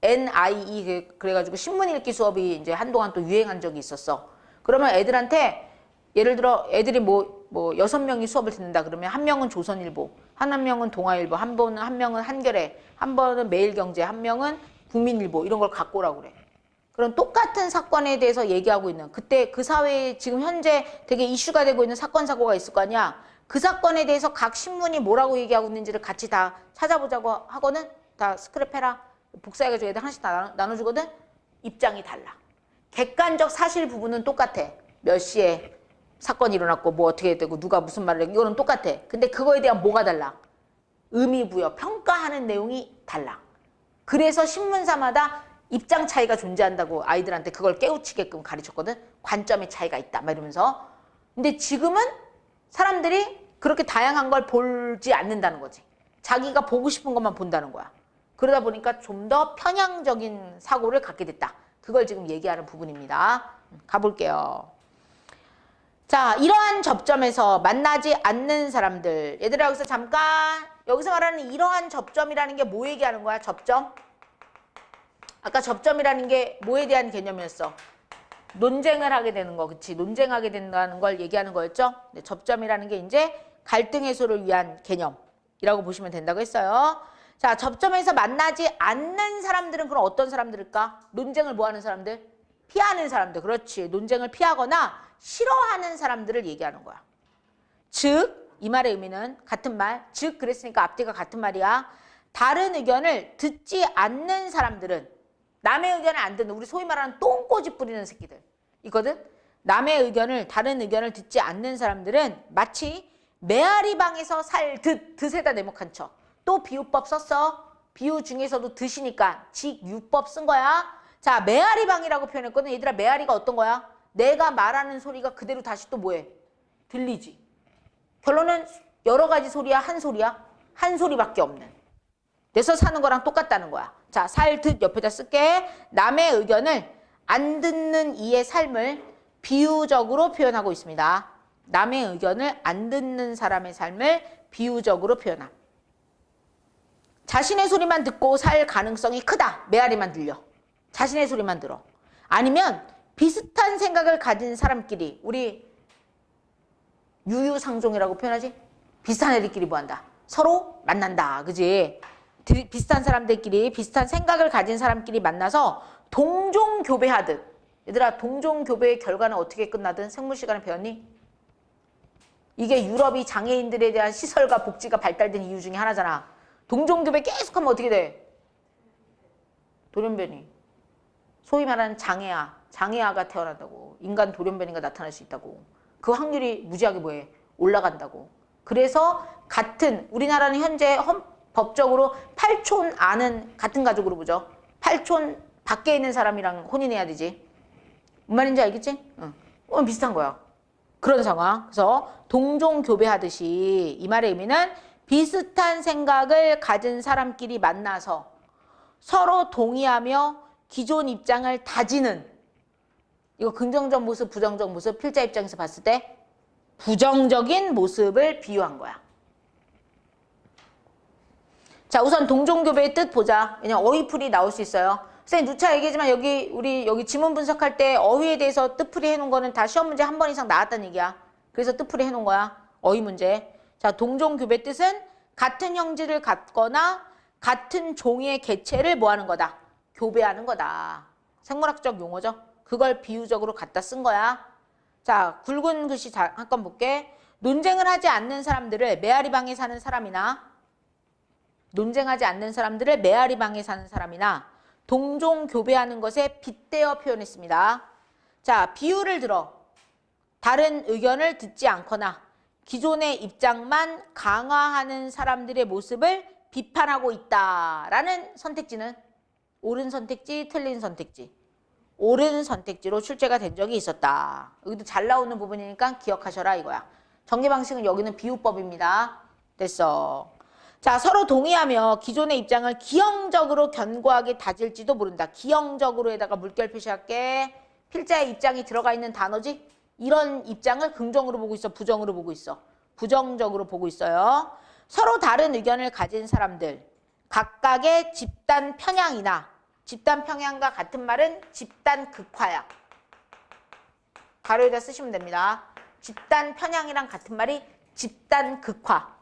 NIE 그래가지고 신문 읽기 수업이 이제 한동안 또 유행한 적이 있었어. 그러면 애들한테 예를 들어 애들이 뭐 6명이 수업을 듣는다 그러면 한 명은 조선일보, 한 명은 동아일보, 한 명은 한겨레, 한 번은 매일경제, 한 명은 국민일보 이런 걸 갖고 오라고 그래. 그럼 똑같은 사건에 대해서 얘기하고 있는 그때 그 사회에 지금 현재 되게 이슈가 되고 있는 사건 사고가 있을 거 아니야. 그 사건에 대해서 각 신문이 뭐라고 얘기하고 있는지를 같이 다 찾아보자고 하고는 다 스크랩해라. 복사해가지고 애들 하나씩 다 나눠주거든. 입장이 달라. 객관적 사실 부분은 똑같아. 몇 시에 사건이 일어났고 뭐 어떻게 되고 누가 무슨 말을 했고 이거는 똑같아. 근데 그거에 대한 뭐가 달라? 의미 부여, 평가하는 내용이 달라. 그래서 신문사마다 입장 차이가 존재한다고 아이들한테 그걸 깨우치게끔 가르쳤거든. 관점의 차이가 있다 막 이러면서. 근데 지금은 사람들이 그렇게 다양한 걸 보지 않는다는 거지. 자기가 보고 싶은 것만 본다는 거야. 그러다 보니까 좀 더 편향적인 사고를 갖게 됐다. 그걸 지금 얘기하는 부분입니다. 가볼게요. 자, 이러한 접점에서 만나지 않는 사람들. 얘들아 여기서 잠깐 여기서 말하는 이러한 접점이라는 게 뭐 얘기하는 거야? 접점? 아까 접점이라는 게 뭐에 대한 개념이었어? 논쟁을 하게 되는 거, 그치? 논쟁하게 된다는 걸 얘기하는 거였죠? 네, 접점이라는 게 이제 갈등 해소를 위한 개념이라고 보시면 된다고 했어요. 자, 접점에서 만나지 않는 사람들은 그럼 어떤 사람들일까? 논쟁을 뭐 하는 사람들? 피하는 사람들. 그렇지. 논쟁을 피하거나 싫어하는 사람들을 얘기하는 거야. 즉, 이 말의 의미는 같은 말. 즉, 그랬으니까 앞뒤가 같은 말이야. 다른 의견을 듣지 않는 사람들은 남의 의견을 안 듣는 우리 소위 말하는 똥꼬집 부리는 새끼들 있거든. 남의 의견을 다른 의견을 듣지 않는 사람들은 마치 메아리방에서 살 듯에다 네모칸 쳐. 또 비유법 썼어. 비유 중에서도 듯이니까 직유법 쓴 거야. 자, 메아리방이라고 표현했거든. 얘들아 메아리가 어떤 거야? 내가 말하는 소리가 그대로 다시 또 뭐해? 들리지. 결론은 여러 가지 소리야? 한 소리야? 한 소리밖에 없는. 내서 사는 거랑 똑같다는 거야. 자, 살 듯 옆에다 쓸게. 남의 의견을 안 듣는 이의 삶을 비유적으로 표현하고 있습니다. 남의 의견을 안 듣는 사람의 삶을 비유적으로 표현함. 자신의 소리만 듣고 살 가능성이 크다. 메아리만 들려. 자신의 소리만 들어. 아니면 비슷한 생각을 가진 사람끼리 우리 유유상종이라고 표현하지? 비슷한 애들끼리 뭐한다? 서로 만난다. 그지? 비슷한 사람들끼리 비슷한 생각을 가진 사람끼리 만나서 동종교배하듯. 얘들아 동종교배의 결과는 어떻게 끝나든 생물 시간에 배웠니? 이게 유럽이 장애인들에 대한 시설과 복지가 발달된 이유 중에 하나잖아. 동종교배 계속하면 어떻게 돼? 돌연변이. 소위 말하는 장애아가 태어난다고. 인간 돌연변이가 나타날 수 있다고. 그 확률이 무지하게 뭐해? 올라간다고. 그래서 같은 우리나라는 현재 법적으로 8촌 안은 같은 가족으로 보죠. 8촌 밖에 있는 사람이랑 혼인해야 되지. 뭔 말인지 알겠지? 응. 비슷한 거야. 그런 상황. 그래서 동종교배하듯이 이 말의 의미는 비슷한 생각을 가진 사람끼리 만나서 서로 동의하며 기존 입장을 다지는, 이거 긍정적 모습, 부정적 모습, 필자 입장에서 봤을 때 부정적인 모습을 비유한 거야. 자, 우선 동종교배의 뜻 보자. 왜냐면 어휘풀이 나올 수 있어요. 선생님 누차 얘기하지만 우리 여기 지문 분석할 때 어휘에 대해서 뜻풀이 해놓은 거는 다 시험 문제 한 번 이상 나왔다는 얘기야. 그래서 뜻풀이 해놓은 거야. 어휘 문제. 자, 동종교배 뜻은 같은 형질을 갖거나 같은 종의 개체를 뭐 하는 거다? 교배하는 거다. 생물학적 용어죠. 그걸 비유적으로 갖다 쓴 거야. 자, 굵은 글씨 잠깐 볼게. 논쟁을 하지 않는 사람들을 메아리방에 사는 사람이나 논쟁하지 않는 사람들을 메아리방에 사는 사람이나 동종교배하는 것에 빗대어 표현했습니다. 자, 비유를 들어 다른 의견을 듣지 않거나 기존의 입장만 강화하는 사람들의 모습을 비판하고 있다라는 선택지는 옳은 선택지, 틀린 선택지. 옳은 선택지로 출제가 된 적이 있었다. 여기도 잘 나오는 부분이니까 기억하셔라 이거야. 전개 방식은 여기는 비유법입니다. 됐어. 자, 서로 동의하며 기존의 입장을 기형적으로 견고하게 다질지도 모른다. 기형적으로에다가 물결 표시할게. 필자의 입장이 들어가 있는 단어지? 이런 입장을 긍정으로 보고 있어? 부정으로 보고 있어? 부정적으로 보고 있어요. 서로 다른 의견을 가진 사람들, 각각의 집단 편향이나 집단 편향과 같은 말은 집단 극화야. 가로에다 쓰시면 됩니다. 집단 편향이랑 같은 말이 집단 극화.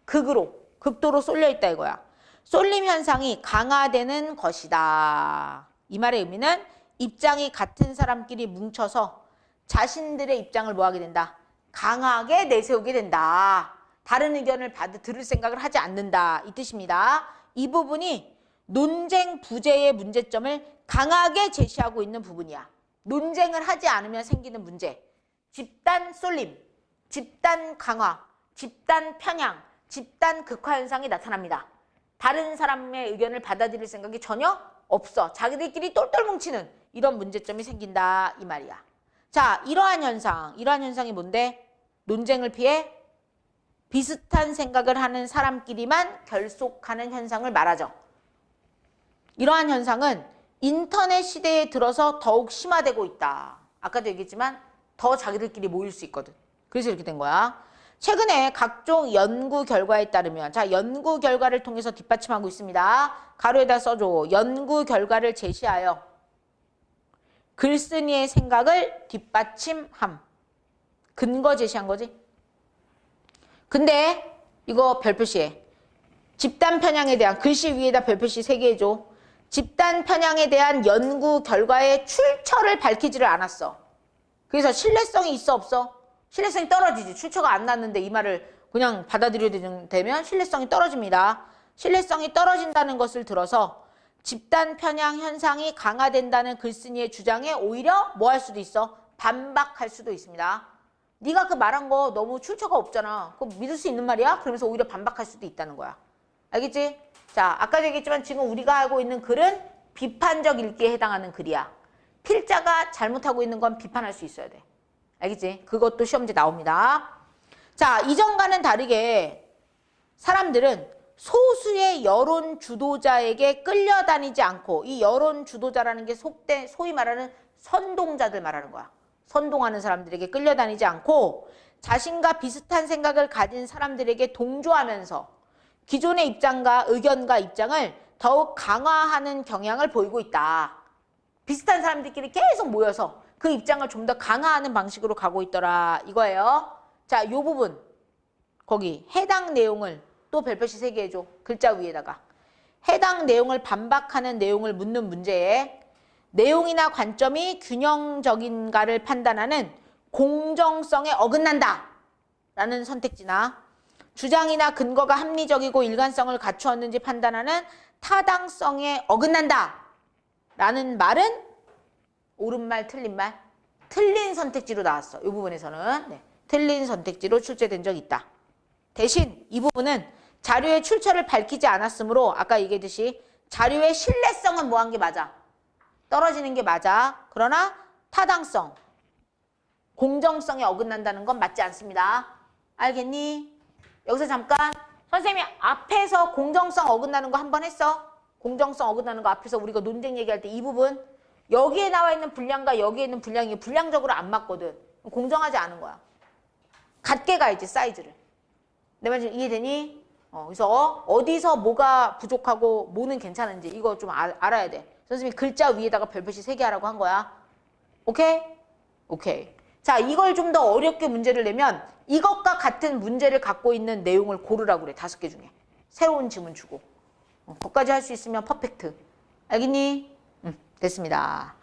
극도로 쏠려 있다 이거야. 쏠림 현상이 강화되는 것이다. 이 말의 의미는 입장이 같은 사람끼리 뭉쳐서 자신들의 입장을 뭐 하게 된다? 강하게 내세우게 된다. 다른 의견을 들을 생각을 하지 않는다. 이 뜻입니다. 이 부분이 논쟁 부재의 문제점을 강하게 제시하고 있는 부분이야. 논쟁을 하지 않으면 생기는 문제. 집단 쏠림, 집단 강화, 집단 편향, 집단 극화 현상이 나타납니다. 다른 사람의 의견을 받아들일 생각이 전혀 없어. 자기들끼리 똘똘 뭉치는 이런 문제점이 생긴다 이 말이야. 자, 이러한 현상이 뭔데? 논쟁을 피해 비슷한 생각을 하는 사람끼리만 결속하는 현상을 말하죠. 이러한 현상은 인터넷 시대에 들어서 더욱 심화되고 있다. 아까도 얘기했지만 더 자기들끼리 모일 수 있거든. 그래서 이렇게 된 거야. 최근에 각종 연구 결과에 따르면, 자, 연구 결과를 통해서 뒷받침하고 있습니다. 가로에다 써줘. 연구 결과를 제시하여 글쓴이의 생각을 뒷받침함. 근거 제시한 거지. 근데 이거 별표시해. 집단 편향에 대한, 글씨 위에다 별표시 3개 해줘. 집단 편향에 대한 연구 결과의 출처를 밝히지를 않았어. 그래서 신뢰성이 있어 없어? 신뢰성이 떨어지지. 출처가 안 났는데 이 말을 그냥 받아들여야 되면 신뢰성이 떨어집니다. 신뢰성이 떨어진다는 것을 들어서 집단 편향 현상이 강화된다는 글쓴이의 주장에 오히려 뭐 할 수도 있어? 반박할 수도 있습니다. 네가 그 말한 거 너무 출처가 없잖아. 그거 믿을 수 있는 말이야? 그러면서 오히려 반박할 수도 있다는 거야. 알겠지? 자, 아까도 얘기했지만 지금 우리가 하고 있는 글은 비판적 읽기에 해당하는 글이야. 필자가 잘못하고 있는 건 비판할 수 있어야 돼. 알겠지? 그것도 시험지 나옵니다. 자, 이전과는 다르게 사람들은 소수의 여론 주도자에게 끌려다니지 않고, 이 여론 주도자라는 게 소위 말하는 선동자들 말하는 거야. 선동하는 사람들에게 끌려다니지 않고 자신과 비슷한 생각을 가진 사람들에게 동조하면서 기존의 입장과 의견과 입장을 더욱 강화하는 경향을 보이고 있다. 비슷한 사람들끼리 계속 모여서 그 입장을 좀 더 강화하는 방식으로 가고 있더라 이거예요. 자, 요 부분 거기 해당 내용을 또 별표시 3개 해줘. 글자 위에다가 해당 내용을 반박하는 내용을 묻는 문제에 내용이나 관점이 균형적인가를 판단하는 공정성에 어긋난다 라는 선택지나 주장이나 근거가 합리적이고 일관성을 갖추었는지 판단하는 타당성에 어긋난다 라는 말은 옳은 말, 틀린 말? 틀린 선택지로 나왔어. 이 부분에서는. 네. 틀린 선택지로 출제된 적이 있다. 대신 이 부분은 자료의 출처를 밝히지 않았으므로 아까 얘기했듯이 자료의 신뢰성은 뭐 한 게 맞아? 떨어지는 게 맞아. 그러나 타당성, 공정성에 어긋난다는 건 맞지 않습니다. 알겠니? 여기서 잠깐 선생님이 앞에서 공정성 어긋나는 거 한 번 했어. 공정성 어긋나는 거 앞에서 우리가 논쟁 얘기할 때 이 부분 여기에 나와 있는 분량과 여기에 있는 분량이 분량적으로 안 맞거든. 공정하지 않은 거야. 같게 가야지 사이즈를. 내 말 좀 이해되니? 그래서 어디서 뭐가 부족하고 뭐는 괜찮은지 이거 좀 알아야 돼. 선생님이 글자 위에다가 별표시 3개 하라고 한 거야. 오케이? 오케이. 자, 이걸 좀 더 어렵게 문제를 내면 이것과 같은 문제를 갖고 있는 내용을 고르라고 그래. 5개 중에. 새로운 지문 주고. 거기까지 할 수 있으면 퍼펙트. 알겠니? 됐습니다.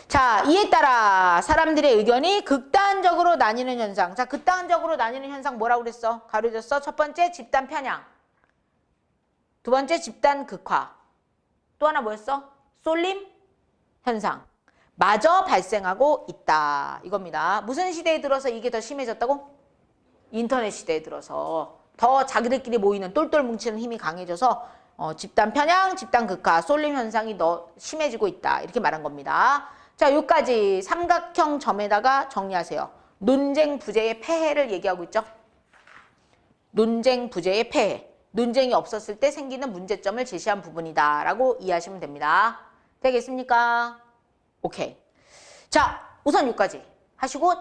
자, 이에 따라 사람들의 의견이 극단적으로 나뉘는 현상. 자, 극단적으로 나뉘는 현상 뭐라고 그랬어? 가려졌어? 첫 번째 집단 편향. 두 번째 집단 극화. 또 하나 뭐였어? 쏠림 현상. 마저 발생하고 있다. 이겁니다. 무슨 시대에 들어서 이게 더 심해졌다고? 인터넷 시대에 들어서 더 자기들끼리 모이는 똘똘 뭉치는 힘이 강해져서 집단 편향, 집단 극화, 쏠림 현상이 더 심해지고 있다. 이렇게 말한 겁니다. 자, 여기까지 삼각형 점에다가 정리하세요. 논쟁 부재의 폐해를 얘기하고 있죠. 논쟁 부재의 폐해. 논쟁이 없었을 때 생기는 문제점을 제시한 부분이다. 라고 이해하시면 됩니다. 되겠습니까? 오케이. 자, 우선 여기까지 하시고